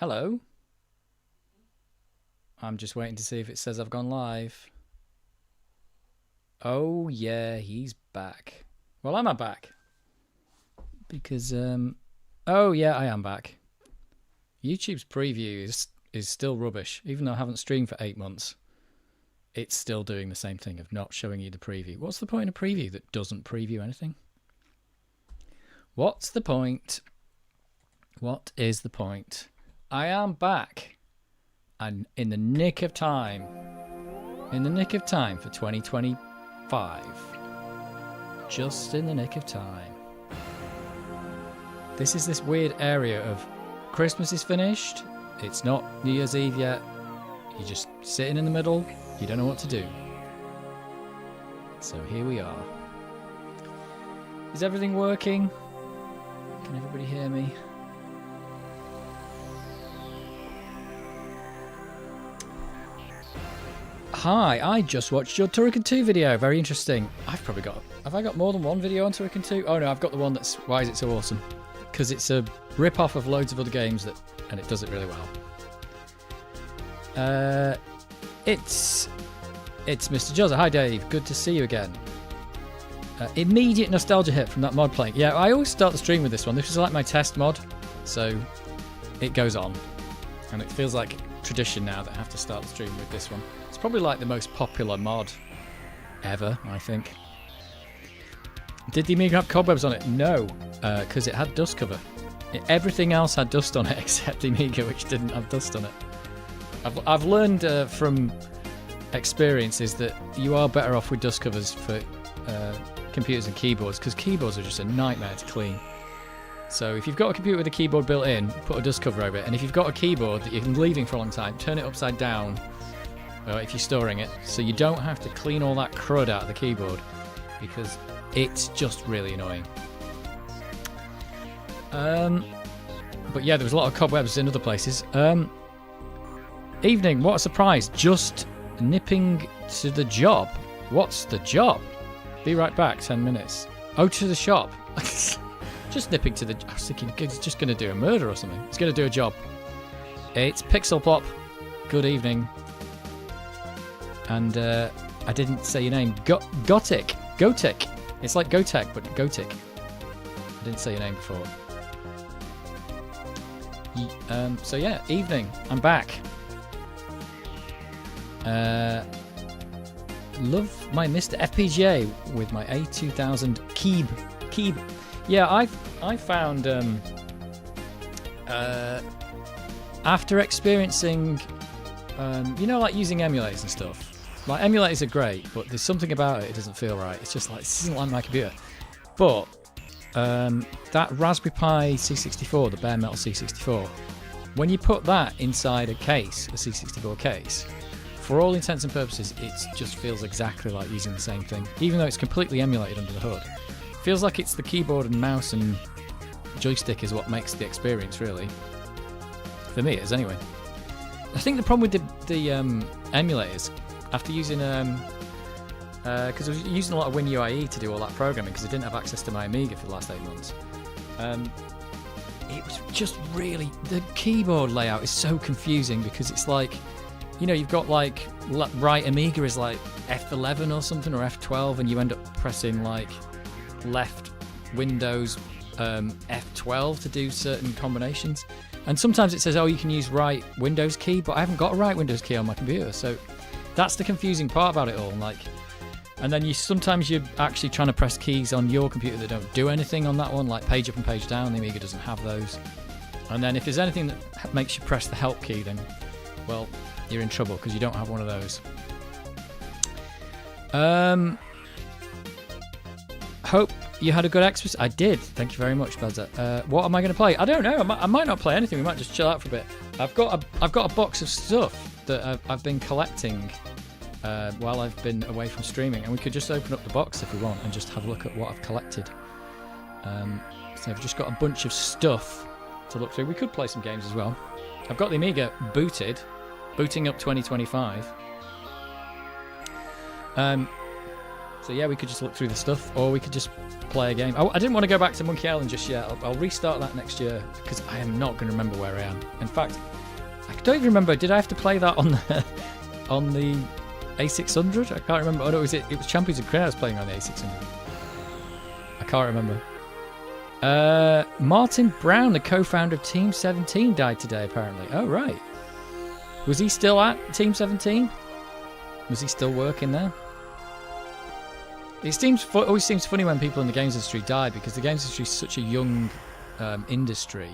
Hello. I'm just waiting to see if it says I've gone live. Oh yeah, he's back. Well, am I back? Because oh yeah, I am back. YouTube's preview is still rubbish, even though I haven't streamed for 8 months. It's still doing the same thing of not showing you the preview. What's the point of preview that doesn't preview anything? What's the point? What is the point? I am back, and in the nick of time. In the nick of time for 2025. Just in the nick of time. This is this weird area of Christmas is finished. It's not New Year's Eve yet. You're just sitting in the middle. You don't know what to do. So here we are. Is everything working? Can everybody hear me? Hi, I just watched your Turrican 2 video. Very interesting. I've probably got... Have I got more than one video on Turrican 2? Oh no, I've got the one that's... Why is it so awesome? Because it's a rip-off of loads of other games that... And it does it really well. It's Mr. Jozza. Hi Dave, good to see you again. Immediate nostalgia hit from that mod playing. Yeah, I always start the stream with this one. This is like my test mod. So it goes on. And it feels like tradition now that I have to start the stream with this one. It's probably like the most popular mod ever, I think. Did the Amiga have cobwebs on it? No, because it had dust cover. Everything else had dust on it except the Amiga, which didn't have dust on it. I've learned from experiences that you are better off with dust covers for computers and keyboards, because keyboards are just a nightmare to clean. So if you've got a computer with a keyboard built in, put a dust cover over it. And if you've got a keyboard that you've been leaving for a long time, turn it upside down if you're storing it, so you don't have to clean all that crud out of the keyboard, because it's just really annoying. But yeah, there was a lot of cobwebs in other places. Evening, what a surprise. Just nipping to the job. What's the job? Be right back, 10 minutes. Oh, to the shop. Just nipping to the... I was thinking he's just going to do a murder or something. He's going to do a job. It's Pixel Pop. Good evening. And I didn't say your name. Gothic. Gotic. It's like Gotek, but Gothic. I didn't say your name before. So yeah, evening. I'm back. Love my Mr. FPGA with my A2000 Keeb. Yeah, I found after experiencing you know, like using emulators and stuff. Like emulators are great, but there's something about it doesn't feel right. It's just like, this isn't like my computer. But that Raspberry Pi C64, the bare metal C64, when you put that inside a case, a C64 case, for all intents and purposes, it just feels exactly like using the same thing, even though it's completely emulated under the hood. Feels like it's the keyboard and mouse and joystick is what makes the experience, really. For me, it is anyway. I think the problem with the emulators, after using because I was using a lot of WinUIE to do all that programming because I didn't have access to my Amiga for the last 8 months. It was just really... The keyboard layout is so confusing because it's like, you know, you've got like... Right Amiga is like F11 or something, or F12, and you end up pressing like left Windows F12 to do certain combinations. And sometimes it says, oh, you can use right Windows key, but I haven't got a right Windows key on my computer. So that's the confusing part about it all. Like, and then sometimes you're actually trying to press keys on your computer that don't do anything on that one, like page up and page down. The Amiga doesn't have those. And then if there's anything that makes you press the help key, then, well, you're in trouble because you don't have one of those. Hope you had a good Xmas. I did. Thank you very much, Badza. What am I going to play? I don't know. I might not play anything. We might just chill out for a bit. I've got a box of stuff that I've been collecting while I've been away from streaming, and we could just open up the box if we want and just have a look at what I've collected. So I've just got a bunch of stuff to look through. We could play some games as well. I've got the Amiga booting up 2025. So yeah, we could just look through the stuff, or we could just play a game. I didn't want to go back to Monkey Island just yet. I'll restart that next year because I am not going to remember where I am. In fact, I don't even remember. Did I have to play that on the A600? I can't remember. Oh no, it was Champions of Crane I was playing on the A600. I can't remember. Martin Brown, the co-founder of Team 17, died today apparently. Oh right. Was he still at Team 17? Was he still working there? It always seems funny when people in the games industry die, because the games industry is such a young industry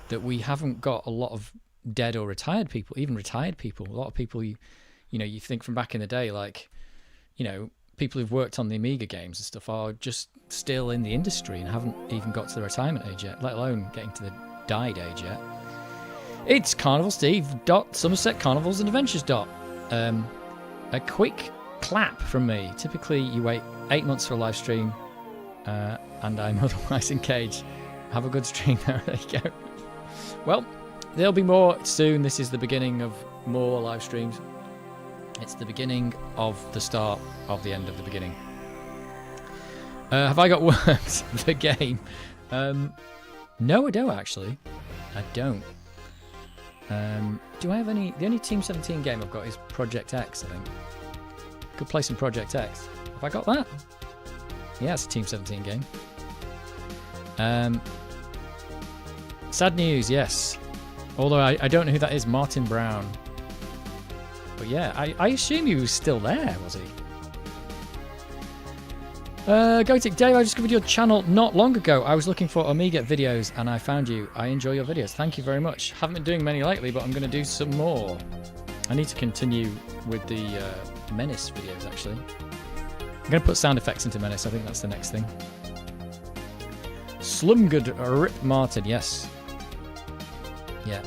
that we haven't got a lot of dead or retired people, even retired people. A lot of people, you think from back in the day, like, people who've worked on the Amiga games and stuff are just still in the industry and haven't even got to the retirement age yet, let alone getting to the died age yet. It's Carnival Steve. Somerset Carnivals and Adventures. A quick clap from me. Typically you wait 8 months for a live stream, and I'm otherwise engaged. Have a good stream. There you go. Well, there'll be more soon. This is the beginning of more live streams. It's the beginning of the start of the end of the beginning. Have I got Worms, the game? No, I don't actually. I don't. Do I have any? The only Team 17 game I've got is Project X, I think. Could play some Project X. Have I got that? Yeah, it's a Team 17 game. Sad news, yes. Although I don't know who that is, Martin Brown. But yeah, I assume he was still there, was he? Gotik Dave, I discovered your channel not long ago. I was looking for Amiga videos and I found you. I enjoy your videos. Thank you very much. Haven't been doing many lately, but I'm going to do some more. I need to continue with the Menace videos, actually. I'm going to put sound effects into Menace. I think that's the next thing. Slumgood Rip Martin, yes. Yeah.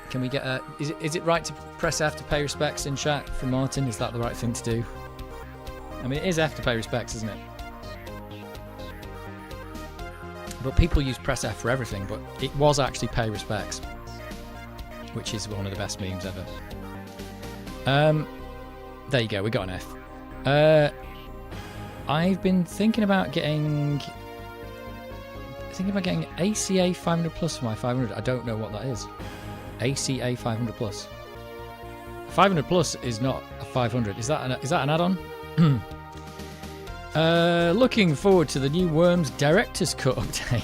Can we get a... Is it right to press F to pay respects in chat from Martin? Is that the right thing to do? I mean, it is F to pay respects, isn't it? But people use press F for everything, but it was actually pay respects, which is one of the best memes ever. There you go, we got an F. I've been thinking about getting ACA 500 plus for my 500. I don't know what that is. ACA 500 plus. 500 plus is not a 500. Is that an add-on? Looking forward to the new Worms Director's Cut update.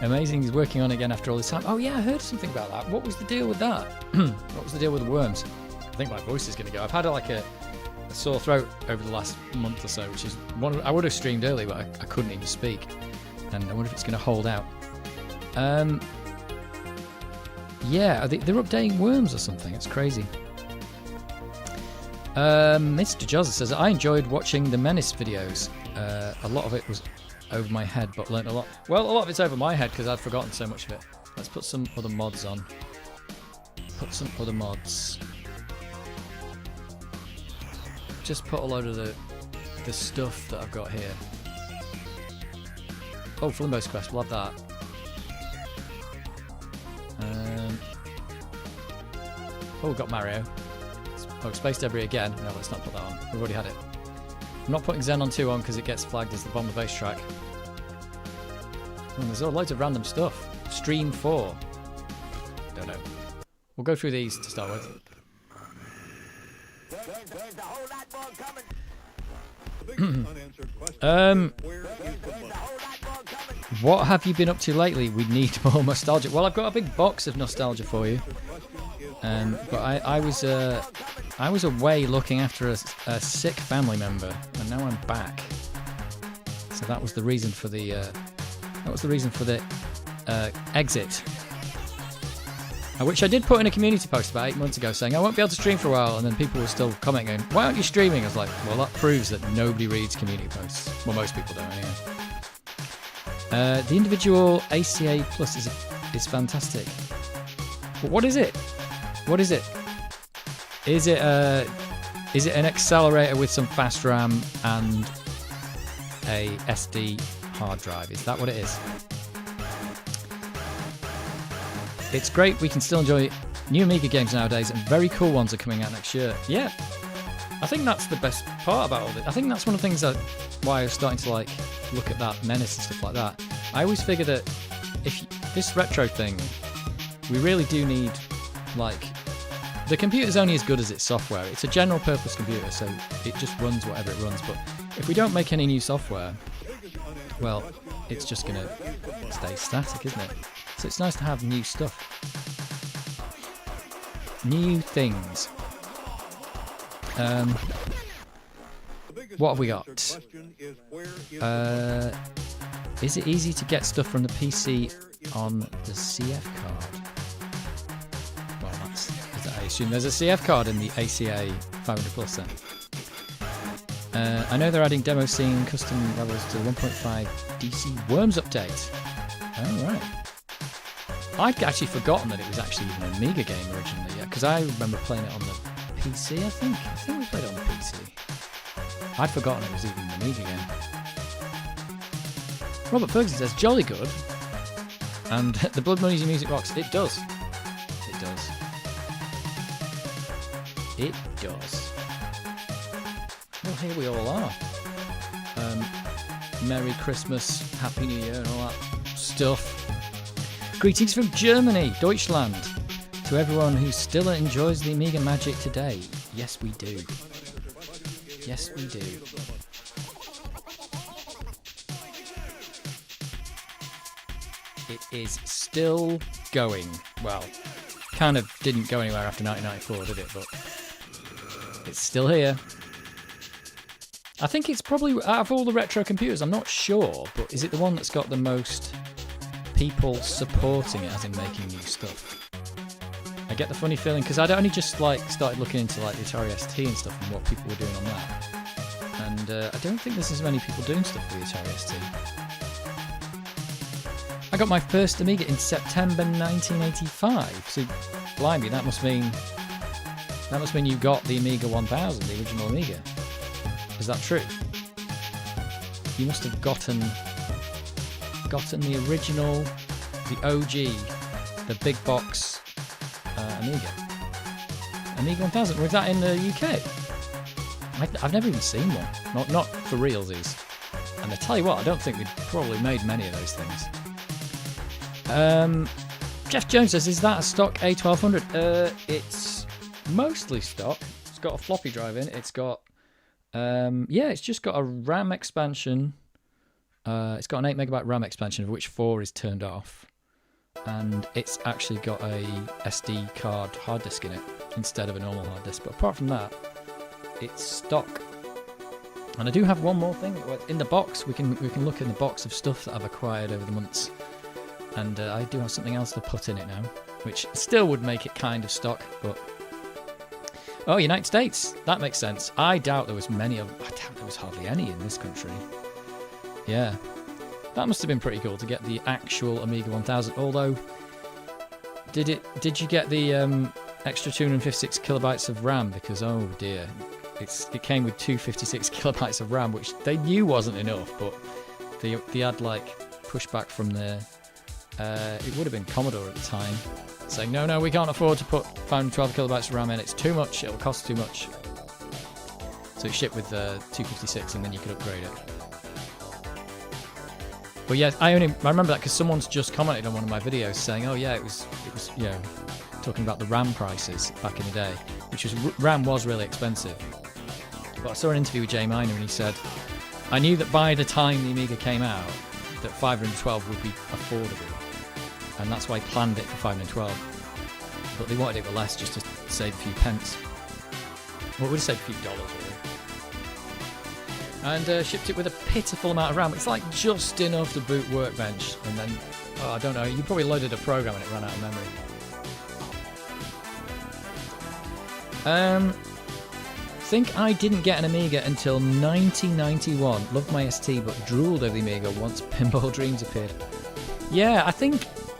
Amazing he's working on it again after all this time. Oh yeah, I heard something about that. What was the deal with that? What was the deal with the Worms? I think my voice is going to go. I've had a sore throat over the last month or so, which is I would have streamed early, but I couldn't even speak. And I wonder if it's going to hold out. Yeah, they're updating Worms or something. It's crazy. Mr. Joseph says, I enjoyed watching the Menace videos. A lot of it was over my head, but learnt a lot. Well, a lot of it's over my head because I'd forgotten so much of it. Let's put some other mods on. Just put a load of the stuff that I've got here. Oh, Flimbo's Quest, we'll have that. Oh, we've got Mario. Oh, Space Debris again. No, let's not put that on. We've already had it. I'm not putting Xenon 2 on because it gets flagged as the Bomb the Bass track. There's loads of random stuff. Stream 4. Don't know. We'll go through these to start with. What have you been up to lately? We need more nostalgia. Well, I've got a big box of nostalgia for you. But I was away looking after a sick family member, and now I'm back. So that was the reason for the exit. Which I did put in a community post about 8 months ago, saying I won't be able to stream for a while, and then people were still commenting, "Why aren't you streaming?" I was like, "Well, that proves that nobody reads community posts. Well, most people don't, anyway." The individual ACA Plus is fantastic. But what is it? What is it? Is it an accelerator with some fast RAM and a SD hard drive? Is that what it is? It's great we can still enjoy new Amiga games nowadays, and very cool ones are coming out next year. Yeah. I think that's the best part about all this. I think that's one of the things that why I was starting to like look at that Menace and stuff like that. I always figure that this retro thing, we really do need, like, the computer's only as good as its software. It's a general purpose computer, so it just runs whatever it runs. But if we don't make any new software, well, it's just going to stay static, isn't it? So it's nice to have new stuff. New things. What have we got? Is it easy to get stuff from the PC on the CF card? Well, I assume there's a CF card in the ACA 500 Plus then. I know they're adding demo scene custom levels to the 1.5 DC Worms update. Oh, right. I'd actually forgotten that it was actually even an Amiga game originally, yeah, because I remember playing it on the PC, I think. I think we played it on the PC. I'd forgotten it was even an Amiga game. Robert Ferguson says, jolly good. And the Blood Money's in Music Rocks. It does. It does. It does. Well, here we all are. Merry Christmas, Happy New Year and all that stuff. Greetings from Germany, Deutschland. To everyone who still enjoys the Amiga magic today. Yes, we do. Yes, we do. It is still going. Well, kind of didn't go anywhere after 1994, did it? But it's still here. I think it's probably, out of all the retro computers, I'm not sure, but is it the one that's got the most people supporting it, as in making new stuff? I get the funny feeling, because I'd only just like started looking into like the Atari ST and stuff and what people were doing on that. And I don't think there's as many people doing stuff with the Atari ST. I got my first Amiga in September 1985. So, blimey, that must mean you got the Amiga 1000, the original Amiga. Is that true? You must have gotten the original, the OG, the big box Amiga. Amiga 1000. Was that in the UK? I've never even seen one. Not for realsies. And I tell you what, I don't think we'd probably made many of those things. Jeff Jones says, is that a stock A1200? It's mostly stock. It's got a floppy drive in. It's got, yeah, it's just got a RAM expansion. It's got an 8MB RAM expansion, of which 4 is turned off. And it's actually got a SD card hard disk in it instead of a normal hard disk. But apart from that, it's stock. And I do have one more thing in the box. We can look in the box of stuff that I've acquired over the months. And I do have something else to put in it now, which still would make it kind of stock, but... Oh, United States! That makes sense. I doubt there was many of... I doubt there was hardly any in this country. Yeah. That must have been pretty cool to get the actual Amiga 1000, although... Did you get the extra 256 kilobytes of RAM? Because, oh dear, it came with 256 kilobytes of RAM, which they knew wasn't enough, but they had, like, pushback from their... it would have been Commodore at the time, saying, no, we can't afford to put 512 kilobytes of RAM in, it's too much, it'll cost too much. So it shipped with 256 and then you could upgrade it. But yeah, I remember that because someone's just commented on one of my videos saying, oh yeah, it was you know, talking about the RAM prices back in the day, which was, RAM was really expensive. But I saw an interview with Jay Miner and he said, I knew that by the time the Amiga came out, that 512 would be affordable. And that's why I planned it for 512. But they wanted it for less just to save a few pence. Well, we'd save a few dollars, really. And shipped it with a pitiful amount of RAM. It's like just enough to boot Workbench. And then, oh, I don't know, you probably loaded a program and it ran out of memory. Think I didn't get an Amiga until 1991. Loved my ST, but drooled over the Amiga once Pinball Dreams appeared. Yeah,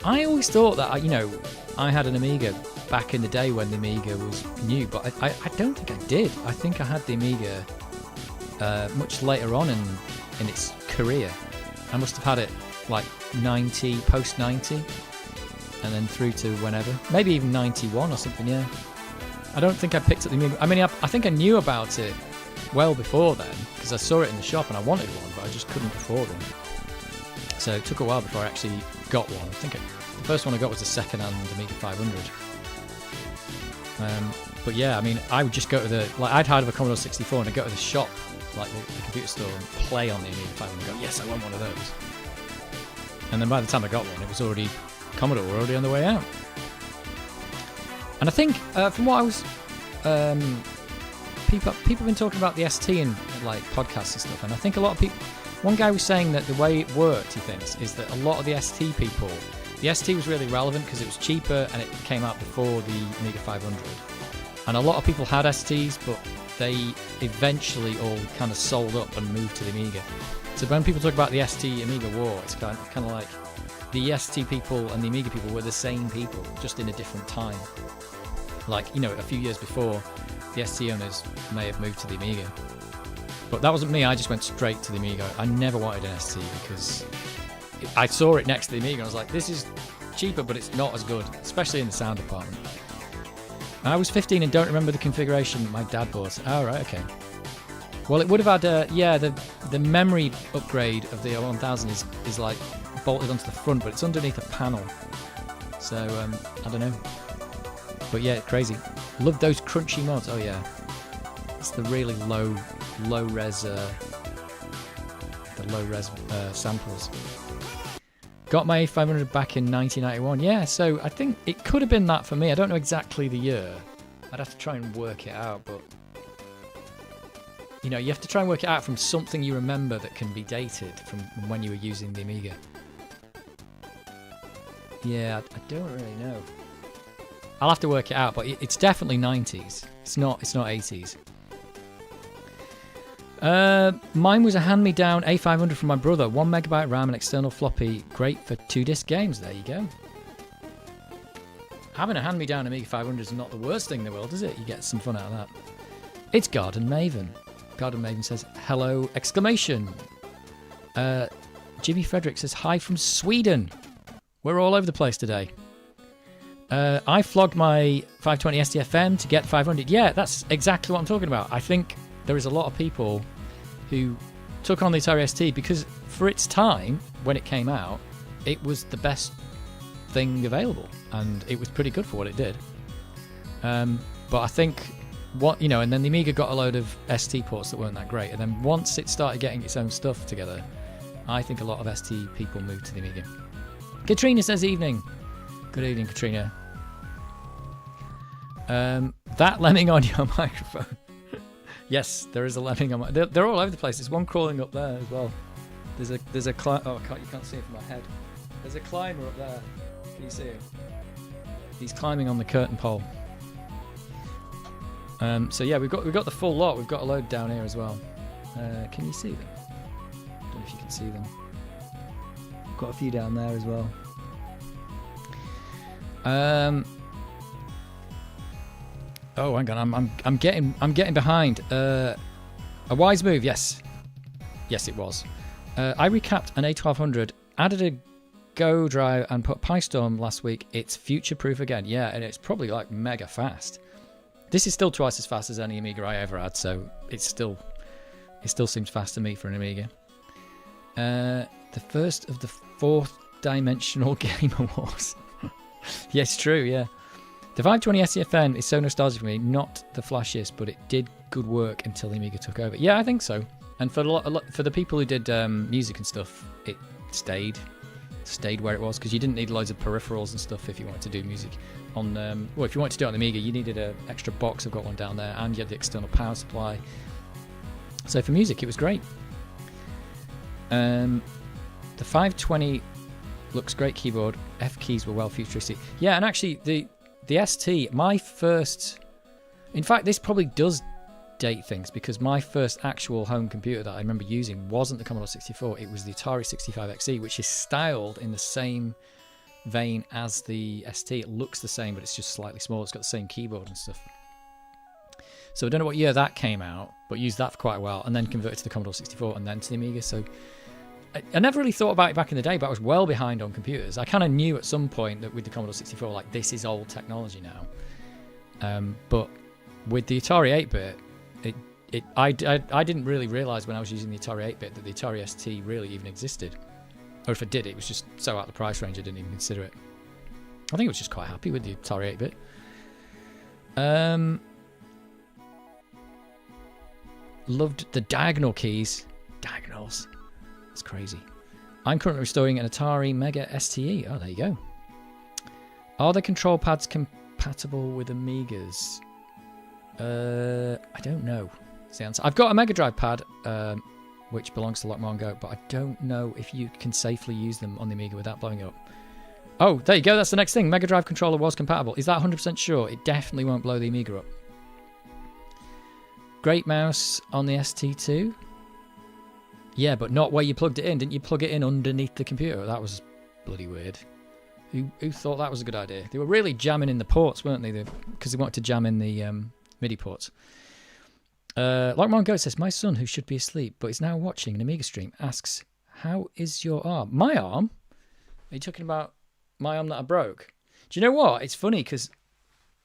I always thought that, you know, I had an Amiga back in the day when the Amiga was new, but I don't think I did. I think I had the Amiga much later on in its career. I must have had it like 90, post 90, and then through to whenever. Maybe even 91 or something, yeah. I don't think I picked up the Amiga. I mean, I think I knew about it well before then, because I saw it in the shop and I wanted one, but I just couldn't afford one. So it took a while before I actually got one. I think the first one I got was a second-hand Amiga 500. But yeah, I mean, I would just go to I'd heard of a Commodore 64 and I'd go to the shop, like the computer store, and play on the Amiga 500 and go, yes, I want one of those. And then by the time I got one, it was already, Commodore were already on the way out. And I think, from what I was, people have been talking about the ST in like podcasts and stuff, and I think a lot of people, one guy was saying that the way it worked, he thinks, is that a lot of the ST people, the ST was really relevant because it was cheaper and it came out before the Amiga 500. And a lot of people had STs, but they eventually all kind of sold up and moved to the Amiga. So when people talk about the ST Amiga war, it's kind of like the ST people and the Amiga people were the same people, just in a different time. Like, you know, a few years before, the ST owners may have moved to the Amiga. But that wasn't me, I just went straight to the Amiga. I never wanted an ST because I saw it next to the Amiga and I was like, this is cheaper, but it's not as good, especially in the sound department. I was 15 and don't remember the configuration my dad bought. Oh, right, okay. Well, it would have had, the memory upgrade of the 1000 is like bolted onto the front, but it's underneath a panel. So, I don't know. But yeah, crazy. Love those crunchy mods. Oh yeah. It's the really low res, samples. Got my A500 back in 1991. Yeah, so I think it could have been that for me. I don't know exactly the year. I'd have to try and work it out, but you know, you have to try and work it out from something you remember that can be dated from when you were using the Amiga. Yeah, I don't really know. I'll have to work it out, but it's definitely 90s. It's not 80s. Mine was a hand-me-down A500 from my brother. 1 megabyte RAM and external floppy. Great for 2-disc games. There you go. Having a hand-me-down Amiga 500 is not the worst thing in the world, is it? You get some fun out of that. It's Garden Maven. Garden Maven says, hello, exclamation. Jimmy Frederick says, hi from Sweden. We're all over the place today. I flogged my 520 STFM to get 500. Yeah, that's exactly what I'm talking about. I think there is a lot of people who took on the Atari ST because for its time, when it came out, it was the best thing available and it was pretty good for what it did. But I think and then the Amiga got a load of ST ports that weren't that great, and then once it started getting its own stuff together, I think a lot of ST people moved to the Amiga. Katrina says evening. Good evening, Katrina. That lemming on your microphone. Yes, there is a lemming on my... They're all over the place. There's one crawling up there as well. There's a oh, you can't see it from my head. There's a climber up there. Can you see him? He's climbing on the curtain pole. So yeah, we've got the full lot. We've got a load down here as well. Can you see them? I don't know if you can see them. We've got a few down there as well. Oh, hang on. I'm getting behind. A wise move, yes. Yes, it was. I recapped an A1200, added a Go drive, and put PyStorm last week. It's future-proof again. Yeah, and it's probably like mega fast. This is still twice as fast as any Amiga I ever had, so it still seems fast to me for an Amiga. The first of the 4th dimensional Game Awards. Yes, true, yeah. The 520 SCFN is so nostalgic for me, not the flashiest, but it did good work until the Amiga took over. Yeah, I think so. And for for the people who did music and stuff, it stayed where it was, because you didn't need loads of peripherals and stuff if you wanted to do music on well, if you wanted to do it on the Amiga, you needed an extra box. I've got one down there, and you had the external power supply. So for music, it was great. The 520 looks great keyboard. F keys were well futuristic. Yeah, and actually the ST, my first, in fact, this probably does date things, because my first actual home computer that I remember using wasn't the Commodore 64, it was the Atari 65XE, which is styled in the same vein as the ST. It looks the same, but it's just slightly smaller. It's got the same keyboard and stuff. So I don't know what year that came out, but used that for quite a while, and then converted to the Commodore 64 and then to the Amiga. So I never really thought about it back in the day, but I was well behind on computers. I kind of knew at some point that with the Commodore 64, like, this is old technology now. But with the Atari 8-bit, I didn't really realise when I was using the Atari 8-bit that the Atari ST really even existed. Or if I did, it was just so out of the price range I didn't even consider it. I think I was just quite happy with the Atari 8-bit. Loved the diagonal keys. Diagonals. That's crazy. I'm currently restoring an Atari Mega STE. Oh, there you go. Are the control pads compatible with Amigas? I don't know. That's the answer. I've got a Mega Drive pad, which belongs to v1.0, but I don't know if you can safely use them on the Amiga without blowing it up. Oh, there you go. That's the next thing. Mega Drive controller was compatible. Is that 100% sure? It definitely won't blow the Amiga up. Great mouse on the ST2. Yeah, but not where you plugged it in. Didn't you plug it in underneath the computer? That was bloody weird. Who thought that was a good idea? They were really jamming in the ports, weren't they? Because they wanted to jam in the MIDI ports. Like Mongo says, my son, who should be asleep but is now watching an Amiga stream, asks, how is your arm? My arm? Are you talking about my arm that I broke? Do you know what? It's funny because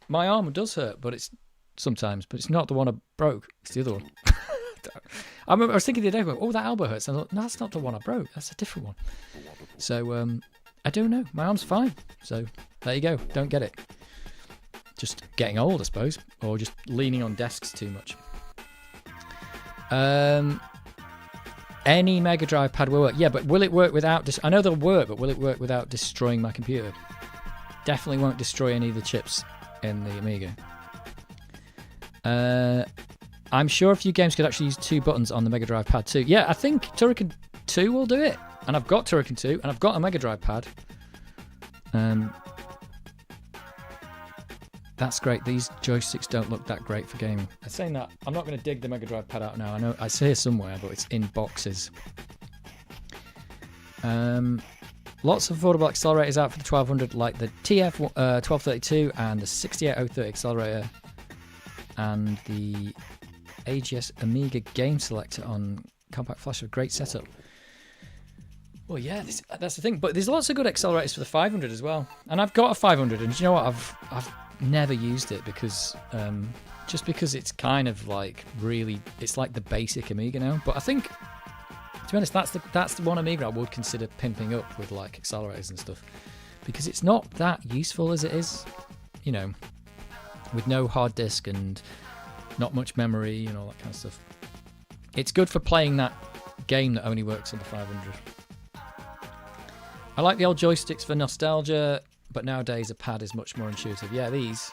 my arm does hurt, but it's sometimes, but it's not the one I broke. It's the other one. I was thinking the other day, oh, that elbow hurts. And I thought, no, that's not the one I broke. That's a different one. So I don't know. My arm's fine. So there you go. Don't get it. Just getting old, I suppose, or just leaning on desks too much. Any Mega Drive pad will work. Yeah, but will it work without... I know they'll work, but will it work without destroying my computer? Definitely won't destroy any of the chips in the Amiga. I'm sure a few games could actually use 2 buttons on the Mega Drive pad too. Yeah, I think Turrican 2 will do it. And I've got Turrican 2, and I've got a Mega Drive pad. That's great. These joysticks don't look that great for gaming. I'm saying that, I'm not going to dig the Mega Drive pad out now. I know it's here somewhere, but it's in boxes. Lots of affordable accelerators out for the 1200, like the TF 1232 and the 68030 accelerator, and the AGS Amiga Game Selector on Compact Flash. A great setup. Well, yeah, that's the thing. But there's lots of good accelerators for the 500 as well. And I've got a 500, and you know what? I've never used it because just because it's kind of like really, it's like the basic Amiga now. But I think, to be honest, that's the one Amiga I would consider pimping up with like accelerators and stuff, because it's not that useful as it is, you know, with no hard disk and not much memory and all that kind of stuff. It's good for playing that game that only works on the 500. I like the old joysticks for nostalgia, but nowadays a pad is much more intuitive. Yeah, these.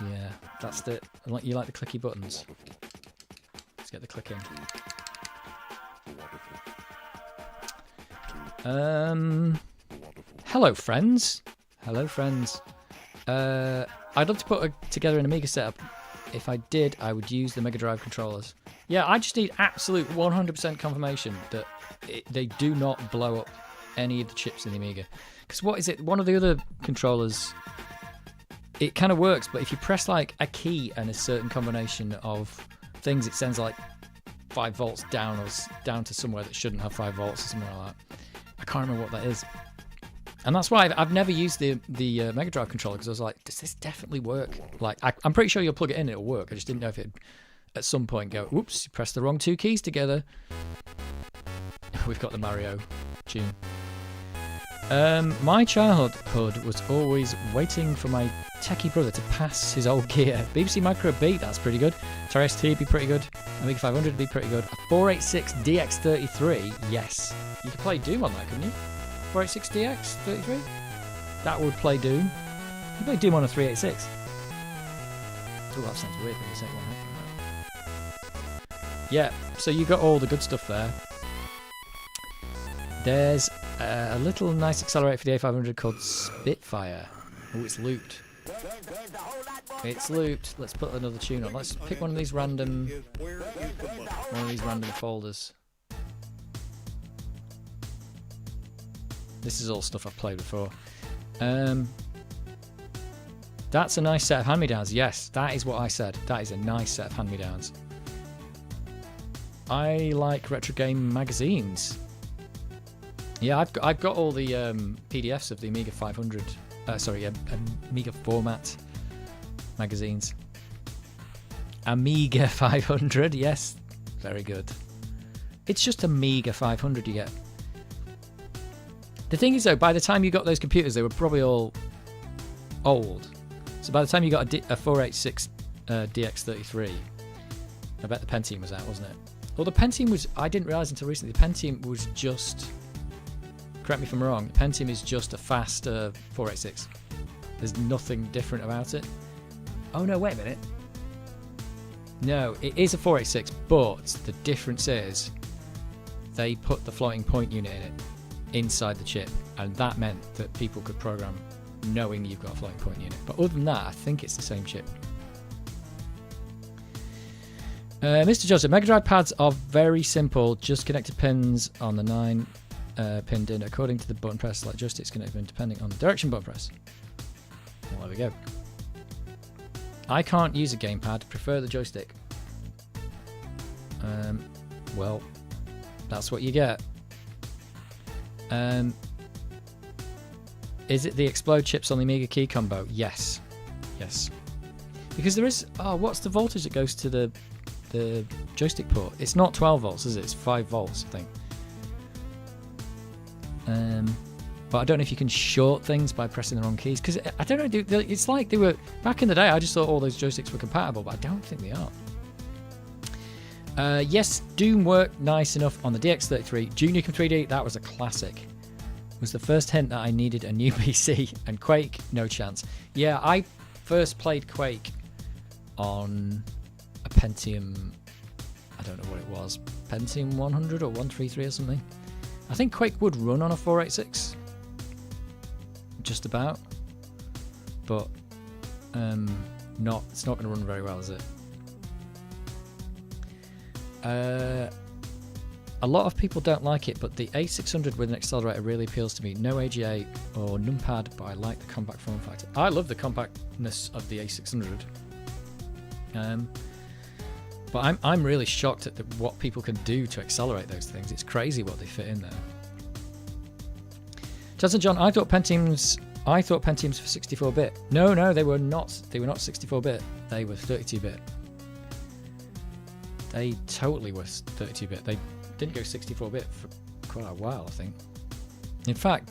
Yeah, that's the... You like the clicky buttons. Let's get the click in. Hello, friends. Hello, friends. I'd love to put together an Amiga setup. If I did, I would use the Mega Drive controllers. Yeah, I just need absolute 100% confirmation that they do not blow up any of the chips in the Amiga. Because what is it? One of the other controllers, it kind of works, but if you press like a key and a certain combination of things, it sends like 5 volts down or down to somewhere that shouldn't have 5 volts or something like that. I can't remember what that is. And that's why I've never used the Mega Drive controller, because I was like, does this definitely work? Like, I'm pretty sure you'll plug it in and it'll work. I just didn't know if it at some point go, whoops, you pressed the wrong 2 keys together. We've got the Mario tune. My childhood was always waiting for my techie brother to pass his old gear. BBC Micro B, that's pretty good. Atari ST would be pretty good. Amiga 500 would be pretty good. A 486 DX33, yes. You could play Doom on that, couldn't you? 486 DX33? That would play Doom. You could play Doom on a 386. Oh, that sounds weird when you say one. Yeah, so you got all the good stuff there. There's a little nice accelerator for the A500 called Spitfire. Oh, it's looped. It's looped. Let's put another tune on. Let's pick one of these random folders. This is all stuff I've played before. That's a nice set of hand-me-downs. Yes, that is what I said. That is a nice set of hand-me-downs. I like retro game magazines. Yeah, I've got all the PDFs of the Amiga 500. Amiga format. magazines. Amiga 500, yes, very good. It's just Amiga 500 you get. The thing is, though, by the time you got those computers, they were probably all old. So by the time you got a 486 DX33, I bet the Pentium was out, wasn't it? Well, the Pentium was, I didn't realise until recently, the Pentium was just, correct me if I'm wrong, the Pentium is just a faster 486. There's nothing different about it. Oh no, wait a minute. No, it is a 486, but the difference is they put the floating point unit in it inside the chip, and that meant that people could program knowing you've got a floating point unit. But other than that, I think it's the same chip. Mr. Joseph, Mega Drive pads are very simple, just connected pins on the 9 pinned in according to the button press, like joysticks connected depending on the direction button press. Well, there we go. I can't use a gamepad, prefer the joystick. Well, that's what you get. Is it the explode chips on the Amiga key combo? Yes. Yes. Because there is... Oh, what's the voltage that goes to the joystick port? It's not 12 volts, is it? It's 5 volts, I think. But I don't know if you can short things by pressing the wrong keys. Because I don't know, it's like they were... Back in the day, I just thought all those joysticks were compatible, but I don't think they are. Yes, Doom worked nice enough on the DX33. Duke Nukem 3D, that was a classic. Was the first hint that I needed a new PC. And Quake, no chance. Yeah, I first played Quake on a Pentium... I don't know what it was. Pentium 100 or 133 or something. I think Quake would run on a 486. Just about. But it's not going to run very well, is it? A lot of people don't like it, but the A600 with an accelerator really appeals to me. No AGA or numpad, but I like the compact form factor. I love the compactness of the A600. But I'm really shocked at what people can do to accelerate those things. It's crazy what they fit in there. Johnson John, I thought Pentiums for 64-bit. No, they were not. They were not 64-bit. They were 32-bit. They totally were 32-bit. They didn't go 64-bit for quite a while, I think. In fact,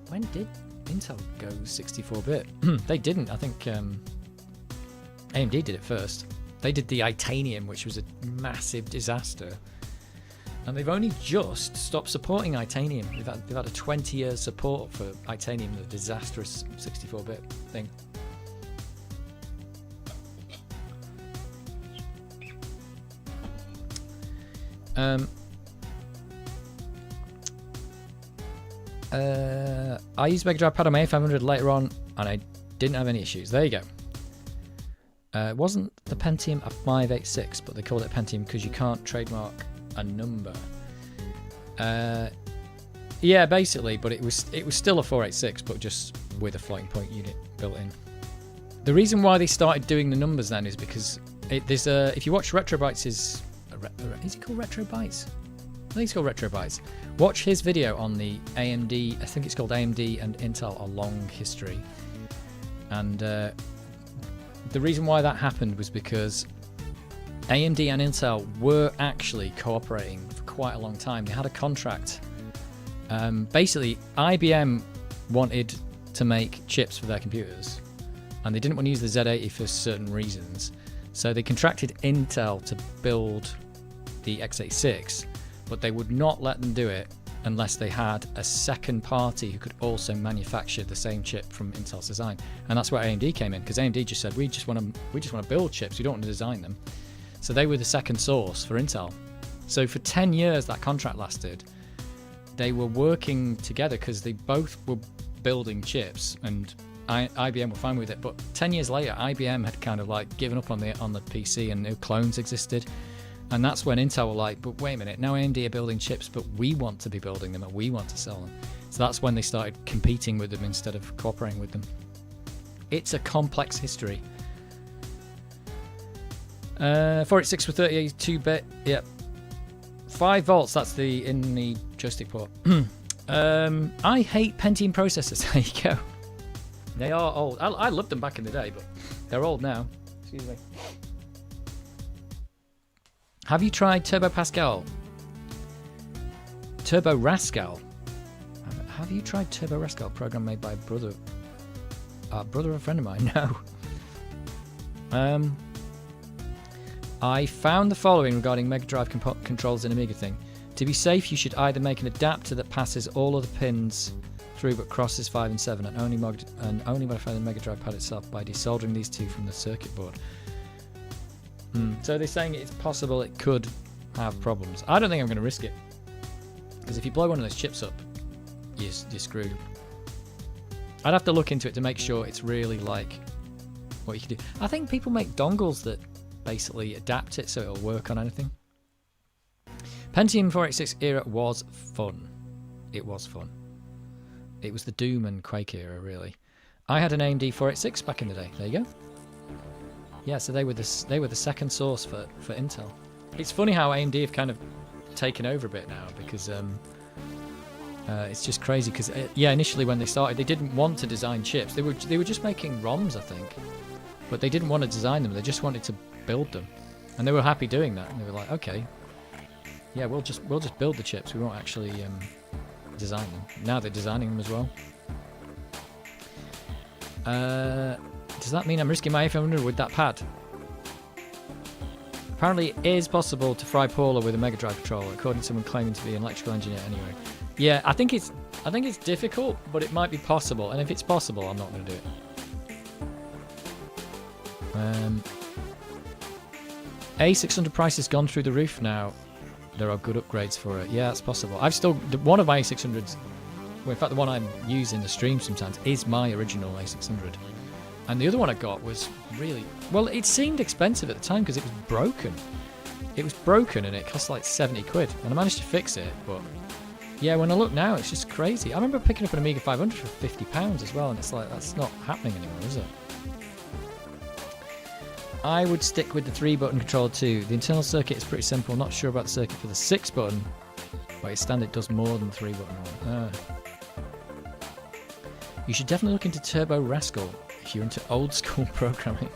when did Intel go 64-bit? They didn't. I think AMD did it first. They did the Itanium, which was a massive disaster. And they've only just stopped supporting Itanium. They've had a 20-year support for Itanium, the disastrous 64-bit thing. I used Mega Drive pad on my A500 later on, and I didn't have any issues. There you go. It wasn't the Pentium a 586, but they called it Pentium because you can't trademark a number. Yeah, basically, but it was still a 486, but just with a floating point unit built in. The reason why they started doing the numbers then is because if you watch Retrobytes, is he called Retrobytes? I think it's called Retrobytes. Watch his video on the AMD, I think it's called AMD and Intel, A Long History. And the reason why that happened was because AMD and Intel were actually cooperating for quite a long time. They had a contract. Basically, IBM wanted to make chips for their computers, and they didn't want to use the Z80 for certain reasons. So they contracted Intel to build the x86, but they would not let them do it unless they had a second party who could also manufacture the same chip from Intel's design. And that's where AMD came in, because AMD just said, we just want to build chips, we don't want to design them. So they were the second source for Intel. So for 10 years that contract lasted. They were working together because they both were building chips, and IBM were fine with it. But 10 years later, IBM had kind of like given up on the PC, and no clones existed. And that's when Intel were like, but wait a minute, now AMD are building chips, but we want to be building them and we want to sell them. So that's when they started competing with them instead of cooperating with them. It's a complex history. 486 with 32-bit, yep. 5 volts, that's in the joystick port. I hate Pentium processors, there you go. They are old. I loved them back in the day, but They're old now. Excuse me. Have you tried Turbo Pascal? Turbo Rascal? Have you tried Turbo Rascal, program made by a brother of a friend of mine? No. I found the following regarding Mega Drive controls in Amiga thing. To be safe, you should either make an adapter that passes all other pins through but crosses 5 and 7 and only modify the Mega Drive pad itself by desoldering these two from the circuit board. So they're saying it's possible it could have problems. I don't think I'm going to risk it. Because if you blow one of those chips up, you're screwed. I'd have to look into it to make sure it's really like what you can do. I think people make dongles that basically adapt it so it'll work on anything. Pentium 486 era was fun. It was fun. It was the Doom and Quake era, really. I had an AMD 486 back in the day. There you go. Yeah, so they were the second source for Intel. It's funny how AMD have kind of taken over a bit now because it's just crazy. Because yeah, initially when they started, they didn't want to design chips. They were just making ROMs, I think, but they didn't want to design them. They just wanted to build them, and they were happy doing that. And they were like, okay. Yeah, we'll just build the chips. We won't actually design them. Now they're designing them as well. Does that mean I'm risking my A500 with that pad? Apparently, it is possible to fry Paula with a Mega Drive controller, according to someone claiming to be an electrical engineer. Anyway, yeah, I think it's difficult, but it might be possible. And if it's possible, I'm not going to do it. A600 price has gone through the roof now. There are good upgrades for it. Yeah, it's possible. I've still... One of my A600s... Well, in fact, the one I'm using the stream sometimes is my original A600. And the other one I got was really... Well, it seemed expensive at the time because it was broken. It was broken and it cost like 70 quid. And I managed to fix it, but... Yeah, when I look now, it's just crazy. I remember picking up an Amiga 500 for £50 as well, and it's like, that's not happening anymore, is it? I would stick with the 3-button controller too. The internal circuit is pretty simple. Not sure about the circuit for the 6-button. But it's standard does more than the 3-button one. You should definitely look into Turbo Rascal if you're into old school programming.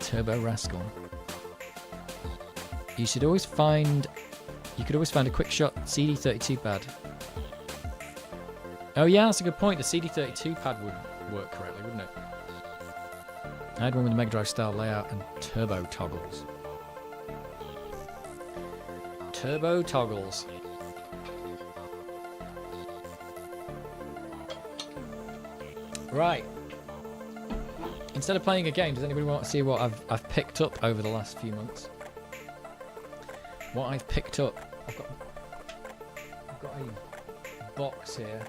Turbo Rascal. You could always find a quick shot CD32 pad. Oh yeah, that's a good point. The CD32 pad would work correctly, wouldn't it? I had one with a Mega Drive style layout and turbo toggles. Turbo toggles. Right. Instead of playing a game, does anybody want to see what I've picked up over the last few months? What I've picked up. I've got a box here.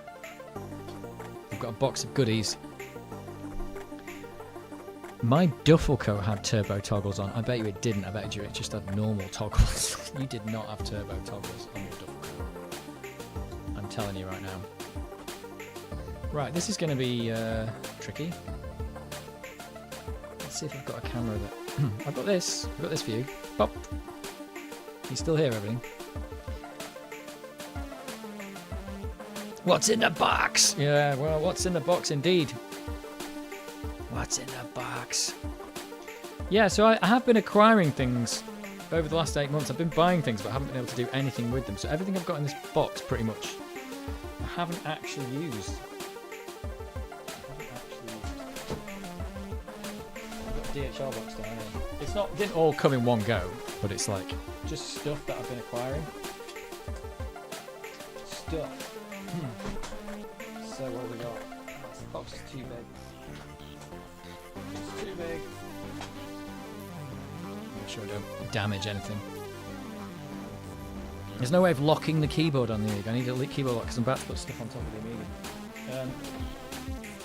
I've got a box of goodies. My duffel coat had turbo toggles on. I bet you it didn't. I bet you it just had normal toggles. You did not have turbo toggles on your duffel coat. I'm telling you right now. Right, this is going to be tricky. Let's see if I've got a camera that... I've got this for you. Pop. You still hear everything? What's in the box? Yeah, well, what's in the box indeed. What's in the box? Yeah, so I have been acquiring things over the last 8 months. I've been buying things, but I haven't been able to do anything with them. So everything I've got in this box, pretty much, I haven't actually used. I've got a DHL box down here. It didn't all come in one go, but it's like just stuff that I've been acquiring. Stuff. So what have we got? This box is too big. It's too big. Make sure I don't damage anything. There's no way of locking the keyboard on the Amiga. I need a keyboard lock because I'm about to put stuff on top of the Amiga.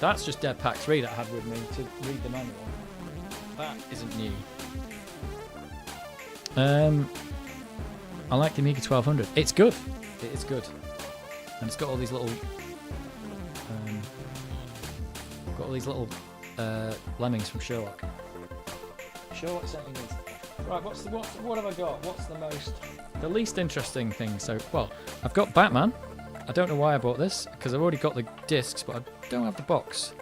That's just Dead Pack 3 that I had with me to read the manual. That isn't new. I like the Amiga 1200. It's good. It is good. And it's got all these little lemmings from Sherlock. Sherlock sent me these. Right, what have I got? What's the least interesting thing? So, well, I've got Batman. I don't know why I bought this because I've already got the discs, but I don't have the box.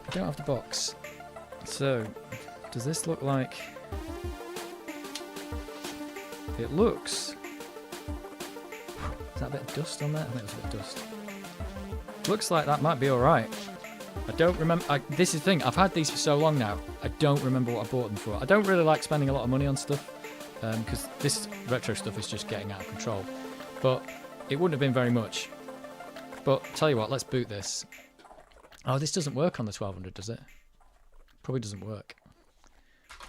I don't have the box. So, does this look like... It looks... Is that a bit of dust on there? I think there's a bit of dust. Looks like that might be alright. I don't remember... this is the thing, I've had these for so long now, I don't remember what I bought them for. I don't really like spending a lot of money on stuff, because this retro stuff is just getting out of control. But it wouldn't have been very much. But tell you what, let's boot this. Oh, this doesn't work on the 1200, does it? Probably doesn't work.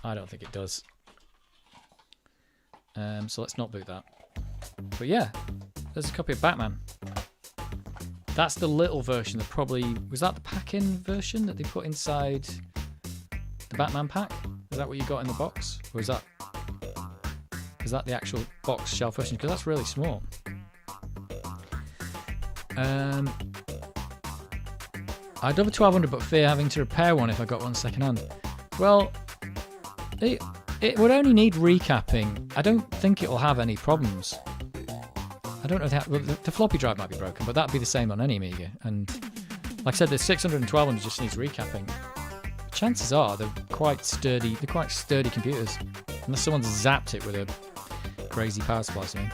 I don't think it does. So let's not boot that. But yeah, there's a copy of Batman. That's the little version that probably... Was that the pack-in version that they put inside the Batman pack? Is that what you got in the box? Or is that the actual box shelf version? Because that's really small. I'd love a 1200 but fear having to repair one if I got one second hand. Well, it would only need recapping. I don't think it'll have any problems. I don't know if the floppy drive might be broken, but that'd be the same on any Amiga. And like I said, the 600 and 1200 just needs recapping. Chances are they're quite sturdy. They're quite sturdy computers, unless someone's zapped it with a crazy power supply or something.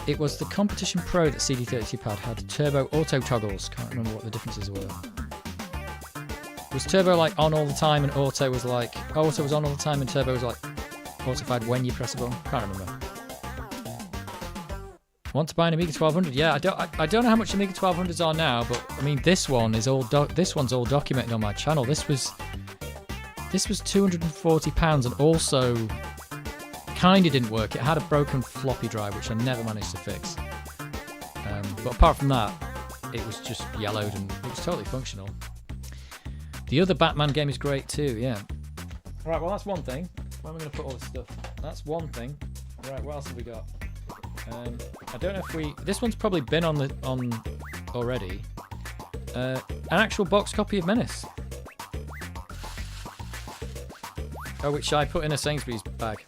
It was the Competition Pro that CD32 pad had turbo auto toggles. Can't remember what the differences were. Was turbo like on all the time and auto was like... Auto was on all the time and turbo was like auto-fired when you press a button? Can't remember. Want to buy an Amiga 1200? Yeah, I don't know how much Amiga 1200s are now, but I mean this one's all documented on my channel. This was £240 and also kind of didn't work. It had a broken floppy drive which I never managed to fix. But apart from that, it was just yellowed and it was totally functional. The other Batman game is great too. Yeah. Right. Well, that's one thing. Where am I going to put all this stuff? That's one thing. Right. What else have we got? I don't know if we... This one's probably been on already. An actual box copy of Menace. Oh, which I put in a Sainsbury's bag.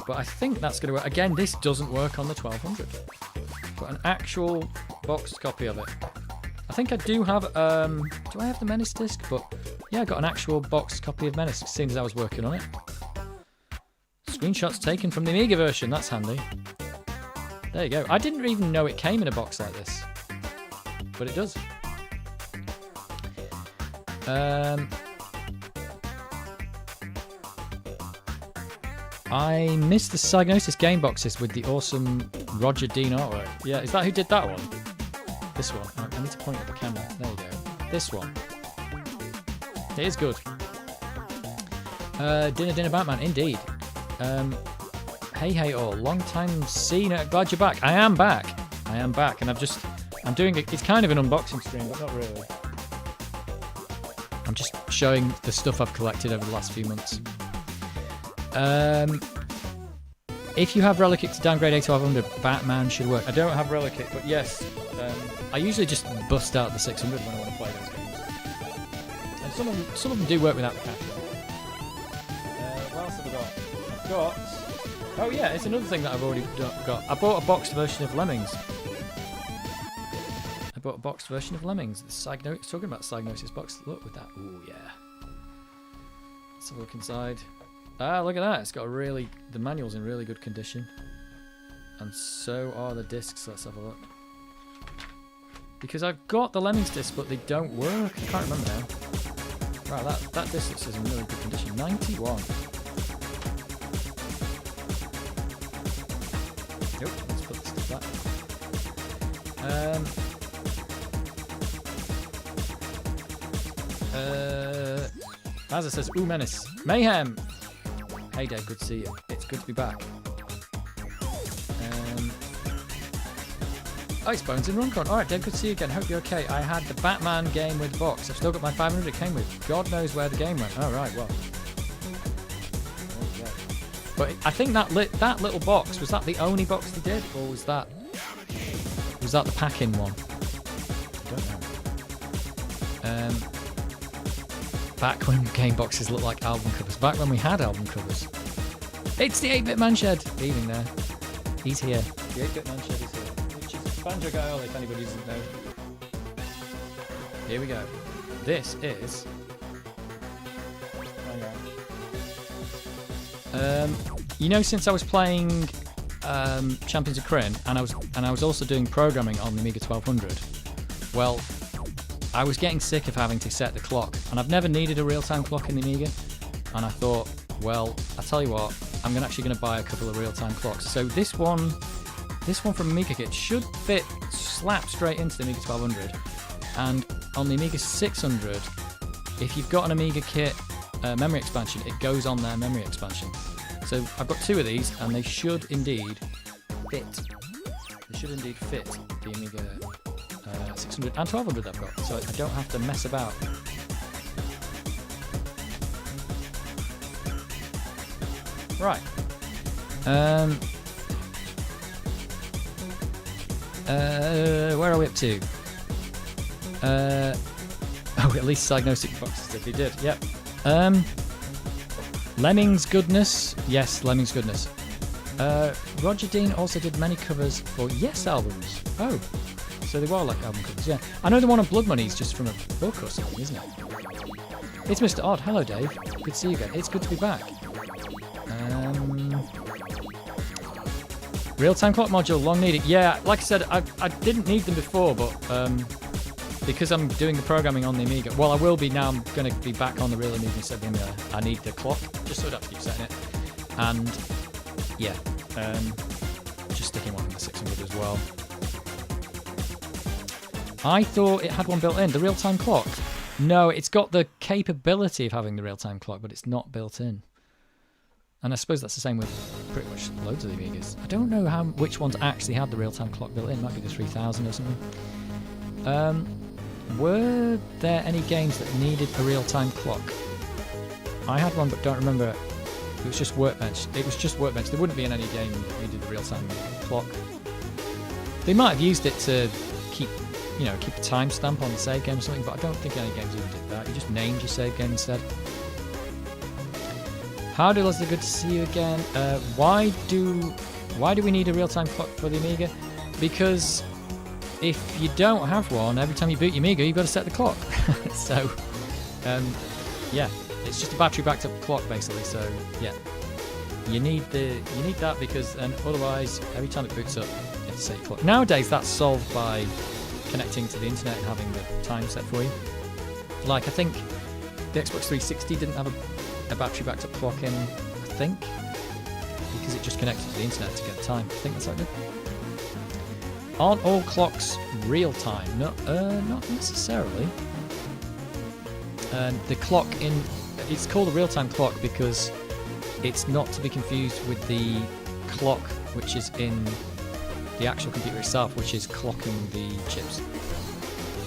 But I think that's going to work. Again, this doesn't work on the 1200. But an actual boxed copy of it. I think I do have... do I have the Menace disc? But yeah, I got an actual boxed copy of Menace, seeing as I was working on it. Screenshots taken from the Amiga version. That's handy. There you go. I didn't even know it came in a box like this. But it does. I missed the Psygnosis game boxes with the awesome Roger Dean artwork. Yeah, is that who did that one? This one. I need to point at the camera. There you go. This one. It is good. Dinner Batman, indeed. Hey all, long time seen. Glad you're back. I am back, and I'm doing it's kind of an unboxing stream, but not really. I'm just showing the stuff I've collected over the last few months. If you have Relic to downgrade A1200, Batman should work. I don't have Relic, but yes, I usually just bust out the 600 when I want to play those games. And some of them do work without the cache. What else have I got? I've got... Oh yeah, it's another thing that I've already got. I bought a boxed version of Lemmings. The talking about Psygnosis box. Look with that. Ooh yeah. Let's have a look inside. Ah, look at that. It's got the manual's in really good condition. And so are the discs. Let's have a look. Because I've got the Lemmings discs, but they don't work. I can't remember now. Wow, that disc is in really good condition. 91. Nope, let's put this stuff back. As it says, ooh, Menace. Mayhem! Hey Dave, good to see you. It's good to be back. Ice Bones in Runcorn. Alright Dave, good to see you again. Hope you're okay. I had the Batman game with the box. I've still got my 500 it came with. God knows where the game went. Alright, well. But I think that little box, was that the only box they did, or was that the pack-in one? I don't know. Back when game boxes looked like album covers. Back when we had album covers. It's the 8-Bit Man Shed. Evening there. He's here. The 8-Bit Man Shed is here. Which is Banjo Guy, if anybody doesn't know. Here we go. This is... you know, since I was playing Champions of Kryn, and I was also doing programming on the Amiga 1200, well, I was getting sick of having to set the clock, and I've never needed a real-time clock in the Amiga, and I thought, well, I'll tell you what, I'm actually going to buy a couple of real-time clocks. So this one from Amiga Kit should fit slap straight into the Amiga 1200, and on the Amiga 600, if you've got an Amiga Kit memory expansion, it goes on their memory expansion. So I've got two of these, and they should indeed fit. They should indeed fit the Amiga 600 and 1200 I've got, so I don't have to mess about. Right. Where are we up to? Oh, at least Diagnostic Boxes did. They did, yep. Lemmings Goodness. Yes, Lemmings Goodness. Roger Dean also did many covers for Yes albums. Oh, so they were like album covers, yeah. I know the one on Blood Money is just from a book or something, isn't it? It's Mr. Odd. Hello, Dave. Good to see you again. It's good to be back. Real-time clock module, long needed. Yeah, like I said, I didn't need them before, but because I'm doing the programming on the Amiga, well, I will be now. I'm going to be back on the real Amiga instead of the Amiga. I need the clock, just so I don't have to keep setting it. And yeah, just sticking one in the 600 as well. I thought it had one built in, the real-time clock. No, it's got the capability of having the real-time clock, but it's not built in. And I suppose that's the same with pretty much loads of the Amigas. I don't know which ones actually had the real-time clock built in. Might be the 3000 or something. Were there any games that needed a real-time clock? I had one, but don't remember. It was just Workbench. It was just Workbench. There wouldn't be in any game that needed a real-time clock. They might have used it to keep a timestamp on the save game or something, but I don't think any games even did that. You just named your save game instead. Howdy, Leslie, good to see you again. Why do we need a real-time clock for the Amiga? Because if you don't have one, every time you boot your Amiga, you've got to set the clock. So, yeah, it's just a battery-backed up clock basically. So, yeah, you need that because, and otherwise, every time it boots up, you have to set your clock. Nowadays, that's solved by connecting to the internet and having the time set for you. Like I think the Xbox 360 didn't have a battery backed up clock in, I think, because it just connected to the internet to get the time. I think that's how it did. Aren't all clocks real time? No, not necessarily. The clock it's called a real time clock because it's not to be confused with the clock which is in the actual computer itself, which is clocking the chips.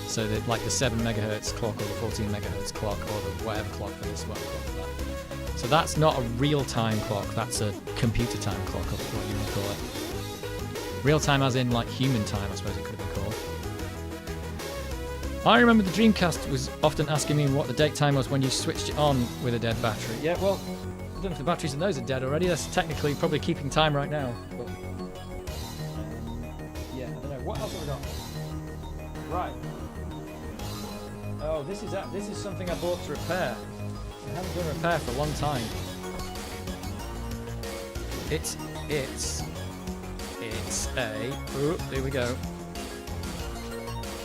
So that like the 7 megahertz clock or the 14 megahertz clock or the whatever clock for this, whatever clock for that. So that's not a real-time clock, that's a computer time clock, or what you would call it. Real-time as in like human time, I suppose it could have been called. I remember the Dreamcast was often asking me what the date time was when you switched it on with a dead battery. Yeah, well, I don't know if the batteries in those are dead already, that's technically probably keeping time right now. But yeah, I don't know. What else have we got? Right. Oh, this is something I bought to repair. I haven't done repair for a long time. It's a... Ooh, here we go.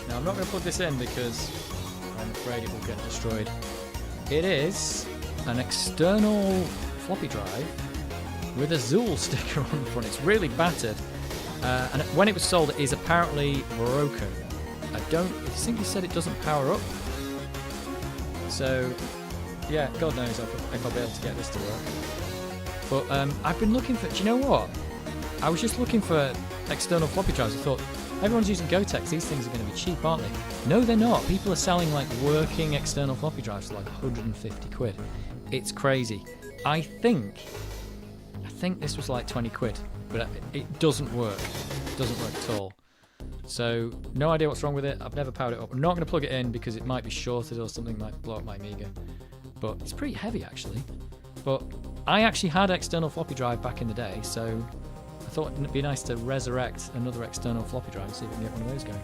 Now, I'm not going to put this in because I'm afraid it will get destroyed. It is an external floppy drive with a Zool sticker on the front. It's really battered. And when it was sold, it is apparently broken. I think he said it doesn't power up. So, yeah, God knows if I'll be able to get this to work. But I've been looking for... Do you know what? I was just looking for external floppy drives. I thought, everyone's using Gotex. These things are going to be cheap, aren't they? No, they're not. People are selling, like, working external floppy drives for, like, 150 quid. It's crazy. I think this was, like, 20 quid. But it doesn't work. It doesn't work at all. So, no idea what's wrong with it. I've never powered it up. I'm not going to plug it in because it might be shorted or something might blow up my Amiga. But it's pretty heavy, actually. But I actually had an external floppy drive back in the day, so I thought it'd be nice to resurrect another external floppy drive and see if we can get one of those going.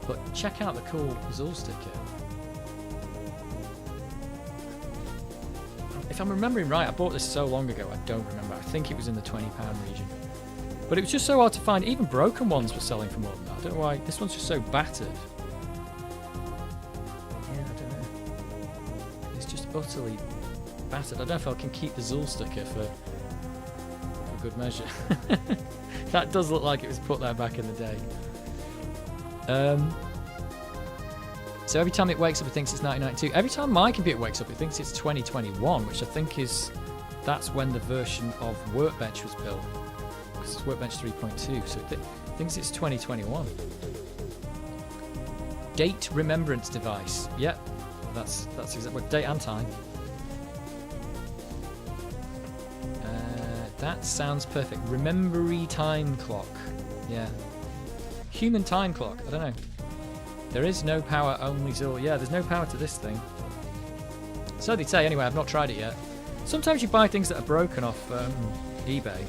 But check out the cool Zool sticker. If I'm remembering right, I bought this so long ago, I don't remember. I think it was in the £20 region. But it was just so hard to find. Even broken ones were selling for more than that. I don't know why. This one's just so battered. Yeah, I don't know. It's just utterly battered. I don't know if I can keep the Zool sticker for good measure. That does look like it was put there back in the day. So every time it wakes up, it thinks it's 1992. Every time my computer wakes up, it thinks it's 2021, which I think that's when the version of Workbench was built. Because it's Workbench 3.2, so it thinks it's 2021. Date remembrance device. Yep, that's exactly date and time. That sounds perfect. Remembery time clock. Yeah. Human time clock. I don't know. There is no power, only Zool. Yeah, there's no power to this thing. So they say. Anyway, I've not tried it yet. Sometimes you buy things that are broken off eBay.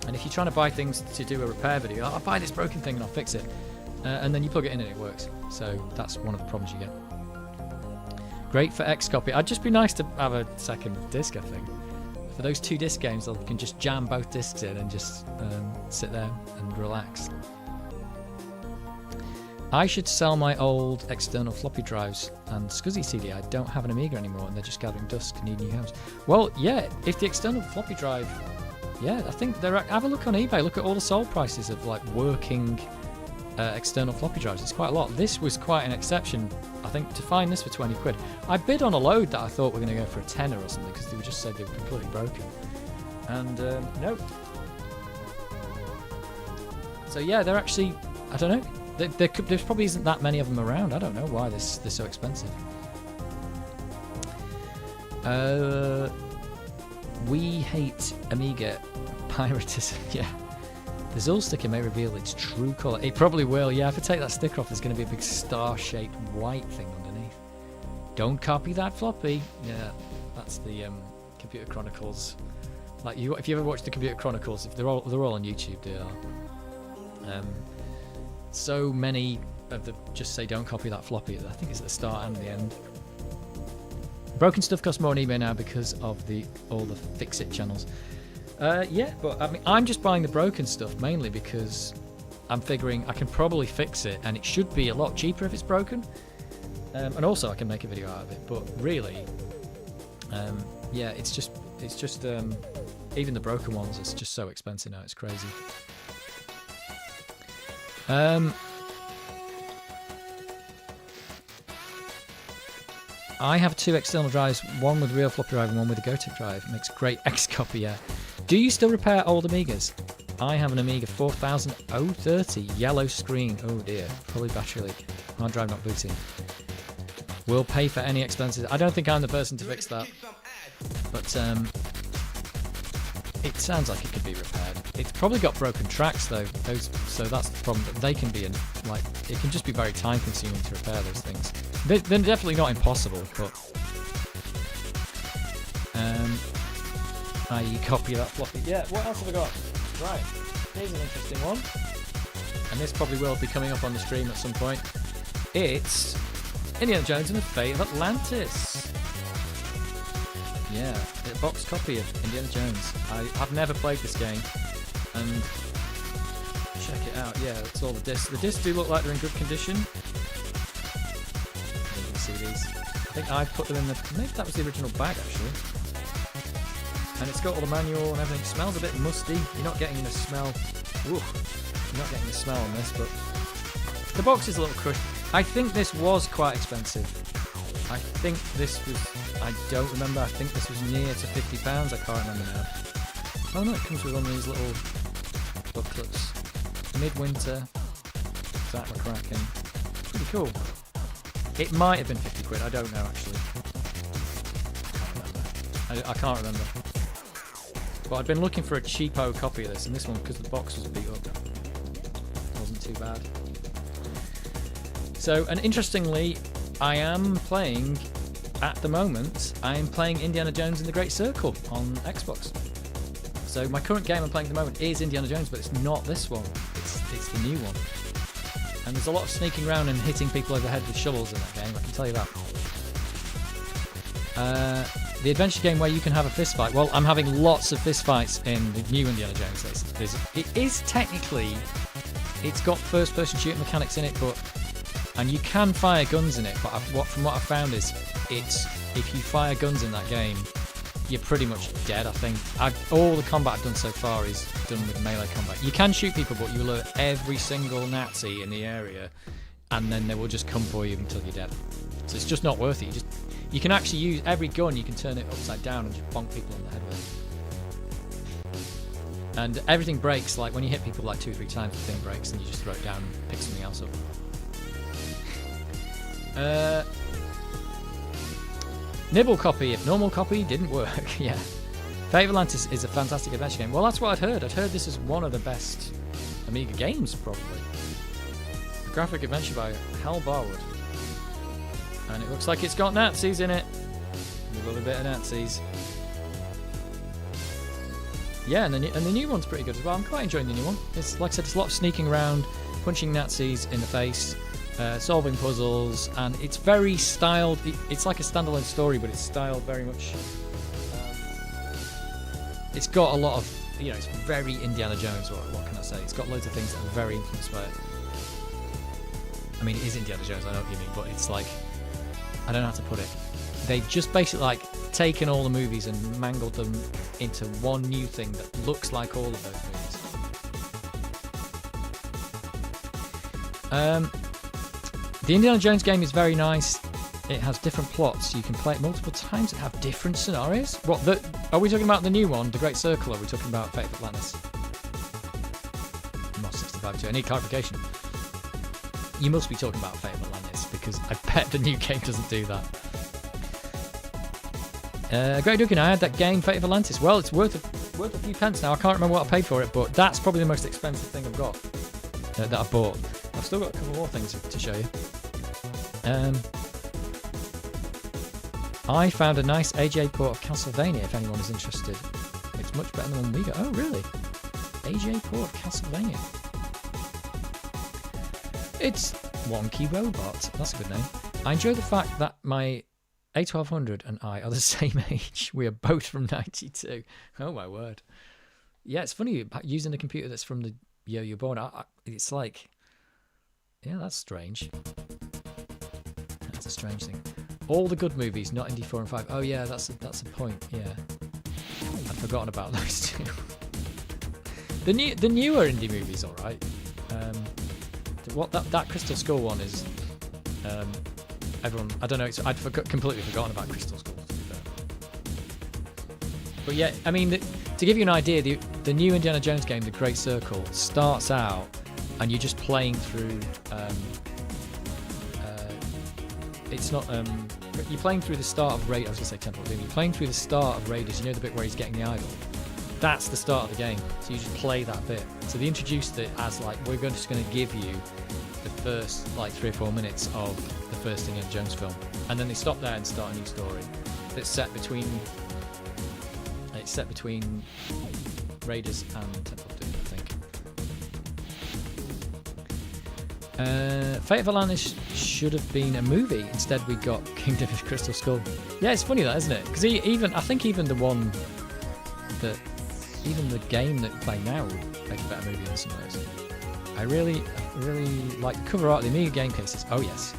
And if you're trying to buy things to do a repair video, I'll buy this broken thing and I'll fix it. And then you plug it in and it works. So that's one of the problems you get. Great for Xcopy. It'd just be nice to have a second disc, I think. For those 2 disc games, I can just jam both discs in and just sit there and relax. I should sell my old external floppy drives and SCSI CD. I don't have an Amiga anymore and they're just gathering dust. Need new homes. Well, yeah, if the external floppy drive... Yeah, I think have a look on eBay. Look at all the sold prices of like working external floppy drives. It's quite a lot. This was quite an exception. I think to find this for 20 quid. I bid on a load that I thought were going to go for a tenner or something because they just said they were completely broken. And no. So yeah, they're actually, I don't know. There probably isn't that many of them around. I don't know why they're so expensive. We hate Amiga piratism. Yeah. The Zool sticker may reveal its true colour. It probably will, yeah. If I take that sticker off, there's going to be a big star-shaped white thing underneath. Don't copy that floppy. Yeah, that's the Computer Chronicles. Like if you ever watch the Computer Chronicles, if they're all on YouTube, they are. So many of the just say don't copy that floppy. I think it's at the start and the end. Broken stuff costs more on eBay now because of all the fix-it channels. Yeah, but I mean, I'm just buying the broken stuff mainly because I'm figuring I can probably fix it, and it should be a lot cheaper if it's broken. And also, I can make a video out of it. But really, yeah, it's just even the broken ones. It's just so expensive now. It's crazy. I have 2 external drives, one with real floppy drive and one with a Gotek drive. It makes great Xcopy, yeah. Do you still repair old Amigas? I have an Amiga 4030, yellow screen. Oh dear, probably battery leak. Hard drive not booting. Will pay for any expenses. I don't think I'm the person to fix that. But it sounds like it could be repaired. It's probably got broken tracks though, so that's the problem. That they can be it can just be very time consuming to repair those things. They're definitely not impossible, but i.e. copy that floppy. Yeah, what else have I got? Right, here's an interesting one, and this probably will be coming up on the stream at some point. It's Indiana Jones and the Fate of Atlantis. Yeah, a box copy of Indiana Jones. I've never played this game, and check it out. Yeah, it's all the discs. The discs do look like they're in good condition. You can see these. I think I put them in maybe that was the original bag actually. And it's got all the manual and everything. It smells a bit musty. You're not getting the smell. Oof. You're not getting the smell on this, but the box is a little crushed. I think this was quite expensive. I think this was, I don't remember, I think this was near to £50, I can't remember now. Oh no, it comes with one of these little booklets. Midwinter, Zach McCracken. Pretty cool. It might have been 50 quid, I don't know actually. I can't remember. But I'd been looking for a cheapo copy of this, and this one, because the box was beat up, wasn't too bad. So, and interestingly, I am playing, at the moment, I am playing Indiana Jones and the Great Circle on Xbox. So my current game I'm playing at the moment is Indiana Jones, but it's not this one. It's the new one. And there's a lot of sneaking around and hitting people over the head with shovels in that game, I can tell you that. The adventure game where you can have a fist fight. Well, I'm having lots of fist fights in the new Indiana Jones. It is technically, it's got first-person shooting mechanics in it, and you can fire guns in it. But from what I've found is, if you fire guns in that game, you're pretty much dead. I think all the combat I've done so far is done with melee combat. You can shoot people, but you will hurt every single Nazi in the area, and then they will just come for you until you're dead. So it's just not worth it. You can actually use every gun, you can turn it upside down and just bonk people on the head with it. And everything breaks, like when you hit people like 2 or 3 times, the thing breaks and you just throw it down and pick something else up. Nibble copy if normal copy didn't work. Yeah. Fate of Atlantis is a fantastic adventure game. Well, that's what I'd heard. I'd heard this is one of the best Amiga games, probably. A graphic adventure by Hal Barwood. And it looks like it's got Nazis in it. A little bit of Nazis. Yeah, and the new one's pretty good as well. I'm quite enjoying the new one. It's like I said, it's a lot of sneaking around, punching Nazis in the face, solving puzzles, and it's very styled. It's like a standalone story, but it's styled very much. It's got a lot of, it's very Indiana Jones. What can I say? It's got loads of things that are very influenced by it. I mean, it is Indiana Jones. I know what you mean, but it's like, I don't know how to put it. They just basically like taken all the movies and mangled them into one new thing that looks like all of those movies. The Indiana Jones game is very nice. It has different plots. You can play it multiple times and have different scenarios. Are we talking about the new one, The Great Circle, or are we talking about Fate of Atlantis? Not 65 2. I need clarification. You must be talking about Fate of Atlantis, because I bet the new game doesn't do that. Great Duke and I had that game, Fate of Atlantis. Well, it's worth a few pence now. I can't remember what I paid for it, but that's probably the most expensive thing I've got that I've bought. I've still got a couple more things to show you. I found a nice AJ port of Castlevania, if anyone is interested. It's much better than the one we got. Oh, really? AJ port of Castlevania. It's Wonky Robot. That's a good name. I enjoy the fact that my A1200 and I are the same age. We are both from 92. Oh, my word. Yeah, it's funny using a computer that's from the year you're born. It's like, yeah, that's strange. That's a strange thing. All the good movies, not Indy 4 and 5. Oh, yeah, that's a point. Yeah. I'd forgotten about those two. The newer indie movies, all right. What that Crystal Skull one is, everyone, I don't know, I'd completely forgotten about Crystal Skull, to be fair. But yeah, I mean, to give you an idea, the new Indiana Jones game, The Great Circle, starts out and you're just playing through, it's not, you're playing through the start of Raiders, I was going to say Temple of Doom, you're playing through the start of Raiders, you know the bit where he's getting the idol? That's the start of the game, so you just play that bit. So they introduced it as like, we're just going to give you the first like 3 or 4 minutes of the first Indiana Jones film, and then they stop there and start a new story that's set between Raiders and Temple of Doom, I think. Fate of Atlantis should have been a movie. Instead, we got Kingdom of Crystal Skull. Yeah, it's funny that, isn't it? Because I think even the one that. Even the game that you play now would make a better movie in some ways. I really like the cover art of the Amiga game cases. Oh, yes.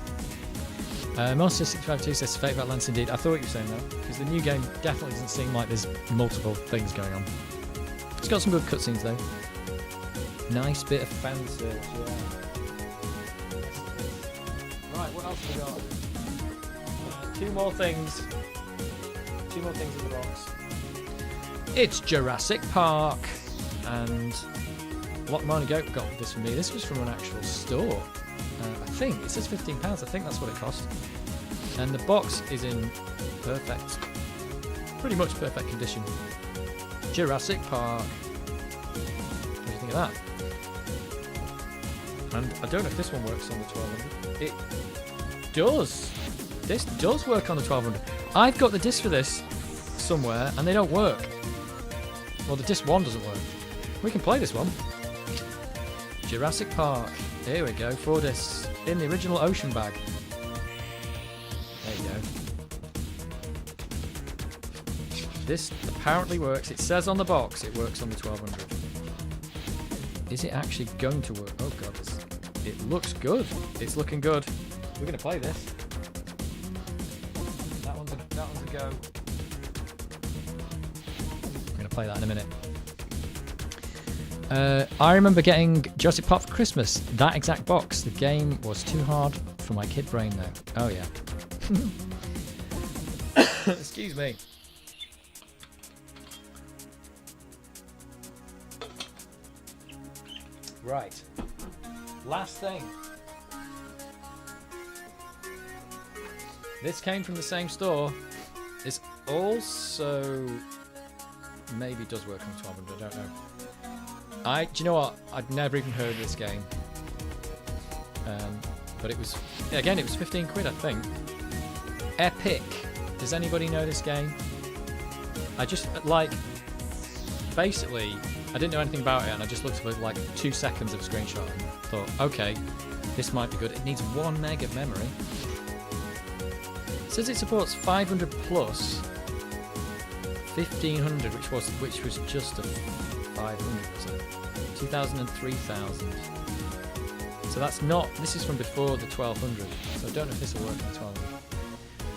Monster652 says Fate of Atlantis indeed. I thought you were saying that, because the new game definitely doesn't seem like there's multiple things going on. It's got some good cutscenes, though. Nice bit of fan service, yeah. Right, what else have we got? Two more things in the box. It's Jurassic Park, and Lock Mine Goat got this for me. This was from an actual store. I think it says £15. I think that's what it cost. And the box is in pretty much perfect condition. Jurassic Park. What do you think of that? And I don't know if this one works on the 1200. It does. This does work on the 1200. I've got the disc for this somewhere, and they don't work. Well, the disc 1 doesn't work. We can play this one. Jurassic Park. Here we go, 4 discs in the original ocean bag. There you go. This apparently works. It says on the box it works on the 1200. Is it actually going to work? Oh god, it looks good. It's looking good. We're going to play this. That one's a go. I'm going to play that in a minute. I remember getting Jurassic Park for Christmas. That exact box. The game was too hard for my kid brain though. Oh yeah. Excuse me. Right. Last thing. This came from the same store. This also maybe does work on 1200. I don't know. Do you know what? I'd never even heard of this game. But it was, again, it was 15 quid, I think. Epic. Does anybody know this game? I just, like, basically, I didn't know anything about it, and I just looked for like 2 seconds of a screenshot and thought, okay, this might be good. It needs 1 meg of memory. It says it supports 500 plus 1500, which was just a 500, so 2000 and 3000. So that's not, this is from before the 1200, so I don't know if this will work on the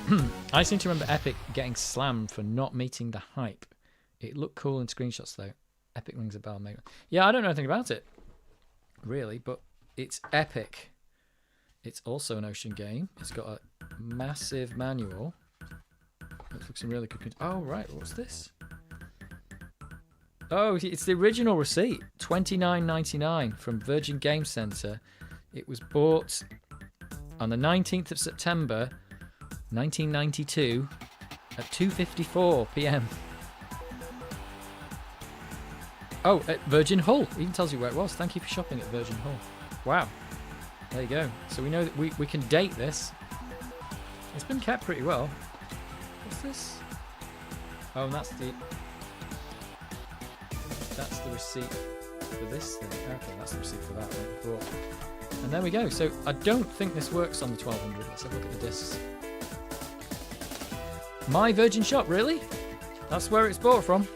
1200. I seem to remember Epic getting slammed for not meeting the hype. It looked cool in screenshots though. Epic rings a bell, maybe. Yeah, I don't know anything about it, really, but it's Epic. It's also an ocean game. It's got a massive manual. Looks like some really good. Oh right, what's this? Oh, it's the original receipt, $29.99 from Virgin Game Center. It was bought on the 19th of September, 1992, at 2:54 p.m. Oh, at Virgin Hull. It even tells you where it was. Thank you for shopping at Virgin Hull. Wow. There you go. So we know that we can date this. It's been kept pretty well. What's this? Oh, and that's the receipt for this thing. Okay, that's the receipt for that one. And there we go. So I don't think this works on the 1200. Let's have a look at the discs. My Virgin Shop, really? That's where it's bought from.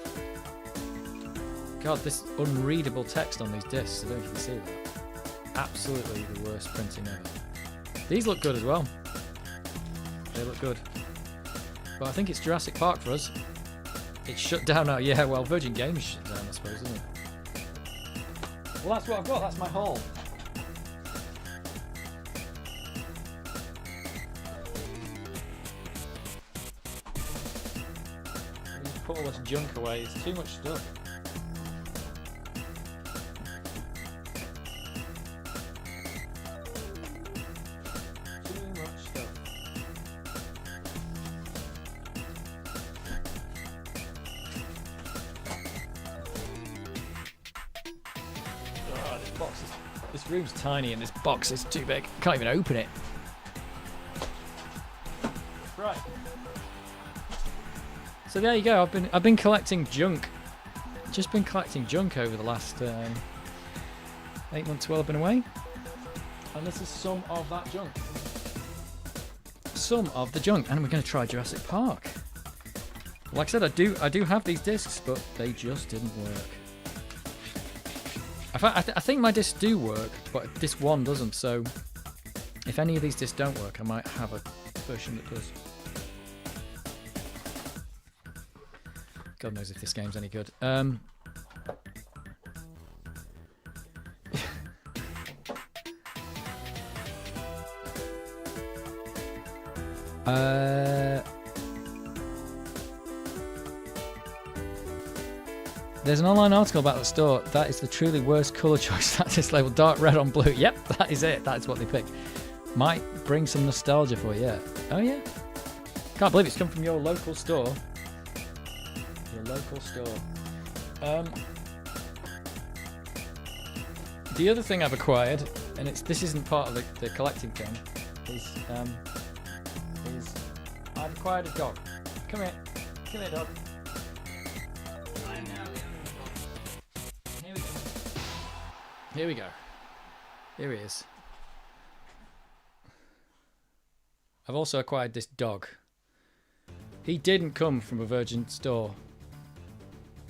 God, this unreadable text on these discs. I don't know if you can see that. Absolutely the worst printing ever. These look good as well. They look good. But I think it's Jurassic Park for us. It's shut down now. Yeah, well, Virgin Games is shut down, I suppose, isn't it? Well, that's what I've got. That's my haul. I need to put all this junk away. It's too much stuff. This room's tiny and this box is too big. Can't even open it. Right. So there you go. I've been collecting junk. Just been collecting junk over the last 8 months while I've been away. And this is some of that junk. Some of the junk. And we're going to try Jurassic Park. Like I said, I do have these discs, but they just didn't work. I think my discs do work, but this one doesn't, so if any of these discs don't work, I might have a version that does. God knows if this game's any good. There's an online article about the store. That is the truly worst colour choice at this level. Dark red on blue. Yep, that is it. That is what they picked. Might bring some nostalgia for you. Yeah. Oh, yeah. Can't believe it's come from your local store. Your local store. The other thing I've acquired, and this isn't part of the collecting thing, is I've acquired a dog. Come here. Come here, dog. Here we go. Here he is. I've also acquired this dog. He didn't come from a Virgin store.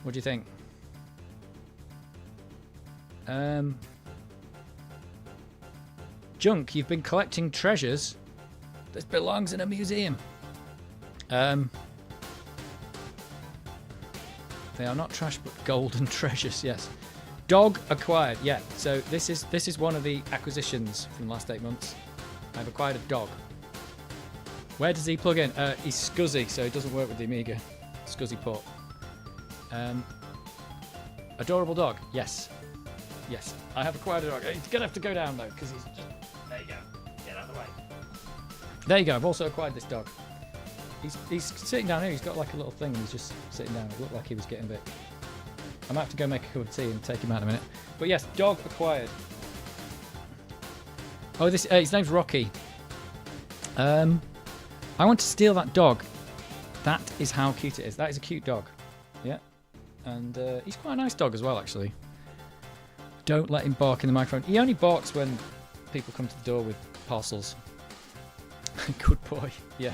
What do you think? Junk, you've been collecting treasures. This belongs in a museum. They are not trash, but golden treasures. Yes. Dog acquired. Yeah. So this is one of the acquisitions from the last 8 months. I've acquired a dog. Where does he plug in? He's SCSI, so it doesn't work with the Amiga. SCSI port. Adorable dog. Yes. Yes. I have acquired a dog. He's gonna have to go down though, because he's just. There you go. Get out of the way. There you go. I've also acquired this dog. He's sitting down here. He's got like a little thing. And he's just sitting down. It looked like he was getting a bit. I might have to go make a cup of tea and take him out in a minute. But yes, dog acquired. Oh, this his name's Rocky. I want to steal that dog. That is how cute it is. That is a cute dog. Yeah. And he's quite a nice dog as well, actually. Don't let him bark in the microphone. He only barks when people come to the door with parcels. Good boy. Yeah.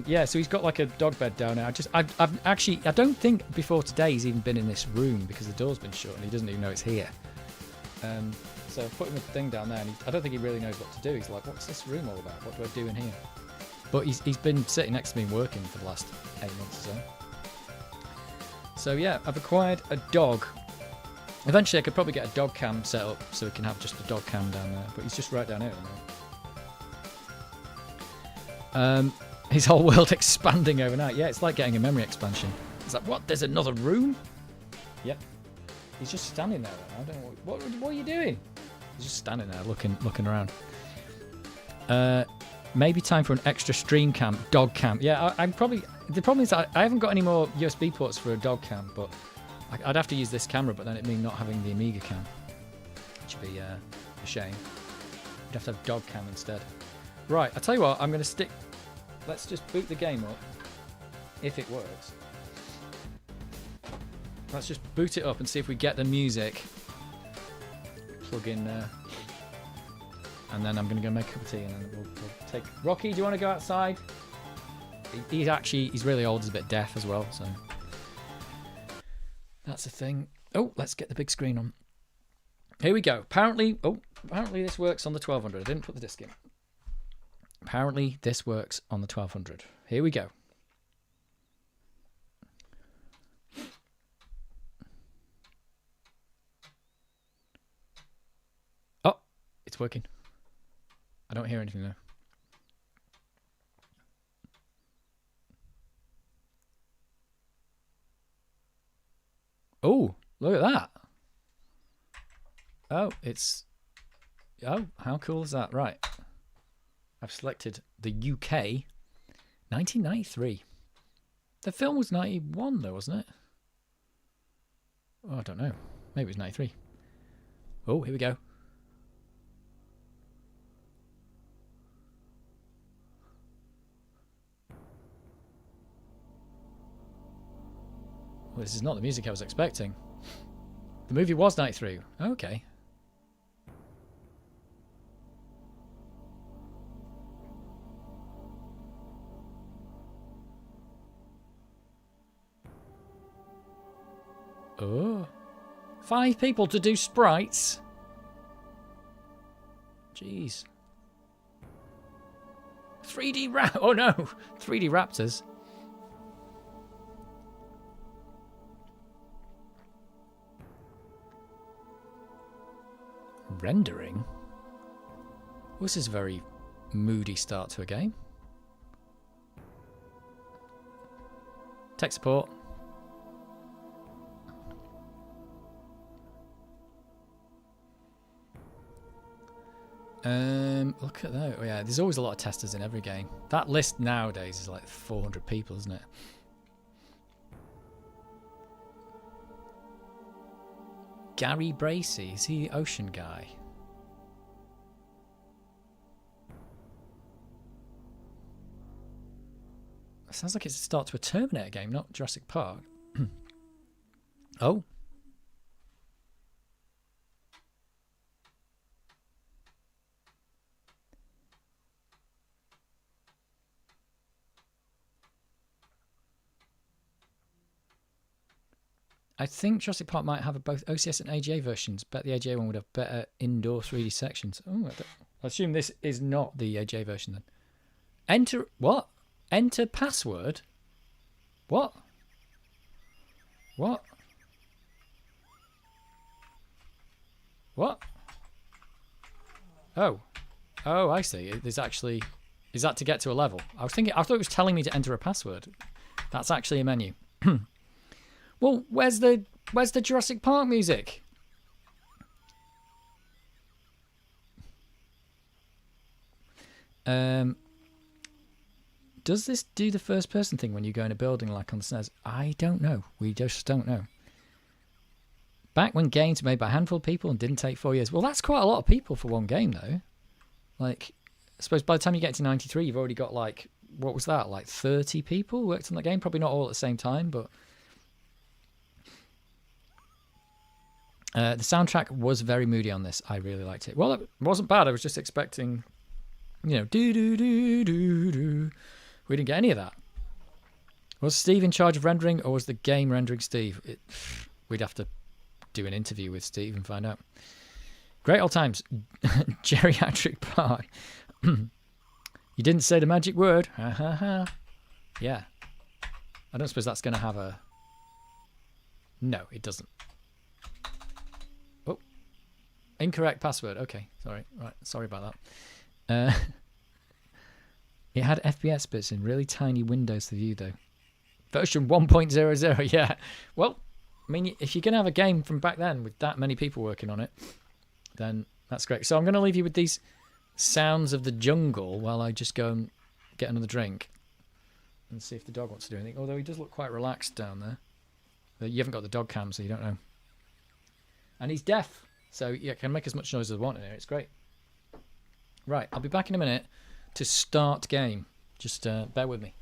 Yeah, so he's got like a dog bed down there. I've actually, I don't think before today he's even been in this room because the door's been shut and he doesn't even know it's here. So I put him a thing down there and I don't think he really knows what to do. He's like, what's this room all about? What do I do in here? But he's been sitting next to me and working for the last 8 months or so. So yeah, I've acquired a dog. Eventually I could probably get a dog cam set up so we can have just a dog cam down there. But he's just right down here at the moment. His whole world expanding overnight. Yeah, it's like getting a memory expansion. It's like, what? There's another room? Yep. He's just standing there. I don't know. What are you doing? He's just standing there looking around. Maybe time for an extra stream cam, dog cam. Yeah, I'm probably. The problem is I haven't got any more USB ports for a dog cam, but I'd have to use this camera, but then it'd mean not having the Amiga cam, which would be a shame. You'd have to have dog cam instead. Right, I'll tell you what. I'm going to stick. Let's just boot the game up, if it works. Let's just boot it up and see if we get the music. Plug in there. And then I'm going to go make a cup of tea and then we'll take... Rocky, do you want to go outside? He's really old, he's a bit deaf as well, so... That's a thing. Oh, let's get the big screen on. Here we go. Apparently this works on the 1200. I didn't put the disc in. Apparently this works on the 1200. Here we go. Oh, it's working. I don't hear anything though. Oh, look at that. Oh, it's... Oh, how cool is that? Right. I've selected the UK, 1993. The film was 91 though, wasn't it? Oh, I don't know. Maybe it was 93. Oh, here we go. Well, this is not the music I was expecting. The movie was 93. Okay. Oh. 5 people to do sprites? Jeez. 3D Oh no! 3D raptors. Rendering? Well, this is a very moody start to a game. Tech support. Look at that. Oh, yeah, there's always a lot of testers in every game. That list nowadays is like 400 people, isn't it? Gary Bracey, is he the ocean guy? Sounds like it's a start to a Terminator game, not Jurassic Park. Oh. I think Jurassic Park might have both OCS and AGA versions. Bet the AGA one would have better indoor 3D sections. Oh, I assume this is not the AGA version then. Enter what? Enter password? What? What? What? Oh. Oh, I see. There's actually... Is that to get to a level? I thought it was telling me to enter a password. That's actually a menu. Well, where's the Jurassic Park music? Does this do the first person thing when you go in a building like on the SNES? I don't know. We just don't know. Back when games were made by a handful of people and didn't take 4 years. Well, that's quite a lot of people for one game, though. Like, I suppose by the time you get to 93, you've already got, like, what was that? Like 30 people worked on that game? Probably not all at the same time, but... the soundtrack was very moody on this. I really liked it. Well, it wasn't bad. I was just expecting, you know, do-do-do-do-do. We didn't get any of that. Was Steve in charge of rendering, or was the game rendering Steve? We'd have to do an interview with Steve and find out. Great old times. Geriatric pie. You didn't say the magic word. Ha ha ha. Yeah. I don't suppose that's going to have a... No, it doesn't. Oh. Incorrect password. Okay. Sorry. Right. Sorry about that. It had FPS bits in really tiny windows to view, though. Version 1.00. Yeah. Well, I mean, if you're going to have a game from back then with that many people working on it, then that's great. So I'm going to leave you with these sounds of the jungle while I just go and get another drink and see if the dog wants to do anything. Although he does look quite relaxed down there. But you haven't got the dog cam, so you don't know. And he's deaf, so yeah, can make as much noise as I want in here. It's great. Right, I'll be back in a minute to start game. Just bear with me.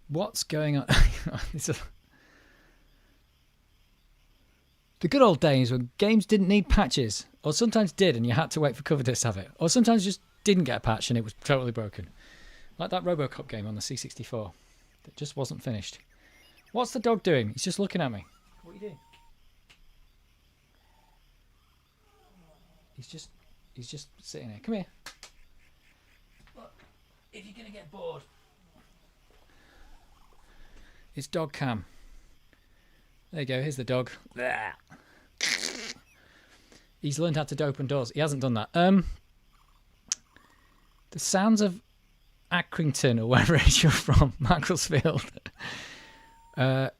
What's going on? The good old days when games didn't need patches, or sometimes did and you had to wait for cover discs to have it, or sometimes just didn't get a patch and it was totally broken. Like that Robocop game on the C64 that just wasn't finished. What's the dog doing? He's just looking at me. What are you doing? He's just sitting there. Come here. Look, if you're gonna get bored. It's dog cam. There you go, here's the dog. He's learned how to open doors. He hasn't done that. The sounds of Accrington, or wherever it is you're from, Macclesfield. There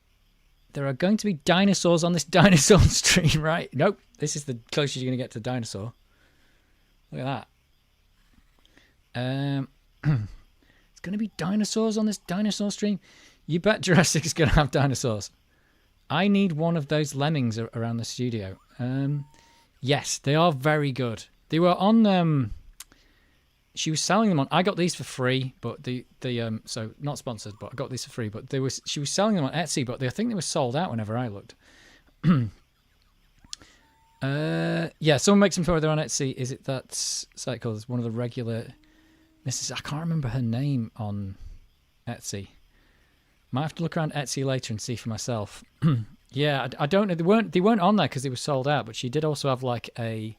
are going to be dinosaurs on this dinosaur stream, right? Nope, this is the closest you're going to get to dinosaur. Look at that. It's going to be dinosaurs on this dinosaur stream. You bet Jurassic's going to have dinosaurs. I need one of those lemmings around the studio. Yes, they are very good. They were on. She was selling them on. I got these for free, but so not sponsored, but I got these for free. But she was selling them on Etsy, but I think they were sold out whenever I looked. Yeah, someone makes them for her. They're on Etsy. Is it that site called? It's one of the regular Mrs. I can't remember her name on Etsy. Might have to look around Etsy later and see for myself. Yeah, I don't know. They weren't on there because they were sold out. But she did also have like a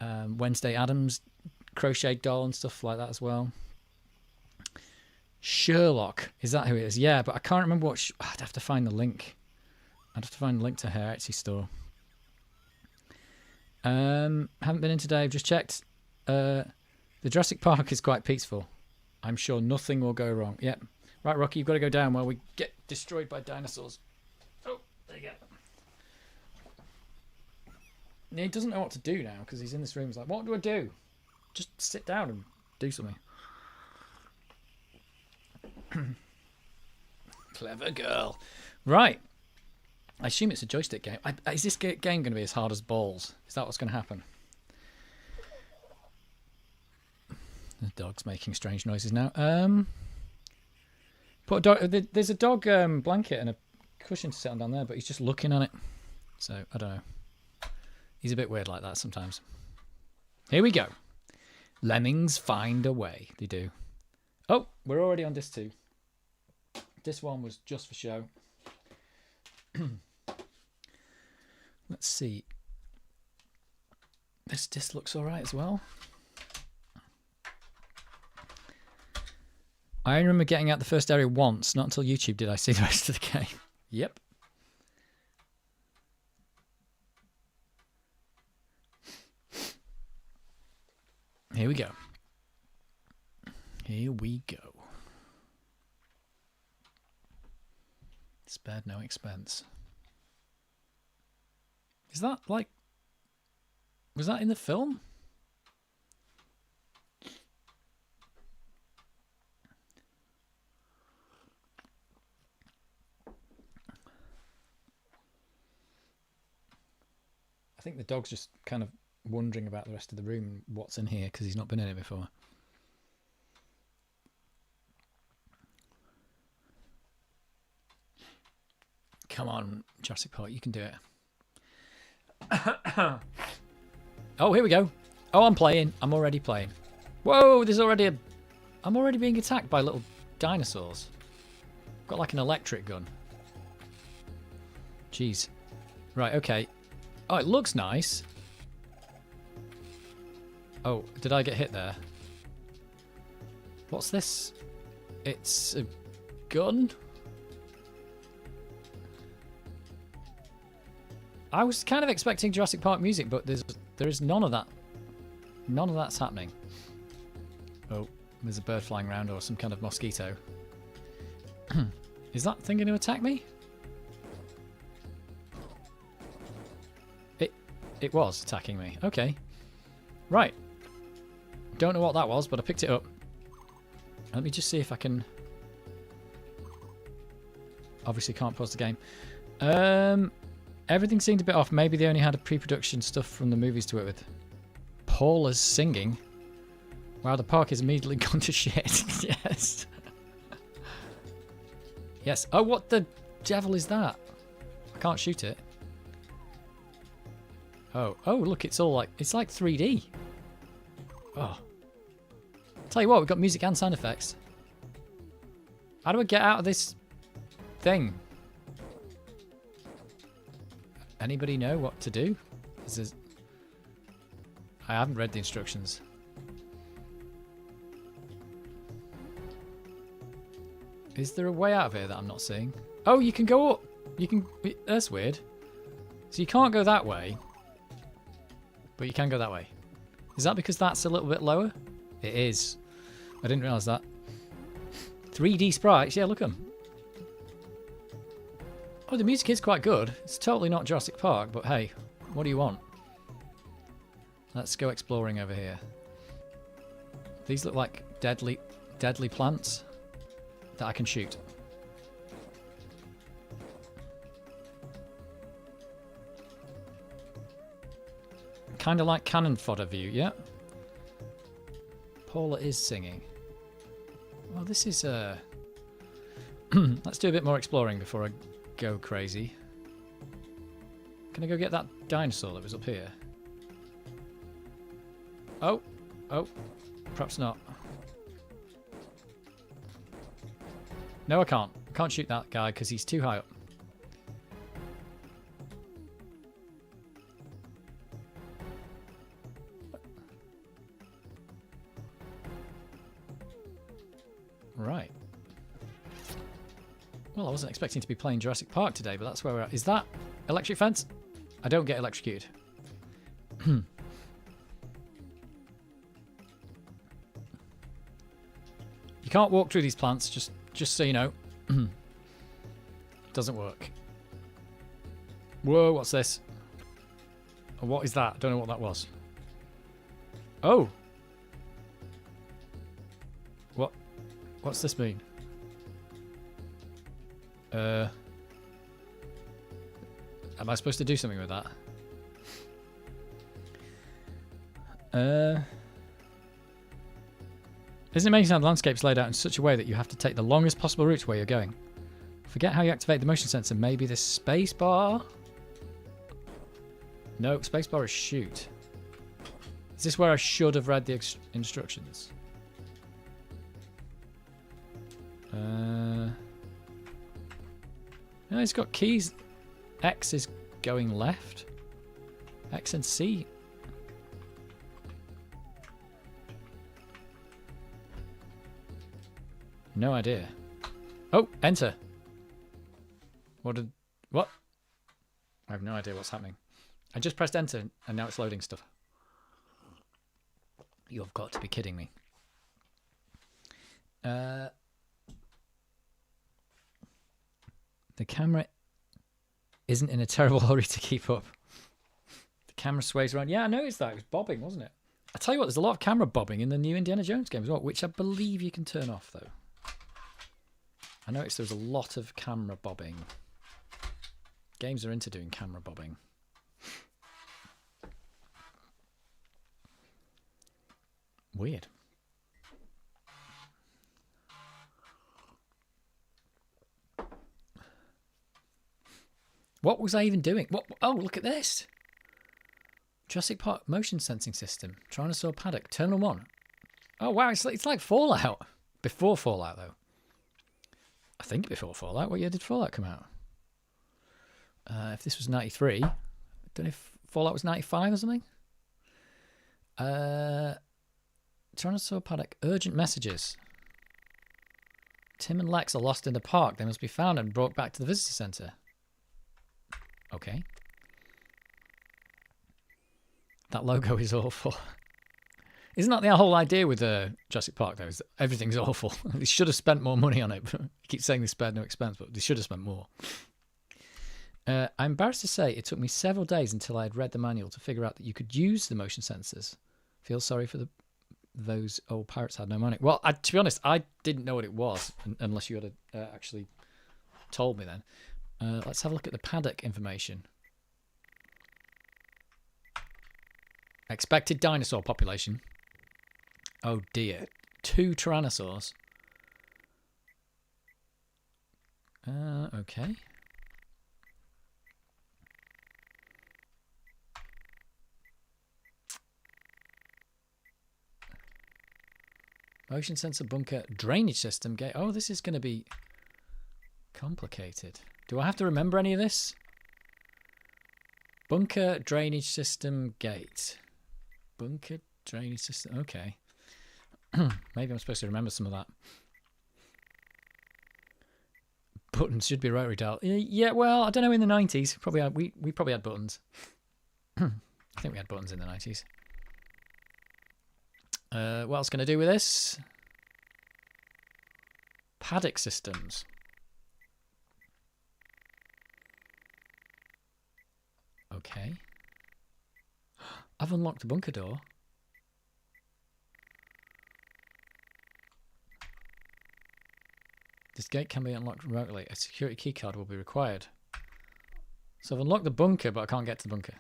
Wednesday Addams crocheted doll and stuff like that as well. Sherlock, is that who it is? Yeah, but I can't remember what. I'd have to find the link. I'd have to find the link to her Etsy store. Haven't been in today. I've just checked. The Jurassic Park is quite peaceful. I'm sure nothing will go wrong. Yep. Right, Rocky, you've got to go down while we get destroyed by dinosaurs. Oh, there you go. He doesn't know what to do now because he's in this room. He's like, what do I do? Just sit down and do something. Clever girl. Right. I assume it's a joystick game. Is this game going to be as hard as balls? Is that what's going to happen? The dog's making strange noises now. There's a dog blanket and a cushion to sit on down there, but he's just looking at it. So, I don't know. He's a bit weird like that sometimes. Here we go. Lemmings find a way. They do. Oh, we're already on disc 2. This one was just for show. Let's see. This disc looks alright as well. I remember getting out the first area once. Not until YouTube did I see the rest of the game. Yep. Here we go. Here we go. Spared no expense. Is that like... Was that in the film? I think the dog's just kind of wondering about the rest of the room, what's in here, because he's not been in it before. Come on, Jurassic Park, you can do it. Oh, here we go. Oh, I'm playing. I'm already playing. Whoa, there's already a... I'm already being attacked by little dinosaurs. Got like an electric gun. Jeez. Right, okay. Oh, it looks nice. Oh, did I get hit there? What's this? It's a gun? I was kind of expecting Jurassic Park music, but there is none of that. None of that's happening. Oh, there's a bird flying around or some kind of mosquito. Is that thing going to attack me? It was attacking me. Okay. Right. Don't know what that was, but I picked it up. Let me just see if I can... Obviously can't pause the game. Everything seemed a bit off. Maybe they only had a pre-production stuff from the movies to work with. Paula's singing. Wow, the park is immediately gone to shit. Yes. Yes. Oh, what the devil is that? I can't shoot it. Oh, look, it's like 3D. Oh. Tell you what, we've got music and sound effects. How do I get out of this thing? Anybody know what to do? I haven't read the instructions. Is there a way out of here that I'm not seeing? Oh, you can go up. You can. That's weird. So you can't go that way, but you can go that way. Is that because that's a little bit lower? It is. I didn't realise that. 3D sprites. Yeah, look at them. Oh, the music is quite good. It's totally not Jurassic Park, but hey, what do you want? Let's go exploring over here. These look like deadly plants that I can shoot. Kind of like cannon fodder view, yeah? Paula is singing. Well, this is... Let's do a bit more exploring before I go crazy. Can I go get that dinosaur that was up here? Oh, perhaps not. No, I can't. I can't shoot that guy because he's too high up. Right. Well, I wasn't expecting to be playing Jurassic Park today, but that's where we're at. Is that electric fence? I don't get electrocuted. You can't walk through these plants, just so you know. Doesn't work. Whoa, what's this? Oh, what is that? I don't know what that was. Oh! What's this mean? Am I supposed to do something with that? Isn't it amazing how the landscape's laid out in such a way that you have to take the longest possible route to where you're going? Forget how you activate the motion sensor. Maybe the space bar? No, space bar is shoot. Is this where I should have read the instructions? No, it's got keys. X is going left. X and C. No idea. Oh, enter. What? I have no idea what's happening. I just pressed enter and now it's loading stuff. You've got to be kidding me. The camera isn't in a terrible hurry to keep up. The camera sways around. Yeah, I noticed that. It was bobbing, wasn't it? I tell you what, there's a lot of camera bobbing in the new Indiana Jones game as well, which I believe you can turn off, though. I noticed there was a lot of camera bobbing. Games are into doing camera bobbing. Weird. What was I even doing? What? Oh, look at this. Jurassic Park motion sensing system. Tyrannosaur paddock. Terminal 1. Oh, wow. It's like Fallout. Before Fallout, though. I think before Fallout. What year did Fallout come out? If this was 93. I don't know if Fallout was 95 or something. Tyrannosaur paddock. Urgent messages. Tim and Lex are lost in the park. They must be found and brought back to the visitor centre. Okay. That logo is awful. Isn't that the whole idea with Jurassic Park, though? Is that everything's awful. They should have spent more money on it. I keep saying they spared no expense, but they should have spent more. I'm embarrassed to say it took me several days until I had read the manual to figure out that you could use the motion sensors. Feel sorry for those old pirates had no money. Well, to be honest, I didn't know what it was unless you had actually told me then. Let's have a look at the paddock information. Expected dinosaur population. Oh dear. 2 tyrannosaurs. Okay. Motion sensor bunker drainage system gate. Oh, this is going to be complicated. Do I have to remember any of this? Bunker drainage system gate. Bunker drainage system. Okay. Maybe I'm supposed to remember some of that. Buttons should be rotary dial. Yeah, well, I don't know. In the 90s, probably we probably had buttons. I think we had buttons in the 90s. What else can I do with this? Paddock systems. Okay. I've unlocked the bunker door. This gate can be unlocked remotely. A security keycard will be required. So I've unlocked the bunker, but I can't get to the bunker.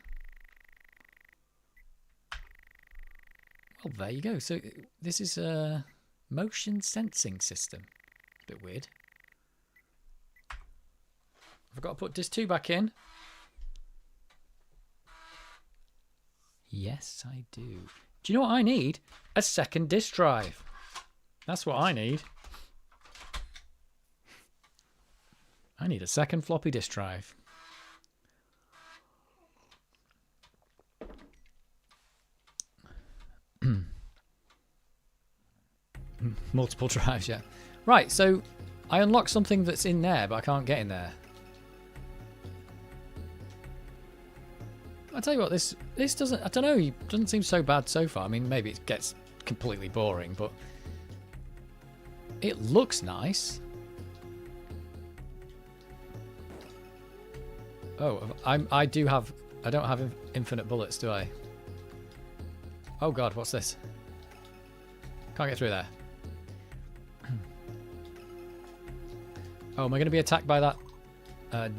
Well, there you go. So this is a motion sensing system. A bit weird. I've got to put disc 2 back in. Yes, I do. Do you know what I need? A second disk drive. That's what I need. I need a second floppy disk drive. Multiple drives, yeah. Right, so I unlocked something that's in there, but I can't get in there. I'll tell you what, this doesn't, I don't know, it doesn't seem so bad so far. I mean, maybe it gets completely boring, but it looks nice. Oh, I don't have infinite bullets, do I? Oh god, what's this? Can't get through there. Oh, am I going to be attacked by that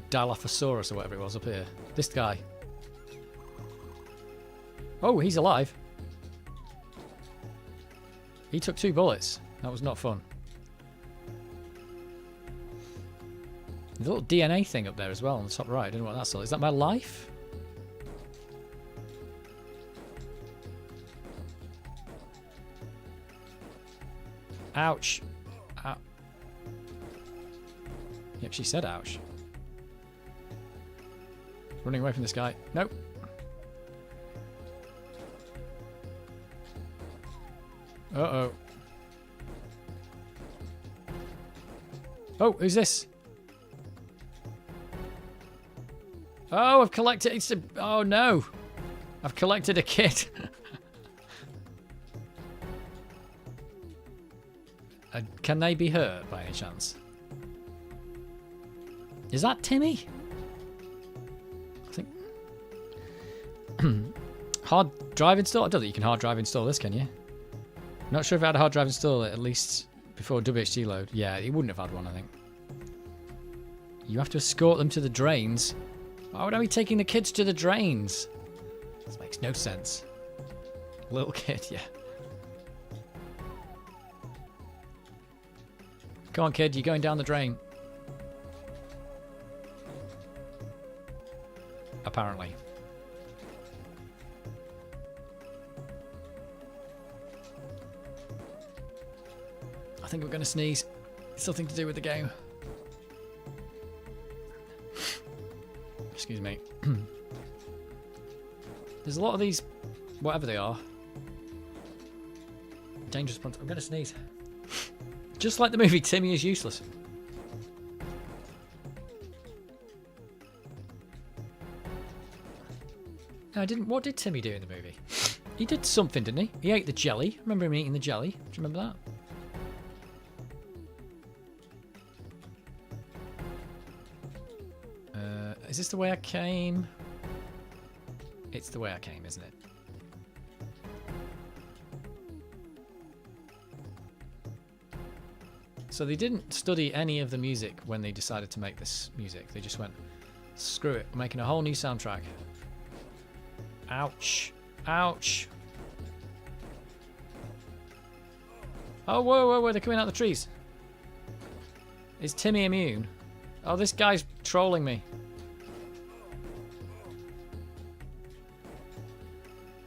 Dilophosaurus or whatever it was up here? This guy. Oh, he's alive. He took 2 bullets. That was not fun. The little DNA thing up there as well on the top right. I don't know what that's all. Is that my life? Ouch. Ow. Yep, she said ouch. Running away from this guy. Nope. Uh-oh. Oh, who's this? Oh, I've collected... oh, no. I've collected a kid. Can they be hurt by any chance? Is that Timmy? I think... hard drive install? I don't think you can hard drive install this, can you? Not sure if I had a hard drive install it at least before WHD load. Yeah, he wouldn't have had one, I think. You have to escort them to the drains. Why would I be taking the kids to the drains? This makes no sense. Little kid, yeah. Come on, kid, you're going down the drain. Apparently. I think we're going to sneeze. It's something to do with the game. Excuse me. There's a lot of these, whatever they are. Dangerous punch. I'm going to sneeze. Just like the movie, Timmy is useless. No, I didn't. What did Timmy do in the movie? He did something, didn't he? He ate the jelly. Remember him eating the jelly? Do you remember that? Is this the way I came? It's the way I came, isn't it? So they didn't study any of the music when they decided to make this music. They just went, screw it, we're making a whole new soundtrack. Ouch. Ouch. Oh, whoa, whoa, whoa, they're coming out of the trees. Is Timmy immune? Oh, this guy's trolling me.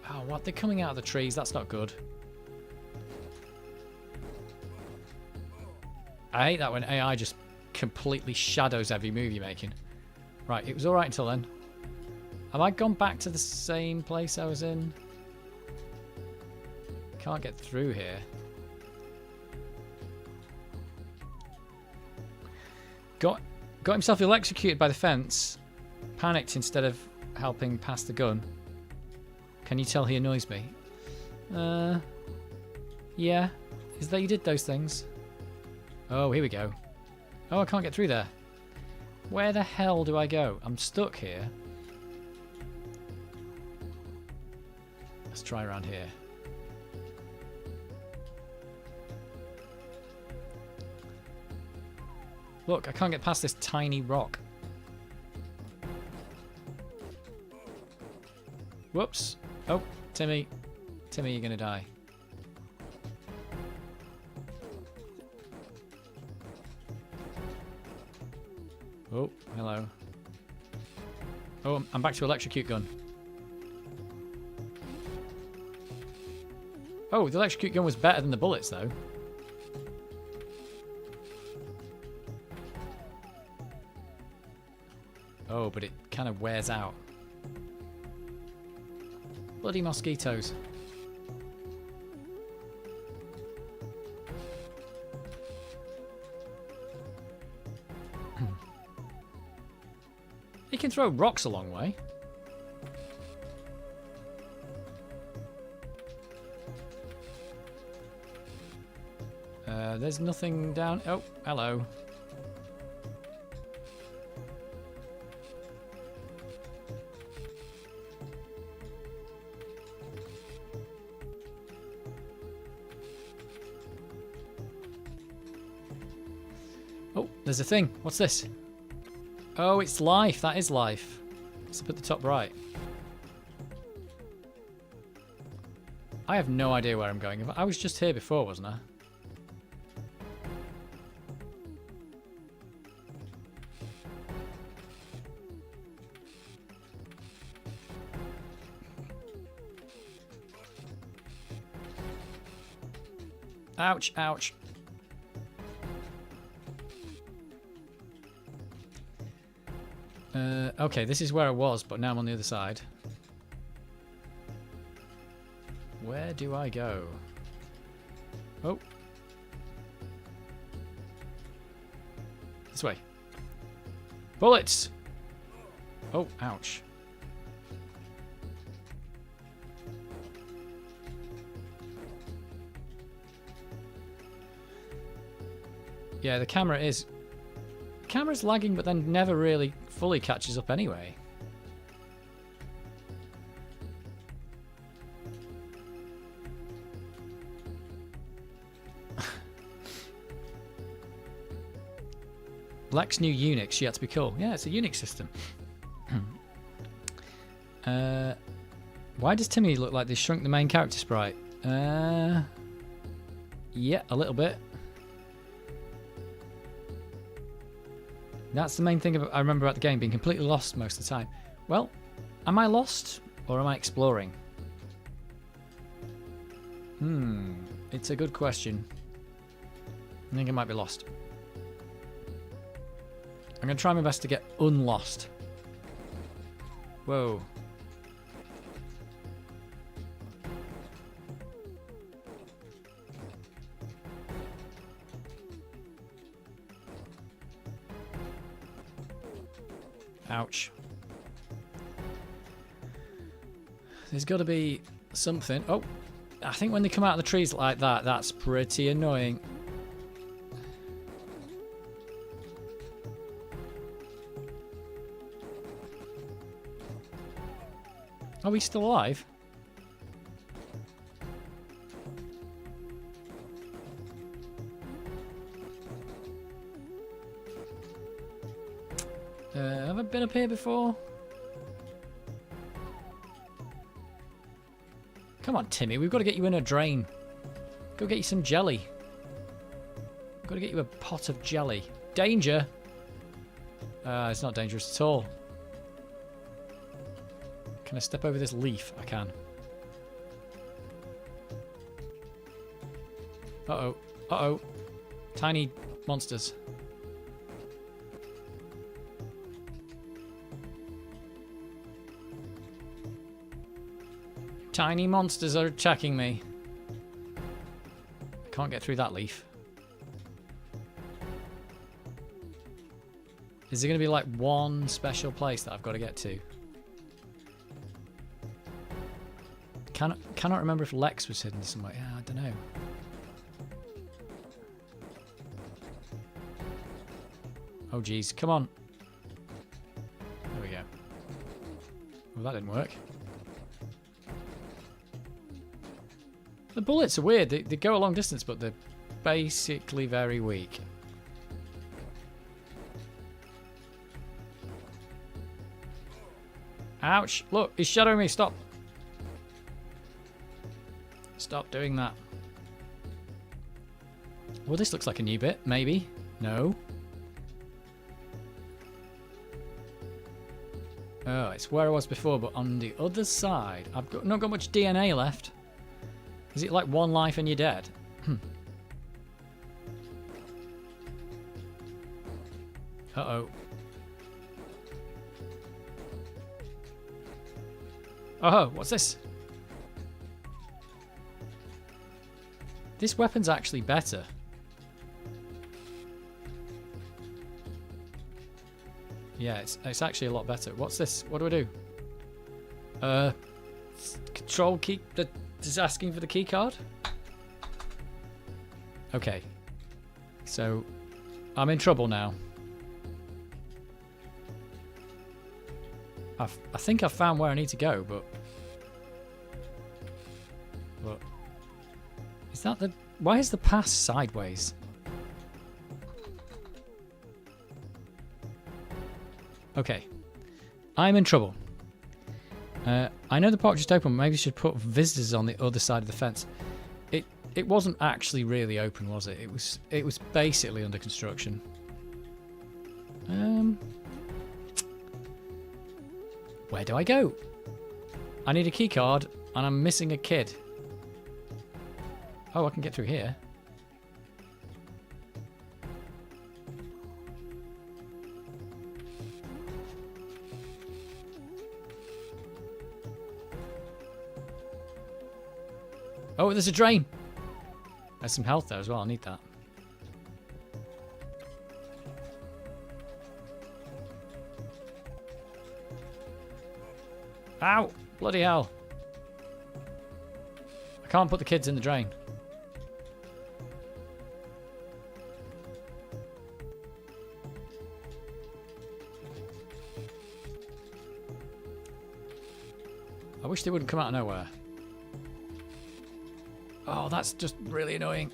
Oh, what? They're coming out of the trees. That's not good. I hate that when AI just completely shadows every move you're making. Right, it was alright until then. Have I gone back to the same place I was in? Can't get through here. Got himself electrocuted by the fence. Panicked instead of helping pass the gun. Can you tell he annoys me? Yeah. Is that you did those things? Oh, here we go. Oh, I can't get through there. Where the hell do I go? I'm stuck here. Let's try around here. Look, I can't get past this tiny rock. Whoops. Oh, Timmy. Timmy, you're gonna die. Oh, hello. Oh, I'm back to electrocute gun. Oh, the electrocute gun was better than the bullets, though. Oh, but it kind of wears out. Bloody mosquitoes. He can throw rocks a long way. There's nothing down. Oh, hello. Oh, there's a thing. What's this? Oh, it's life. That is life. It's up at the top right. I have no idea where I'm going. I was just here before, wasn't I? Ouch, ouch. Okay, this is where I was, but now I'm on the other side. Where do I go? Oh. This way. Bullets! Oh, ouch. Yeah, the camera's lagging, but then never really fully catches up anyway. Lex new Unix, she had to be cool. Yeah, it's a Unix system. Why does Timmy look like they shrunk the main character sprite? Yeah, a little bit. That's the main thing I remember about the game, being completely lost most of the time. Well, am I lost or am I exploring? It's a good question. I think I might be lost. I'm going to try my best to get unlost. Whoa. Ouch. There's got to be something. Oh, I think when they come out of the trees like that, that's pretty annoying. Are we still alive? Have I been up here before? Come on, Timmy. We've got to get you in a drain. Go get you some jelly. We've got to get you a pot of jelly. Danger! It's not dangerous at all. Can I step over this leaf? I can. Uh-oh. Uh-oh. Tiny monsters. Tiny monsters are attacking me. Can't get through that leaf. Is there going to be like one special place that I've got to get to? Cannot remember if Lex was hidden somewhere. Yeah, I don't know. Oh geez, come on. There we go. Well, that didn't work. The bullets are weird. They go a long distance, but they're basically very weak. Ouch! Look, he's shadowing me. Stop. Stop doing that. Well, this looks like a new bit. Maybe. No. Oh, it's where I was before, but on the other side. I've not got much DNA left. Is it like one life and you're dead? Uh-oh. Oh, what's this? This weapon's actually better. Yeah, it's actually a lot better. What's this? What do I do? Control key. Just asking for the key card. Okay. So, I'm in trouble now. I think I've found where I need to go, but is that the? Why is the path sideways? Okay, I'm in trouble. I know the park just opened. Maybe I should put visitors on the other side of the fence. It wasn't actually really open, was it? It was basically under construction. Where do I go? I need a key card, and I'm missing a kid. Oh, I can get through here. Oh, there's a drain. There's some health there as well. I need that. Ow! Bloody hell. I can't put the kids in the drain. I wish they wouldn't come out of nowhere. Oh, that's just really annoying.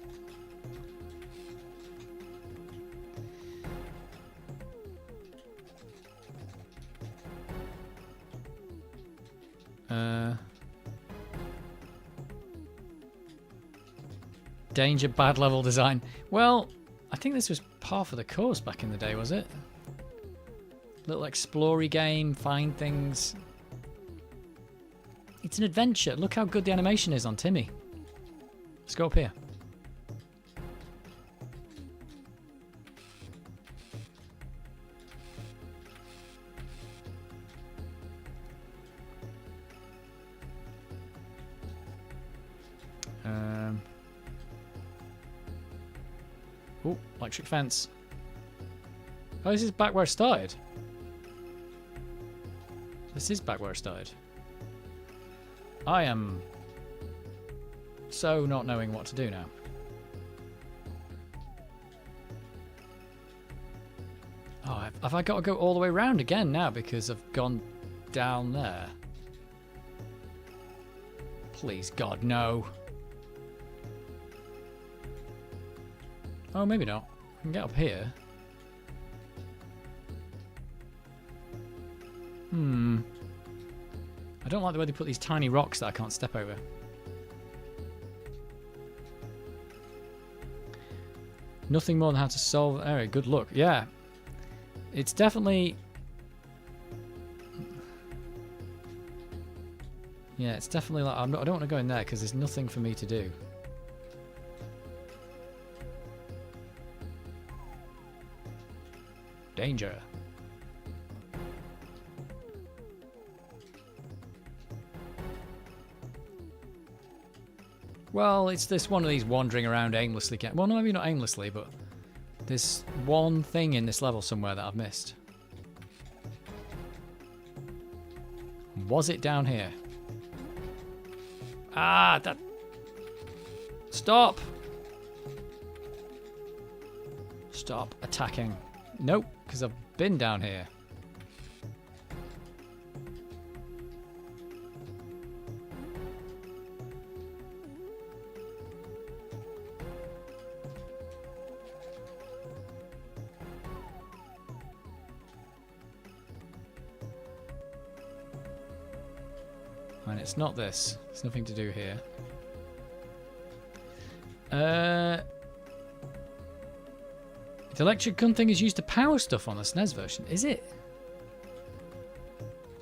Danger, bad level design. Well, I think this was par for the course back in the day, was it? Little explory game, find things. It's an adventure. Look how good the animation is on Timmy. Let's go up here. Oh, electric fence. Oh, this is back where I started. This is back where I started. I am so not knowing what to do now. Oh, have I got to go all the way around again now because I've gone down there? Please, God, no. Oh, maybe not. I can get up here. I don't like the way they put these tiny rocks that I can't step over. Nothing more than how to solve the area. Good luck. Yeah. It's definitely... Yeah, it's definitely like... I don't want to go in there because there's nothing for me to do. Danger. Well, it's this one of these wandering around aimlessly. Well, no, maybe not aimlessly, but there's one thing in this level somewhere that I've missed. Was it down here? Ah, that... Stop! Stop attacking. Nope, because I've been down here. And it's not this. There's nothing to do here. The electric gun thing is used to power stuff on the SNES version. Is it?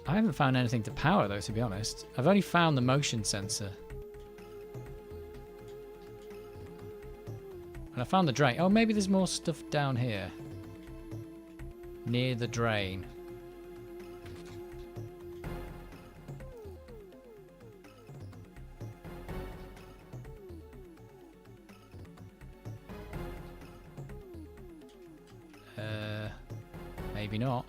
I haven't found anything to power though, to be honest. I've only found the motion sensor. And I found the drain. Oh, maybe there's more stuff down here. Near the drain. Maybe not.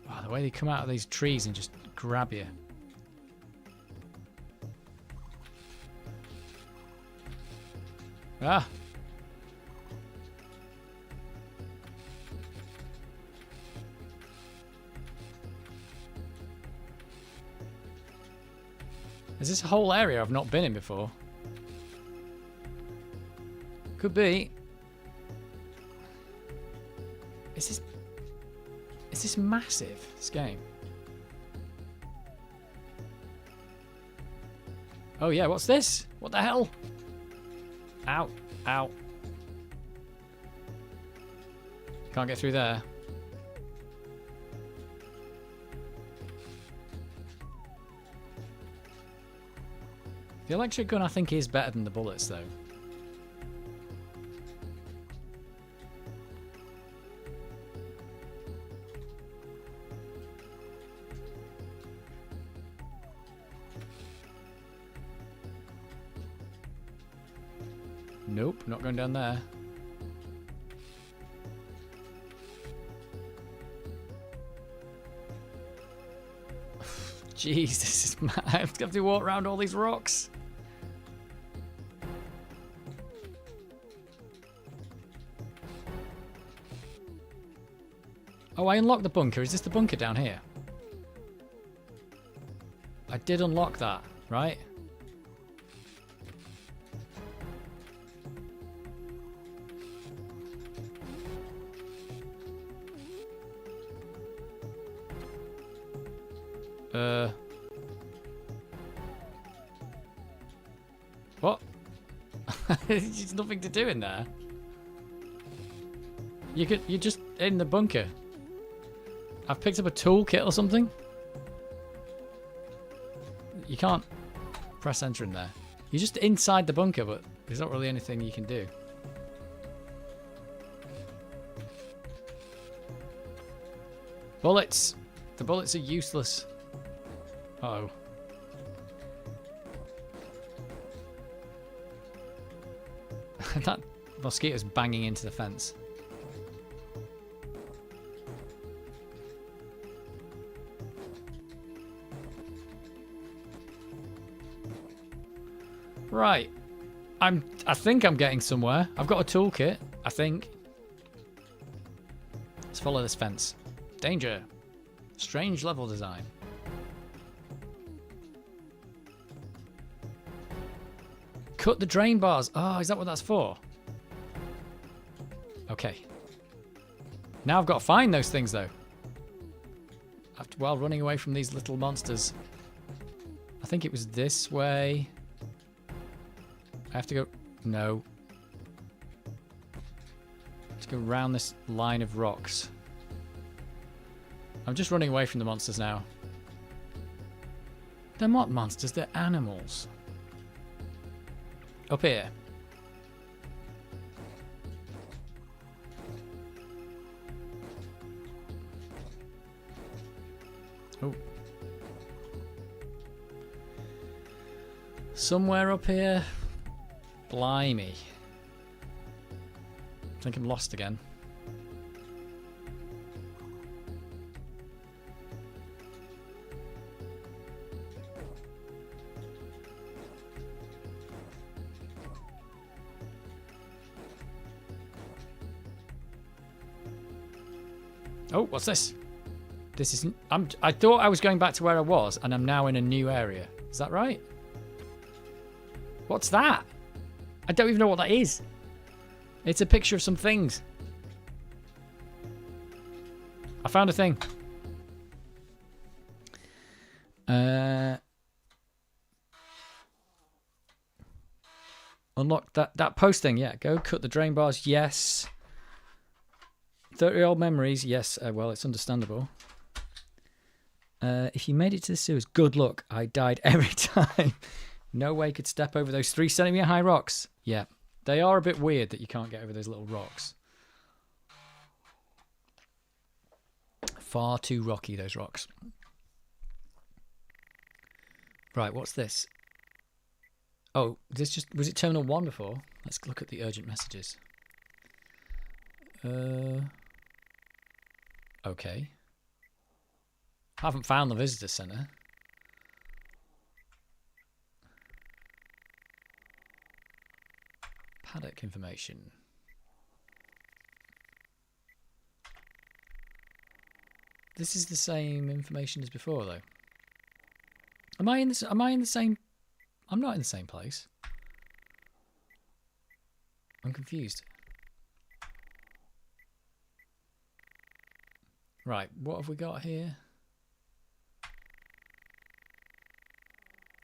Wow, the way they come out of these trees and just grab you. Ah! Is this a whole area I've not been in before? Could be. Is this massive, this game? Oh yeah, what's this? What the hell? Ow, ow. Can't get through there. The electric gun, I think, is better than the bullets, though. Nope, not going down there. Jeez, this is mad. I have to walk around all these rocks. Oh, I unlocked the bunker. Is this the bunker down here? I did unlock that, right? What? There's nothing to do in there. You're just in the bunker. I've picked up a toolkit or something. You can't press enter in there. You're just inside the bunker, but there's not really anything you can do. Bullets! The bullets are useless. Uh-oh. That mosquito's banging into the fence. Right. I think I'm getting somewhere. I've got a toolkit, I think. Let's follow this fence. Danger. Strange level design. Cut the drain bars. Oh, is that what that's for? Okay. Now I've got to find those things, though. After, while running away from these little monsters. I think it was this way. I have to go... No. To go around this line of rocks. I'm just running away from the monsters now. They're not monsters, they're animals. Up here. Oh. Somewhere up here. Blimey. I think I'm lost again. Oh, what's this? This isn't... I thought I was going back to where I was, and I'm now in a new area. Is that right? What's that? I don't even know what that is. It's a picture of some things. I found a thing. Unlock that post thing. Yeah, go cut the drain bars. Yes. 30-year-old memories. Yes, well, it's understandable. If you made it to the sewers, good luck. I died every time. No way could step over those 3 centimeter high rocks. Yeah, they are a bit weird that you can't get over those little rocks. Far too rocky, those rocks. Right, what's this? Oh, this just... Was it Terminal 1 before? Let's look at the urgent messages. Okay. Haven't found the visitor centre. Paddock information. This is the same information as before, though. Am I in this? Am I in the same? I'm not in the same place. I'm confused. Right, what have we got here?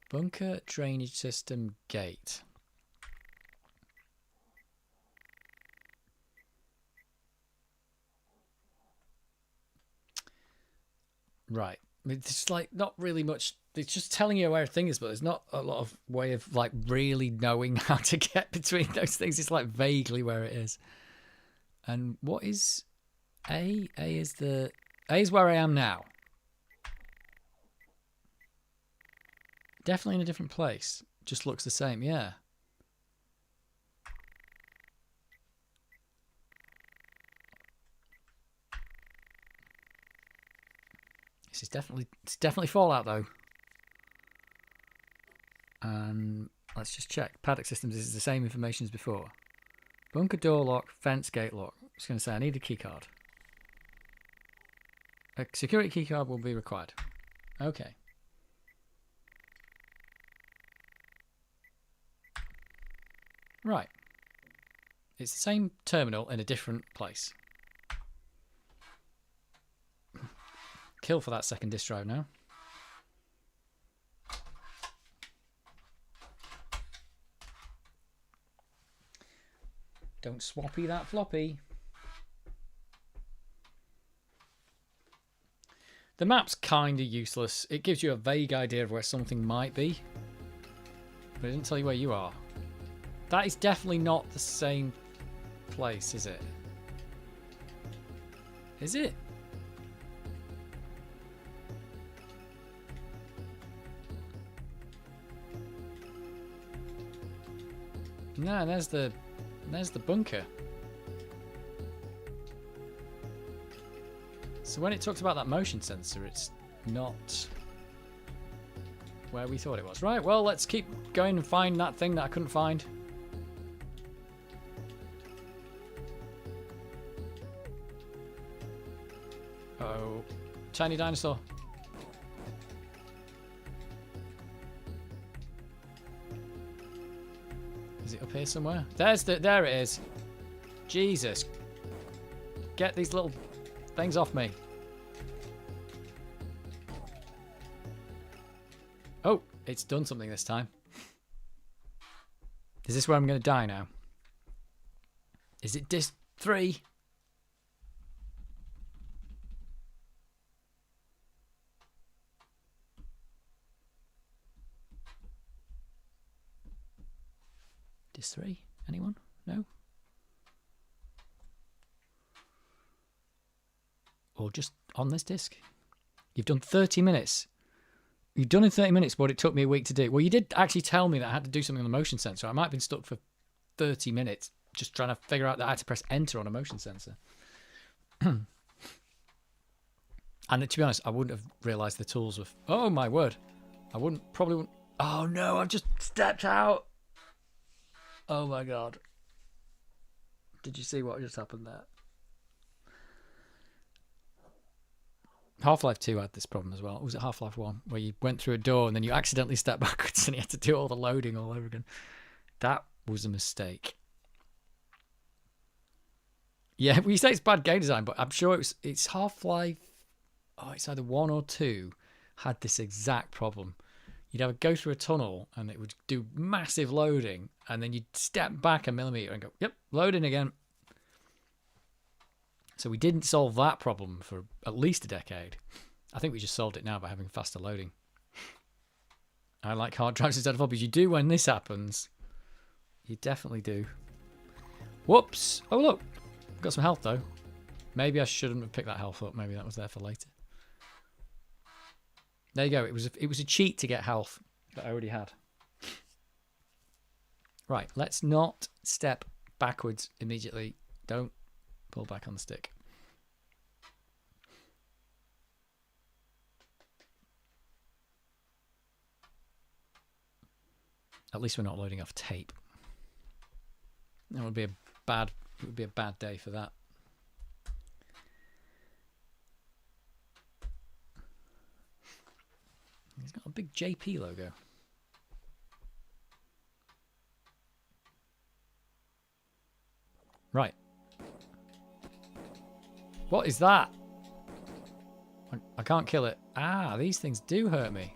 Bunker drainage system gate. Right. It's like not really much. It's just telling you where a thing is, but there's not a lot of way of like really knowing how to get between those things. It's like vaguely where it is. And what is A? A is where I am now. Definitely in a different place. Just looks the same, yeah. It's definitely Fallout though. And let's just check. Paddock systems is the same information as before. Bunker door lock, fence gate lock. I was going to say I need a key card. A security key card will be required. Okay. Right. It's the same terminal in a different place. Kill for that second disk drive now. Don't swappy that floppy. The map's kind of useless. It gives you a vague idea of where something might be, but it doesn't tell you where you are. That is definitely not the same place, is it? Is it? No, there's the bunker. So when it talks about that motion sensor, it's not where we thought it was. Right, well, let's keep going and find that thing that I couldn't find. Uh-oh. Tiny dinosaur. Is it up here somewhere? There it is. Jesus. Get these little Things off me. Oh, it's done something this time. Is this where I'm going to die now? Is it disc 3? Disc 3? Anyone? No? Or just on this disc? You've done 30 minutes. You've done in 30 minutes what it took me a week to do. Well, you did actually tell me that I had to do something on the motion sensor. I might have been stuck for 30 minutes just trying to figure out that I had to press enter on a motion sensor. And to be honest, I wouldn't have realised the tools were... Oh, my word. Probably wouldn't... Oh, no, I've just stepped out. Oh, my God. Did you see what just happened there? Half-Life 2 had this problem as well. Was it Half-Life 1? Where you went through a door and then you accidentally stepped backwards and you had to do all the loading all over again. That was a mistake. Yeah, well, you say it's bad game design, but I'm sure it's Half-Life... Oh, it's either 1 or 2 had this exact problem. You'd have to go through a tunnel and it would do massive loading and then you'd step back a millimeter and go, yep, loading again. So we didn't solve that problem for at least a decade. I think we just solved it now by having faster loading. I like hard drives instead of floppies. You do when this happens. You definitely do. Whoops. Oh, look. Got some health, though. Maybe I shouldn't have picked that health up. Maybe that was there for later. There you go. It was a cheat to get health that I already had. Right. Let's not step backwards immediately. Don't pull back on the stick. At least we're not loading off tape. That would be it would be a bad day for that. He's got a big JP logo. Right. What is that? I can't kill it. Ah, these things do hurt me.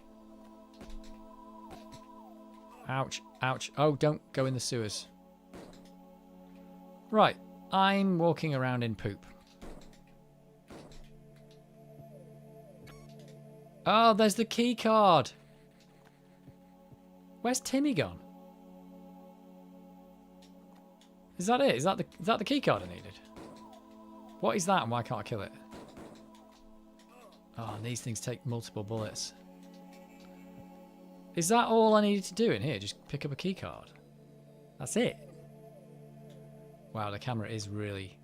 Ouch, ouch. Oh, don't go in the sewers. Right, I'm walking around in poop. Oh, there's the key card. Where's Timmy gone? Is that it? Is that the key card I needed? What is that and why can't I kill it? Oh, and these things take multiple bullets. Is that all I needed to do in here? Just pick up a key card? That's it? Wow, the camera is really...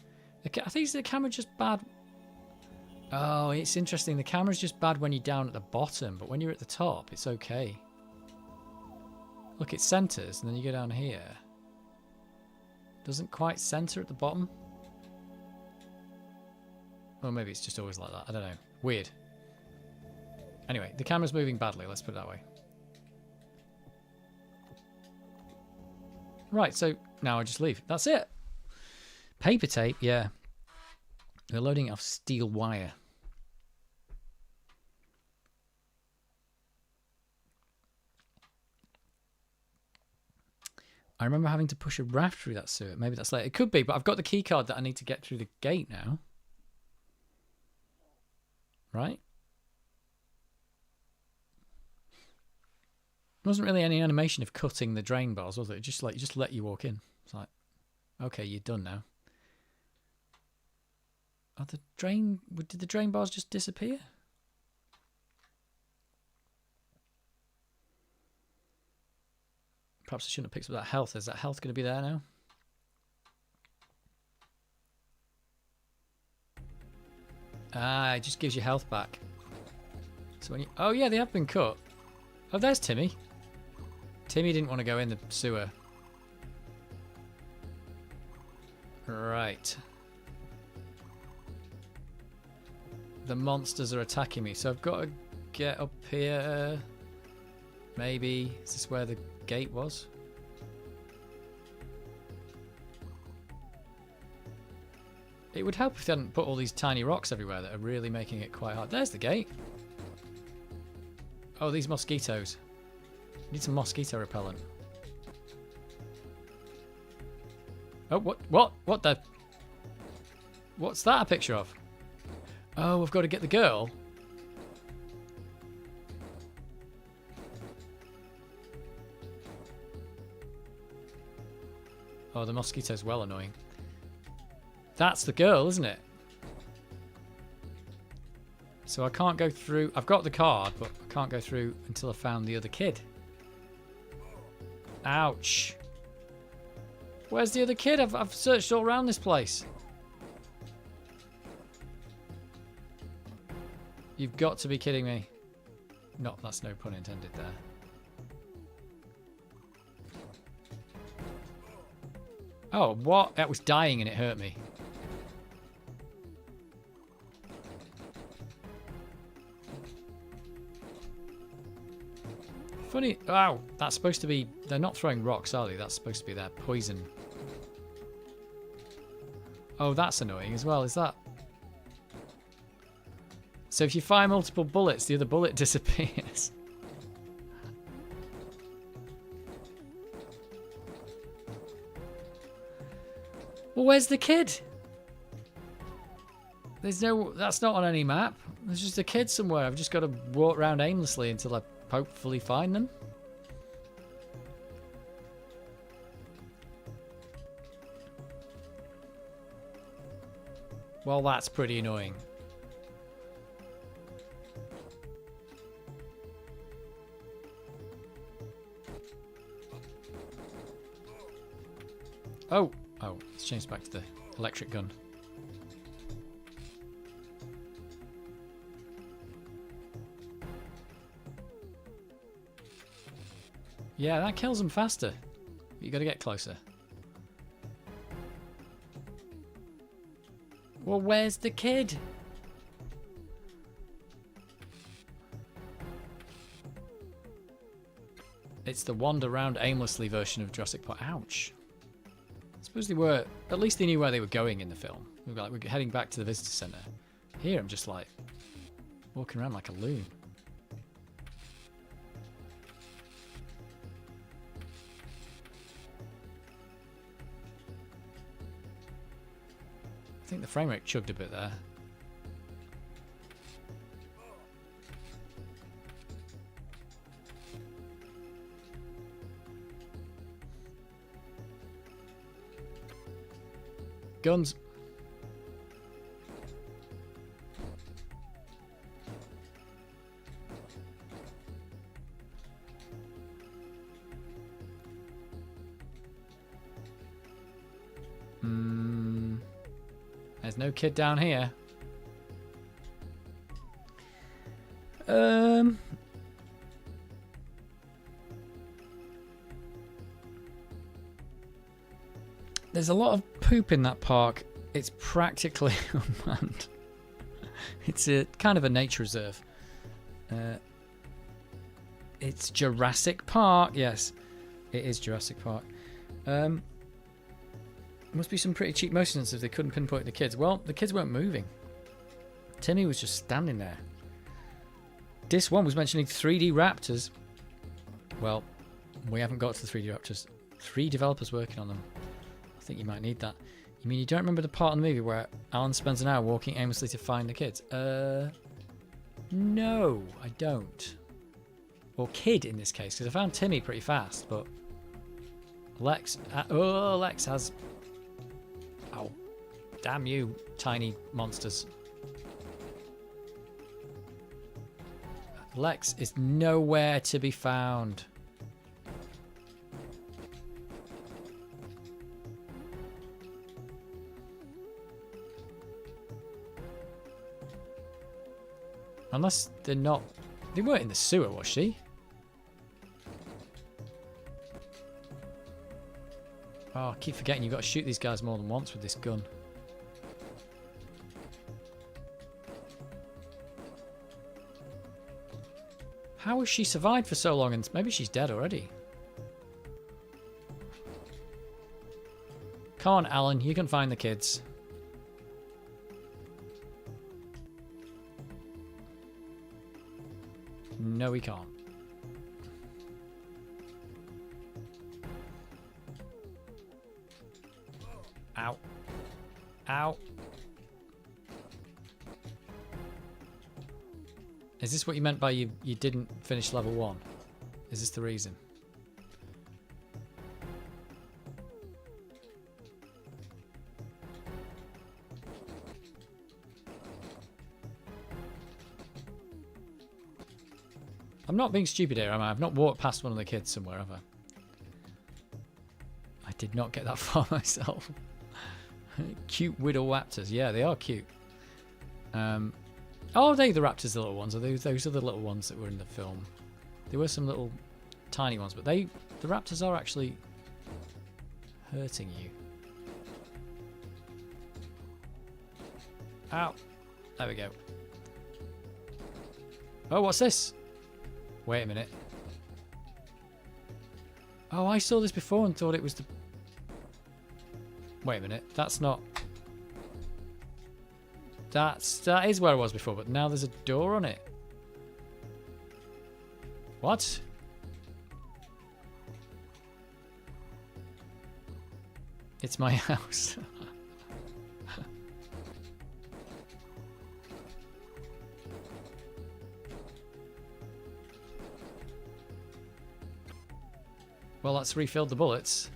I think the camera's just bad... Oh, it's interesting. The camera's just bad when you're down at the bottom, but when you're at the top, it's okay. Look, it centres, and then you go down here. Doesn't quite centre at the bottom. Well, maybe it's just always like that. I don't know. Weird. Anyway, the camera's moving badly, let's put it that way. Right, so now I just leave. That's it. Paper tape, yeah. We're loading it off steel wire. I remember having to push a raft through that sewer. Maybe that's later. It could be, but I've got the key card that I need to get through the gate now. Right? There wasn't really any animation of cutting the drain bars, was it? It just let you walk in. It's like, okay, you're done now. Oh, did the drain bars just disappear? Perhaps I shouldn't have picked up that health. Is that health going to be there now? Ah, it just gives you health back. So when you... Oh yeah, they have been cut. Oh, there's Timmy. Timmy didn't want to go in the sewer. Right. The monsters are attacking me, so I've got to get up here. Maybe. Is this where the gate was? It would help if they hadn't put all these tiny rocks everywhere that are really making it quite hard. There's the gate. Oh, these mosquitoes. Need some mosquito repellent. Oh, what the? What's that a picture of? Oh, we've got to get the girl. Oh, the mosquito's well annoying. That's the girl, isn't it? So I can't go through. I've got the card, but I can't go through until I found the other kid. Ouch. Where's the other kid? I've searched all around this place. You've got to be kidding me. No, that's no pun intended there. Oh, what? That was dying and it hurt me. Funny. Wow, that's supposed to be... They're not throwing rocks, are they? That's supposed to be their poison. Oh, that's annoying as well, is that? So if you fire multiple bullets, the other bullet disappears. Well, where's the kid? There's no... That's not on any map. There's just a kid somewhere. I've just got to walk around aimlessly until I hopefully find them. Well, that's pretty annoying. Oh, let's change back to the electric gun. Yeah, that kills them faster. You got to get closer. Well, where's the kid? It's the wander around aimlessly version of Jurassic Park. Ouch. I suppose they were... At least they knew where they were going in the film. We're heading back to the visitor centre. Here I'm just like... walking around like a loon. I think the frame rate chugged a bit there. Guns. There's no kid down here. There's a lot of poop in that park. It's practically unmanned. It's a kind of a nature reserve. It's Jurassic Park. Yes, it is Jurassic Park. Must be some pretty cheap motion sensors if they couldn't pinpoint the kids. Well, the kids weren't moving. Timmy was just standing there. Disc 1 was mentioning 3D Raptors. Well, we haven't got to the 3D Raptors. 3 developers working on them. I think you might need that. You mean you don't remember the part in the movie where Alan spends an hour walking aimlessly to find the kids? No, I don't. Or kid in this case, because I found Timmy pretty fast, but Lex... Lex has... Oh, damn you, tiny monsters. Lex is nowhere to be found. Unless they're not... They weren't in the sewer, was she? Oh, I keep forgetting you've got to shoot these guys more than once with this gun. How has she survived for so long? And maybe she's dead already. Come on, Alan. You can find the kids. No, we can't. Ow. Ow. Is this what you meant by you didn't finish level 1? Is this the reason? I'm not being stupid here, am I? I've not walked past one of the kids somewhere, have I? I did not get that far myself. Cute widow raptors. Yeah, they are cute. Oh, are they the raptors, the little ones? Are those are the little ones that were in the film? There were some little tiny ones, but the raptors are actually hurting you. Ow. There we go. Oh, what's this? Wait a minute. Oh, I saw this before and thought it was the... Wait a minute. That's not... That is where I was before, but now there's a door on it. What? It's my house. Well, that's refilled the bullets.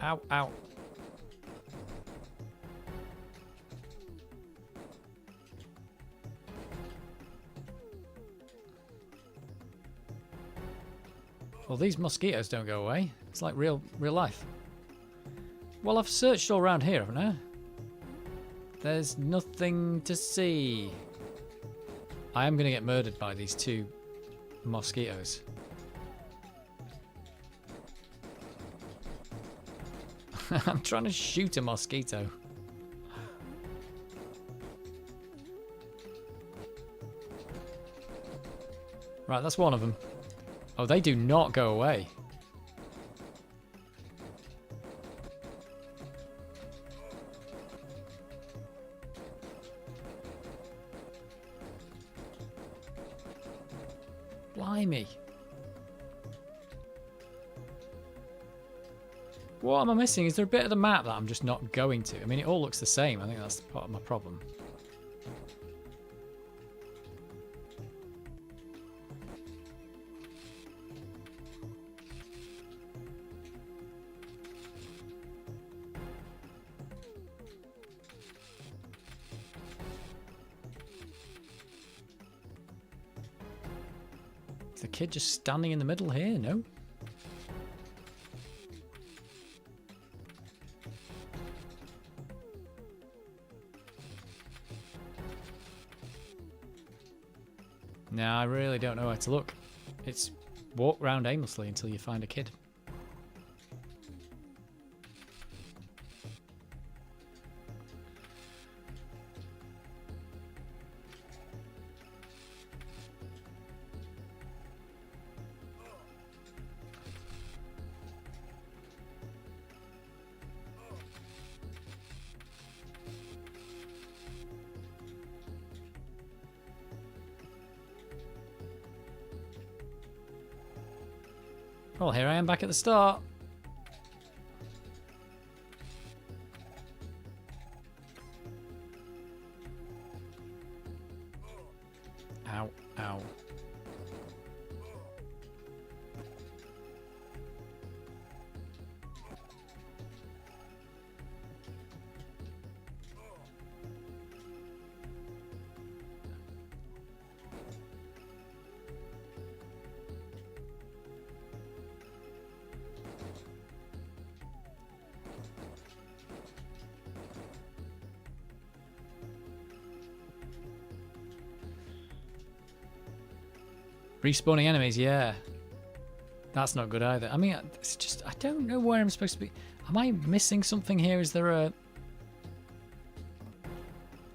Ow, ow. Well, these mosquitoes don't go away. It's like real life. Well, I've searched all around here, haven't I? There's nothing to see. I am going to get murdered by these two mosquitoes. I'm trying to shoot a mosquito. Right, that's one of them. Oh, they do not go away. Blimey. What am I missing? Is there a bit of the map that I'm just not going to? I mean, it all looks the same. I think that's part of my problem. Is the kid just standing in the middle here? No? No, I really don't know where to look. It's walk round aimlessly until you find a kid. Well, here I am back at the start. Ow, ow. Respawning enemies, yeah. That's not good either. I mean, it's just, I don't know where I'm supposed to be. Am I missing something here? Is there a...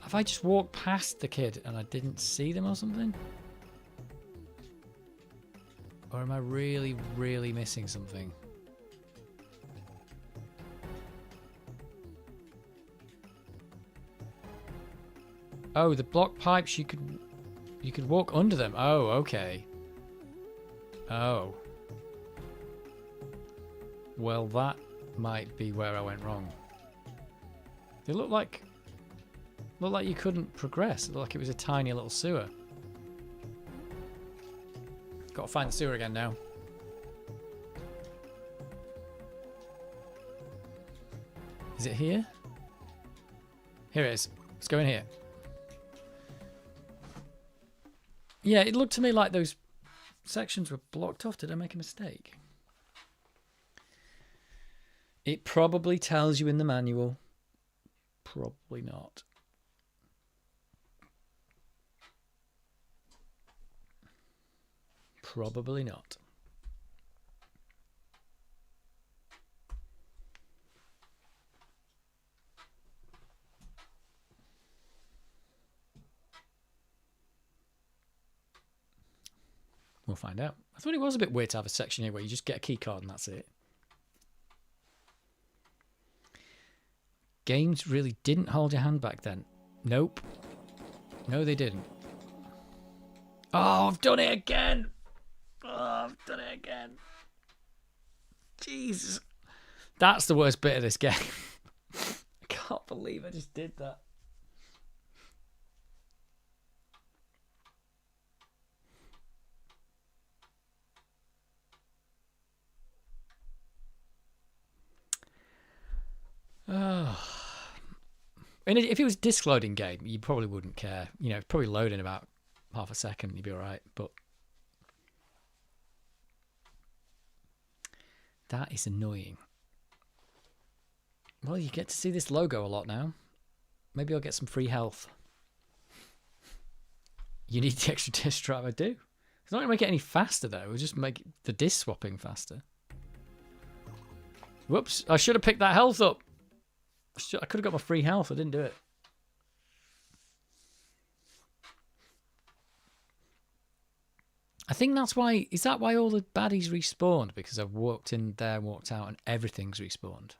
Have I just walked past the kid and I didn't see them or something? Or am I really, really missing something? Oh, the block pipes, you could walk under them. Oh, okay. Oh. Well, that might be where I went wrong. They look like you couldn't progress. It looked like it was a tiny little sewer. Got to find the sewer again now. Is it here? Here it is. Let's go in here. Yeah, it looked to me like those sections were blocked off. Did I make a mistake? It probably tells you in the manual. Probably not. Probably not. We'll find out. I thought it was a bit weird to have a section here where you just get a key card and that's it. Games really didn't hold your hand back then. Nope. No, they didn't. Oh, I've done it again. Oh, I've done it again. Jesus. That's the worst bit of this game. I can't believe I just did that. Oh. And if it was a disc loading game, you probably wouldn't care. You know, probably load in about half a second, you'd be all right. But that is annoying. Well, you get to see this logo a lot now. Maybe I'll get some free health. You need the extra disc drive. I do. It's not going to make it any faster, though. It'll just make the disc swapping faster. Whoops. I should have picked that health up. I could have got my free health. I didn't do it. I think that's why... Is that why all the baddies respawned? Because I've walked in there, walked out, and everything's respawned.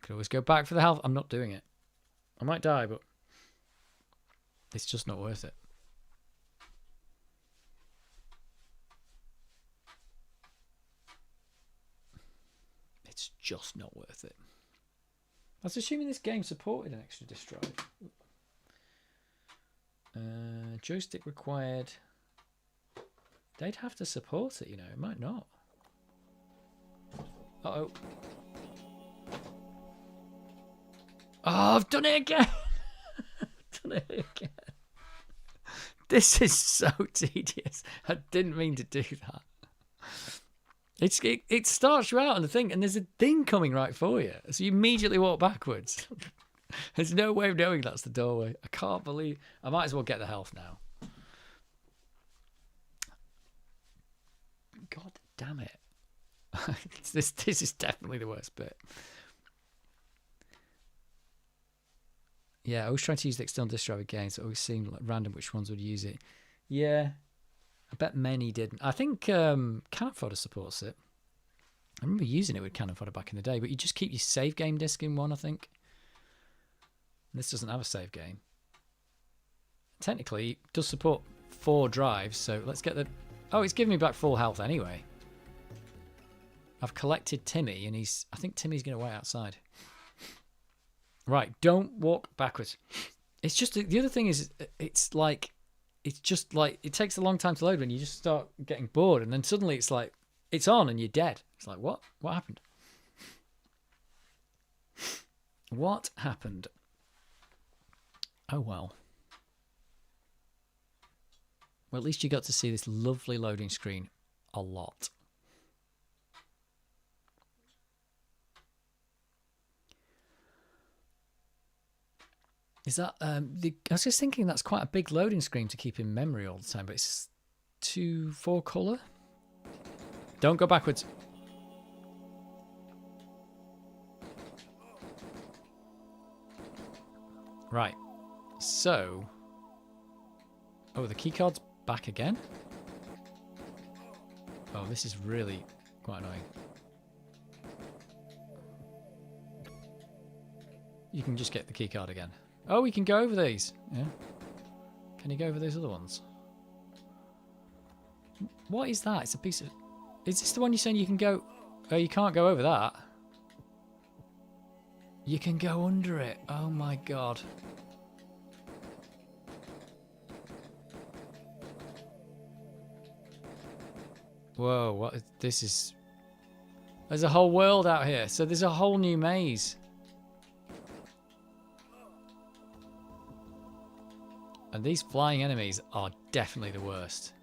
Could always go back for the health. I'm not doing it. I might die, but... It's just not worth it. It's just not worth it. I was assuming this game supported an extra disc drive. Joystick required. They'd have to support it, you know. It might not. Uh-oh. Oh, I've done it again. I've done it again. This is so tedious. I didn't mean to do that. It starts you out on the thing, and there's a thing coming right for you. So you immediately walk backwards. There's no way of knowing that's the doorway. I can't believe... I might as well get the health now. God damn it. This is definitely the worst bit. Yeah, I was trying to use the external disk drive again, so it always seemed like random which ones would use it. Yeah, I bet many didn't. I think Cannon Fodder supports it. I remember using it with Cannon Fodder back in the day, but you just keep your save game disc in one, I think. And this doesn't have a save game. Technically, it does support 4 drives, so let's get the... Oh, it's giving me back full health anyway. I've collected Timmy, and I think Timmy's going to wait outside. Right, don't walk backwards. It's just... The other thing is, it's just like... It takes a long time to load when you just start getting bored, and then suddenly it's like... It's on, and you're dead. It's like, what? What happened? What happened? Oh, well. Well, at least you got to see this lovely loading screen a lot. Is that... I was just thinking that's quite a big loading screen to keep in memory all the time, but it's 2:4 colour. Don't go backwards. Right. So... Oh, the keycard's back again? Oh, this is really quite annoying. You can just get the keycard again. Oh, we can go over these. Yeah. Can you go over those other ones? What is that? It's a piece of... Is this the one you're saying you can go... Oh, you can't go over that. You can go under it. Oh my god. Whoa, what is... This is... There's a whole world out here. So there's a whole new maze. And these flying enemies are definitely the worst.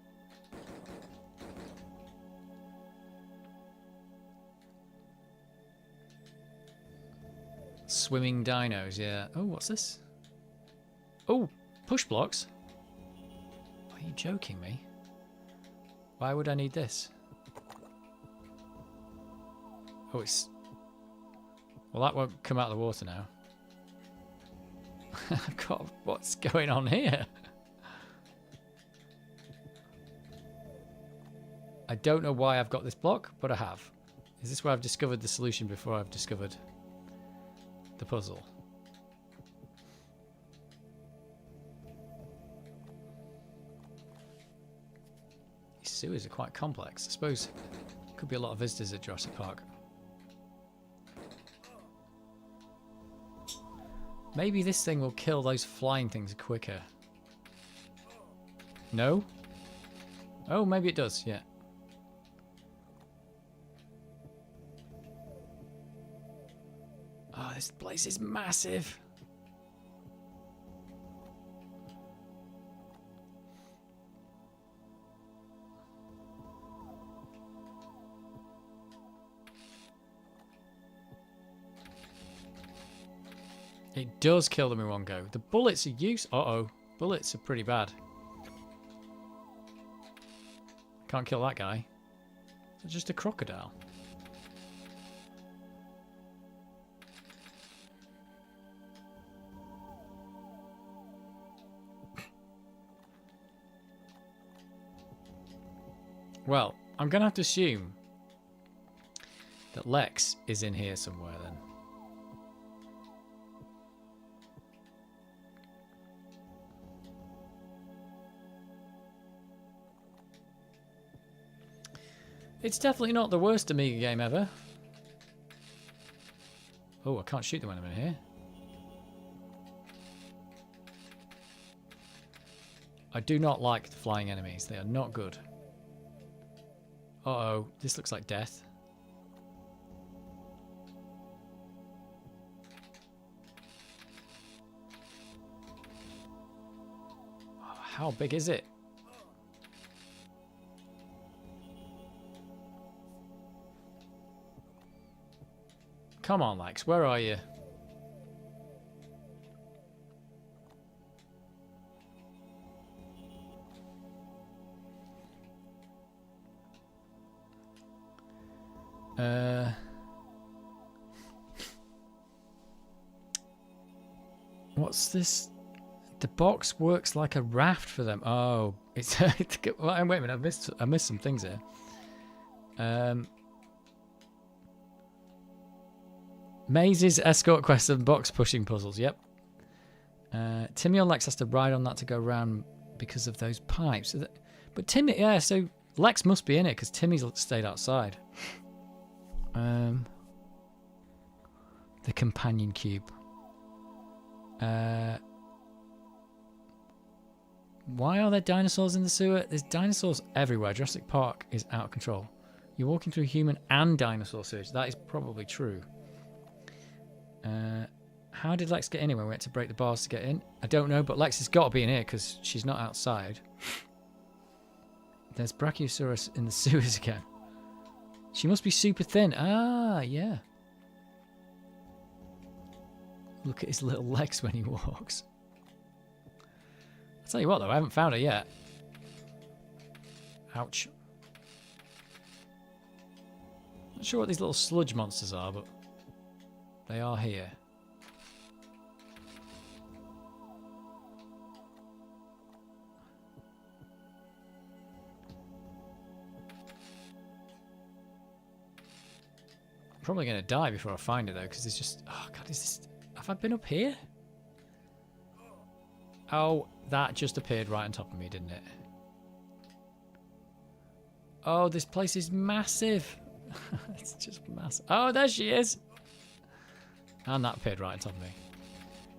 Swimming dinos, yeah. Oh, what's this? Oh, push blocks? Are you joking me? Why would I need this? Oh, it's... Well, that won't come out of the water now. God, what's going on here? I don't know why I've got this block, but I have. Is this where I've discovered the solution before I've discovered the puzzle? These sewers are quite complex. I suppose there could be a lot of visitors at Jurassic Park. Maybe this thing will kill those flying things quicker. No? Oh, maybe it does, yeah. Oh, this place is massive. It does kill them in one go. The bullets are used. Uh-oh. Bullets are pretty bad. Can't kill that guy. It's just a crocodile. Well, I'm going to have to assume that Lex is in here somewhere then. It's definitely not the worst Amiga game ever. Oh, I can't shoot them when I'm in here. I do not like the flying enemies. They are not good. Uh-oh, this looks like death. Oh, how big is it? Come on, Lex, where are you? What's this? The box works like a raft for them. Oh, it's... Well, wait a minute, I missed some things here. Mazes, escort quests, and box pushing puzzles. Yep. Timmy or Lex has to ride on that to go around because of those pipes. But Timmy, yeah, so Lex must be in it because Timmy's stayed outside. The companion cube. Why are there dinosaurs in the sewer? There's dinosaurs everywhere. Jurassic Park is out of control. You're walking through human and dinosaur sewage. That is probably true. How did Lex get in here when we had to break the bars to get in? I don't know, but Lex has got to be in here because she's not outside. There's Brachiosaurus in the sewers again. She must be super thin. Ah, yeah. Look at his little legs when he walks. I'll tell you what, though, I haven't found her yet. Ouch. Not sure what these little sludge monsters are, but they are here. Probably going to die before I find it though, because it's just... Oh god, is this... Have I been up here? Oh, that just appeared right on top of me, didn't it? Oh, this place is massive. It's just massive. Oh, there she is. And that appeared right on top of me.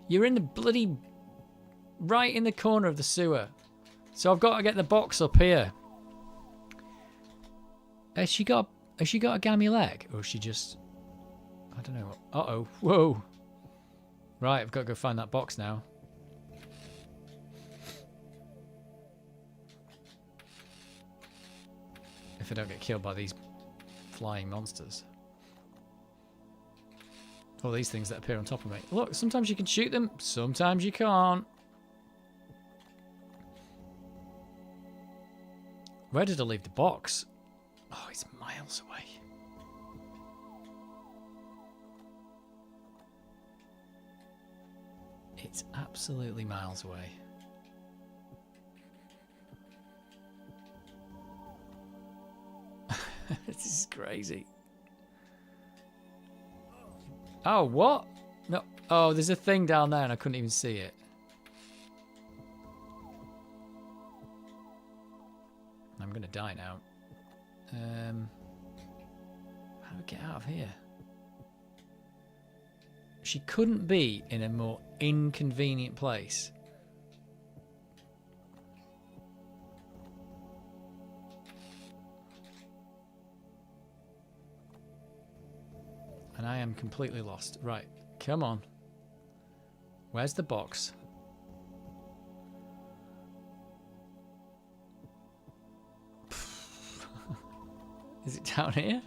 You're in the bloody... Right in the corner of the sewer. So I've got to get the box up here. Has she got a gammy leg? Or is she just... I don't know. Uh-oh. Whoa. Right, I've got to go find that box now. If I don't get killed by these flying monsters. Or these things that appear on top of me. Look, sometimes you can shoot them, sometimes you can't. Where did I leave the box? Oh, it's miles away. It's absolutely miles away. This is crazy. Oh, what? No. Oh, there's a thing down there and I couldn't even see it. I'm going to die now. How do we get out of here? She couldn't be in a more inconvenient place. And I am completely lost. Right, come on. Where's the box? Is it down here?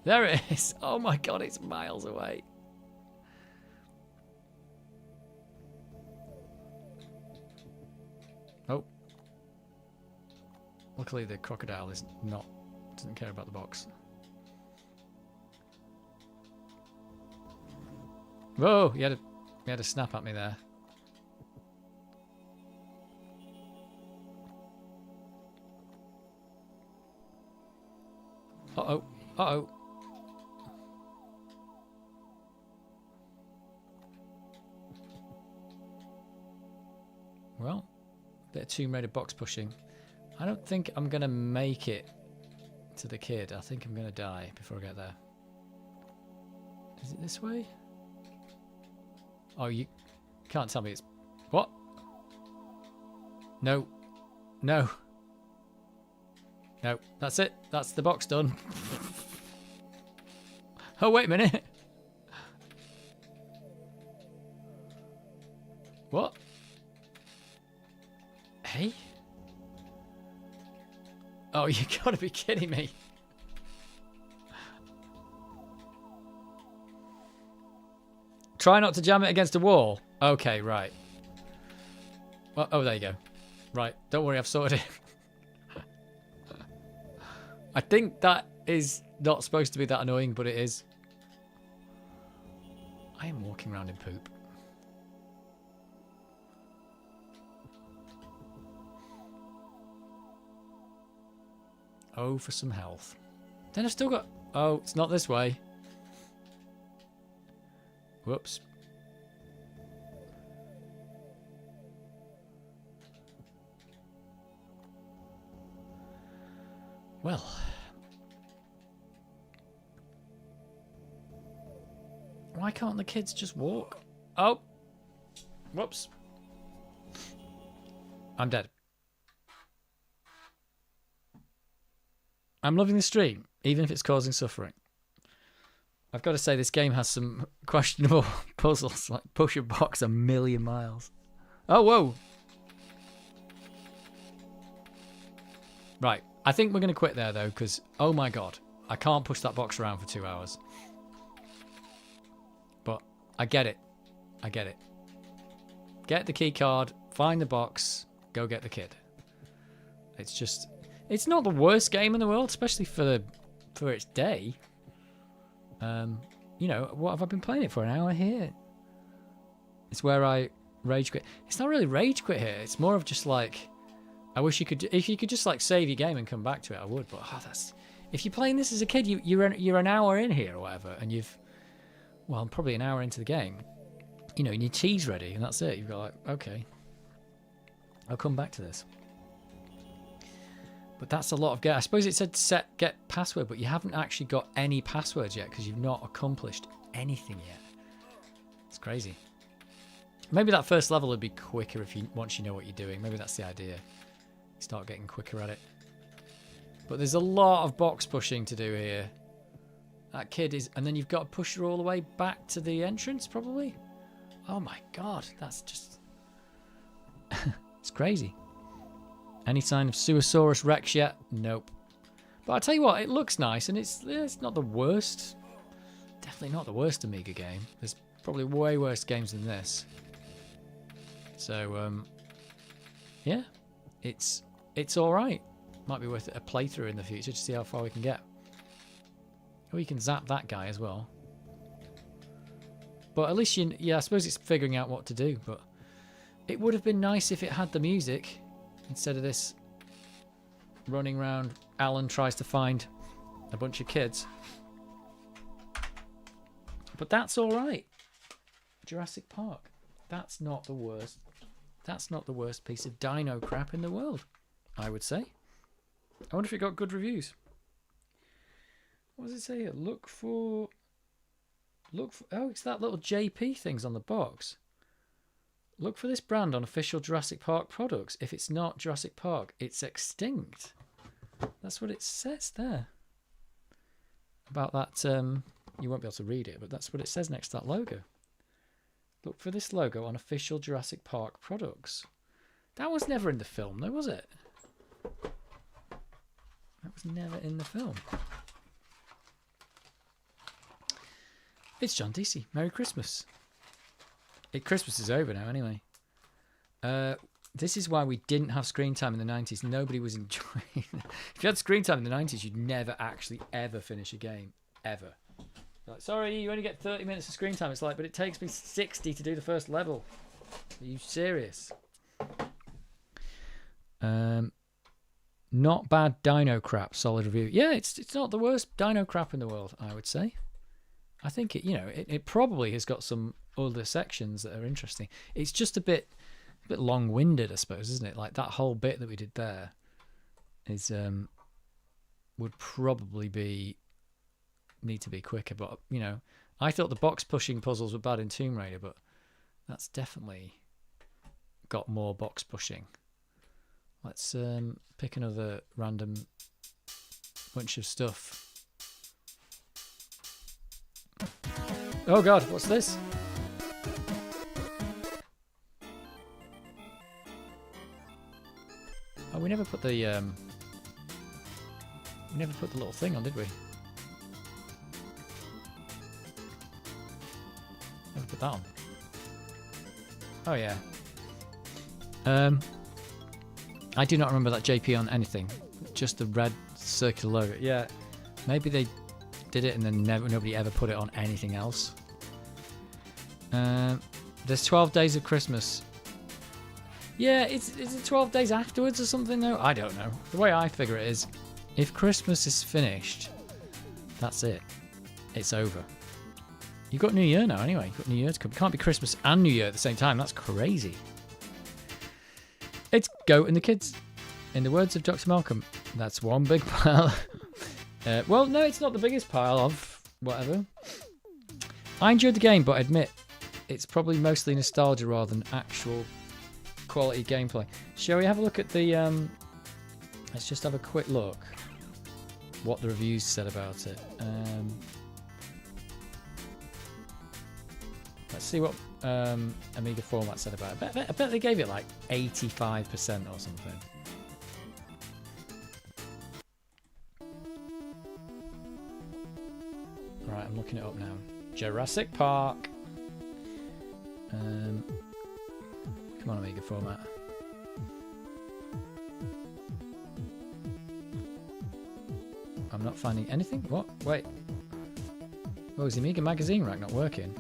There it is. Oh my god, it's miles away. Oh. Luckily the crocodile is not... doesn't care about the box. Whoa! He had a snap at me there. Uh-oh. Uh-oh. Well, bit of Tomb Raider box pushing. I don't think I'm going to make it to the kid. I think I'm going to die before I get there. Is it this way? Oh, you can't tell me it's... What? No. No. No, that's it. That's the box done. Oh, wait a minute. What? Hey? Oh, you gotta be kidding me. Try not to jam it against a wall. Okay, right. Well, oh, there you go. Right, don't worry, I've sorted it. I think that is not supposed to be that annoying, but it is. I am walking around in poop. Oh, for some health. Then I've still got... Oh, it's not this way. Whoops. Well. Why can't the kids just walk? Oh. Whoops. I'm dead. I'm loving the stream, even if it's causing suffering. I've got to say, this game has some questionable puzzles, like push a box a million miles. Oh, whoa. Right, I think we're going to quit there, though, because, oh my god, I can't push that box around for 2 hours. But I get it. I get it. Get the key card, find the box, go get the kid. It's just... It's not the worst game in the world, especially for its day. You know, what have I been playing it for? An hour here. It's where I rage quit. It's not really rage quit here. It's more of just like, I wish you could, if you could just like save your game and come back to it, I would. But If you're playing this as a kid, you're an hour in here or whatever, and well, I'm probably an hour into the game. You know, and your tea's ready, and that's it. You've got like, okay, I'll come back to this. But that's a lot of I suppose it said get password, but you haven't actually got any passwords yet because you've not accomplished anything yet. It's crazy. Maybe that first level would be quicker once you know what you're doing. Maybe that's the idea. You start getting quicker at it. But there's a lot of box pushing to do here. That kid is... And then you've got to push her all the way back to the entrance, probably. Oh my god, that's just... It's crazy. Any sign of Suosaurus Rex yet? Nope. But I tell you what, it looks nice, and it's not the worst. Definitely not the worst Amiga game. There's probably way worse games than this. So, yeah, it's all right. Might be worth a playthrough in the future to see how far we can get. Or you can zap that guy as well. But at least I suppose it's figuring out what to do. But it would have been nice if it had the music instead of this running around. Alan tries to find a bunch of kids. But that's all right. Jurassic Park. That's not the worst. That's not the worst piece of dino crap in the world, I would say. I wonder if it got good reviews. What does it say here? Look for... Oh, it's that little JP things on the box. Look for this brand on official Jurassic Park products. If it's not Jurassic Park, it's extinct. That's what it says there. About that, you won't be able to read it, but that's what it says next to that logo. Look for this logo on official Jurassic Park products. That was never in the film, though, was it? That was never in the film. It's John DC. Merry Christmas. Christmas is over now, anyway. This is why we didn't have screen time in the 90s. Nobody was enjoying it. If you had screen time in the 90s, you'd never actually ever finish a game. Ever. Like, sorry, you only get 30 minutes of screen time. It's like, but it takes me 60 to do the first level. Are you serious? Not bad dino crap. Solid review. Yeah, it's not the worst dino crap in the world, I would say. I think it probably has got some other sections that are interesting. It's just a bit long-winded, I suppose, isn't it? Like that whole bit that we did there is would probably need to be quicker. But I thought the box pushing puzzles were bad in Tomb Raider, but that's definitely got more box pushing. Let's pick another random bunch of stuff. Oh god, what's this? Oh, we never put the little thing on, did we? Never put that on. Oh yeah. I do not remember that JP on anything. Just the red circular logo. Yeah, maybe they did it and then nobody ever put it on anything else. There's 12 days of Christmas. Yeah, is it 12 days afterwards or something though? I don't know. The way I figure it is, if Christmas is finished, that's it. It's over. You've got New Year now anyway. You've got New Year to come. It can't be Christmas and New Year at the same time. That's crazy. It's Goat and the Kids. In the words of Dr. Malcolm, that's one big pile. Well, no, it's not the biggest pile of whatever. I enjoyed the game, but I admit it's probably mostly nostalgia rather than actual quality gameplay. Shall we have a look at the... let's just have a quick look what the reviews said about it. Let's see what Amiga Format said about it. I bet they gave it like 85% or something. Right, I'm looking it up now. Jurassic Park. Come on, Amiga Format. I'm not finding anything. What? Wait. Oh, is the Amiga magazine rack not working?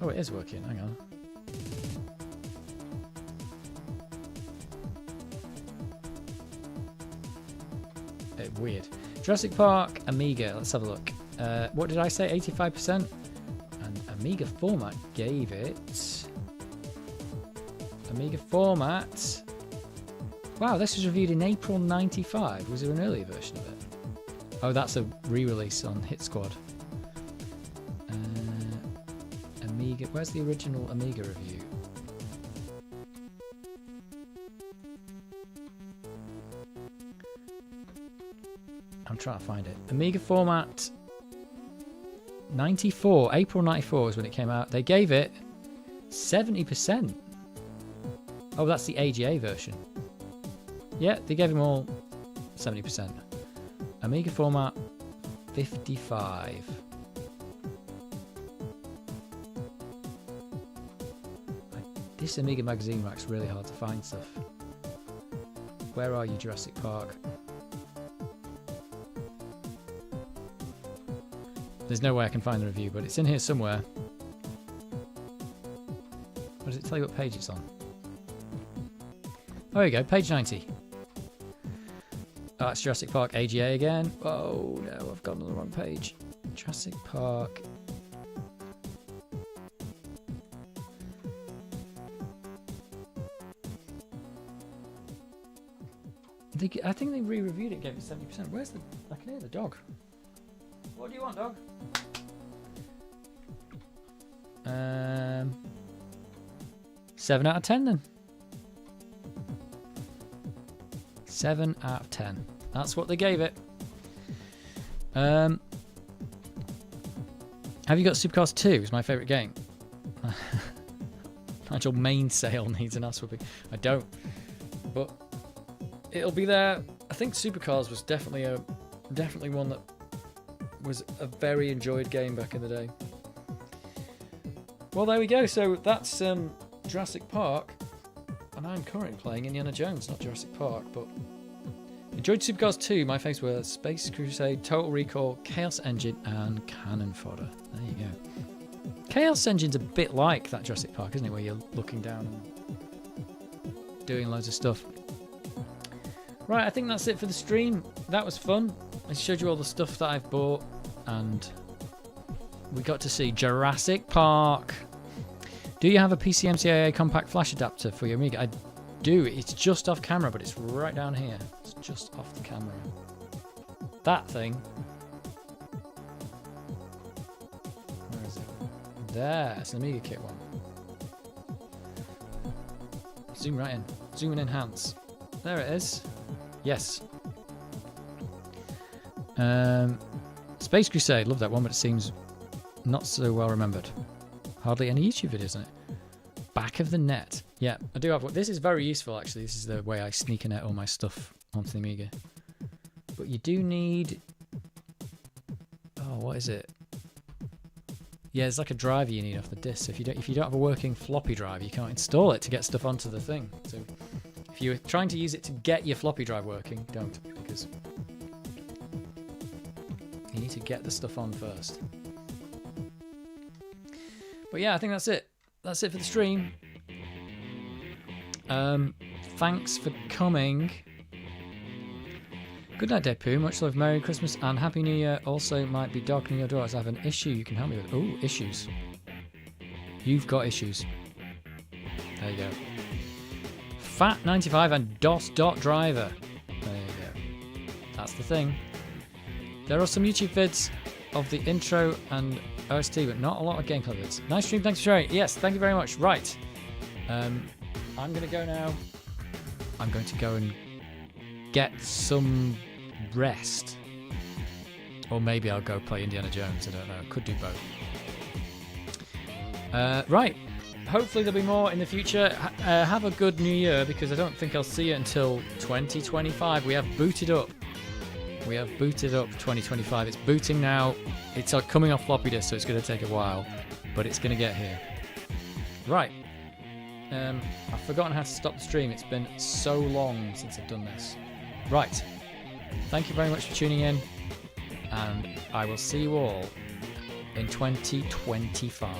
Oh, it is working. Hang on. weird. Jurassic Park, Amiga. Let's have a look. What did I say? 85%? And Amiga format gave it... Amiga format... Wow, this was reviewed in April 95. Was there an earlier version of it? Oh, that's a re-release on Hit Squad. Amiga... Where's the original Amiga review? I'm trying to find it. Amiga format 94. April 94 is when it came out. They gave it 70%. Oh, that's the AGA version. Yeah, they gave them all 70%. Amiga format 55. This Amiga magazine rack's really hard to find stuff. Where are you, Jurassic Park? There's no way I can find the review, but it's in here somewhere. What does it tell you what page it's on? Oh, there you go, page 90. Oh, that's Jurassic Park AGA again. Oh no, I've gone on the wrong page. Jurassic Park. I think they re-reviewed it, gave it 70%. Where's the... I can hear the dog. What do you want, dog? 7 out of 10 then. 7 out of 10. That's what they gave it. Have you got Supercars 2? It's my favourite game. Nigel Mainsail needs an ass whooping. I don't. But it'll be there. I think Supercars was definitely one that was a very enjoyed game back in the day. Well, there we go. So that's Jurassic Park, and I'm currently playing Indiana Jones, not Jurassic Park. But enjoyed Supercars 2. My favorites were Space Crusade, Total Recall, Chaos Engine, and Cannon Fodder. There you go. Chaos Engine's a bit like that Jurassic Park, isn't it? Where you're looking down and doing loads of stuff. Right, I think that's it for the stream. That was fun. I showed you all the stuff that I've bought, and we got to see Jurassic Park. Do you have a PCMCIA compact flash adapter for your Amiga? I do. It's just off camera, but it's right down here. It's just off the camera. That thing. Where is it? There. It's an Amiga kit one. Zoom right in. Zoom and enhance. There it is. Yes. Space Crusade, love that one, but it seems not so well remembered. Hardly any YouTube videos in it. Back of the net. Yeah, I do have one. This is very useful, actually. This is the way I sneak and net all my stuff onto the Amiga. But you do need... Oh, what is it? Yeah, it's like a driver you need off the disk. So if you don't have a working floppy drive, you can't install it to get stuff onto the thing. So if you're trying to use it to get your floppy drive working, don't, because you need to get the stuff on first. But yeah, I think that's it. That's it for the stream. Thanks for coming. Good night, Deadpoo. Much love, Merry Christmas, and Happy New Year. Also, might be darkening your door as I have an issue you can help me with. Oh, issues. You've got issues. There you go. Fat95 and DOS.driver. There you go. That's the thing. There are some YouTube vids of the intro and OST, but not a lot of gameplay vids. Nice stream, thanks for sharing. Yes, thank you very much. Right. I'm going to go now. I'm going to go and get some rest. Or maybe I'll go play Indiana Jones. I don't know. Could do both. Right. Hopefully there'll be more in the future. Have a good new year, because I don't think I'll see it until 2025. We have booted up. We have booted up 2025. It's booting now. It's coming off floppy disk, so it's going to take a while, but it's going to get here. Right. I've forgotten how to stop the stream. It's been so long since I've done this. Right. Thank you very much for tuning in, and I will see you all in 2025.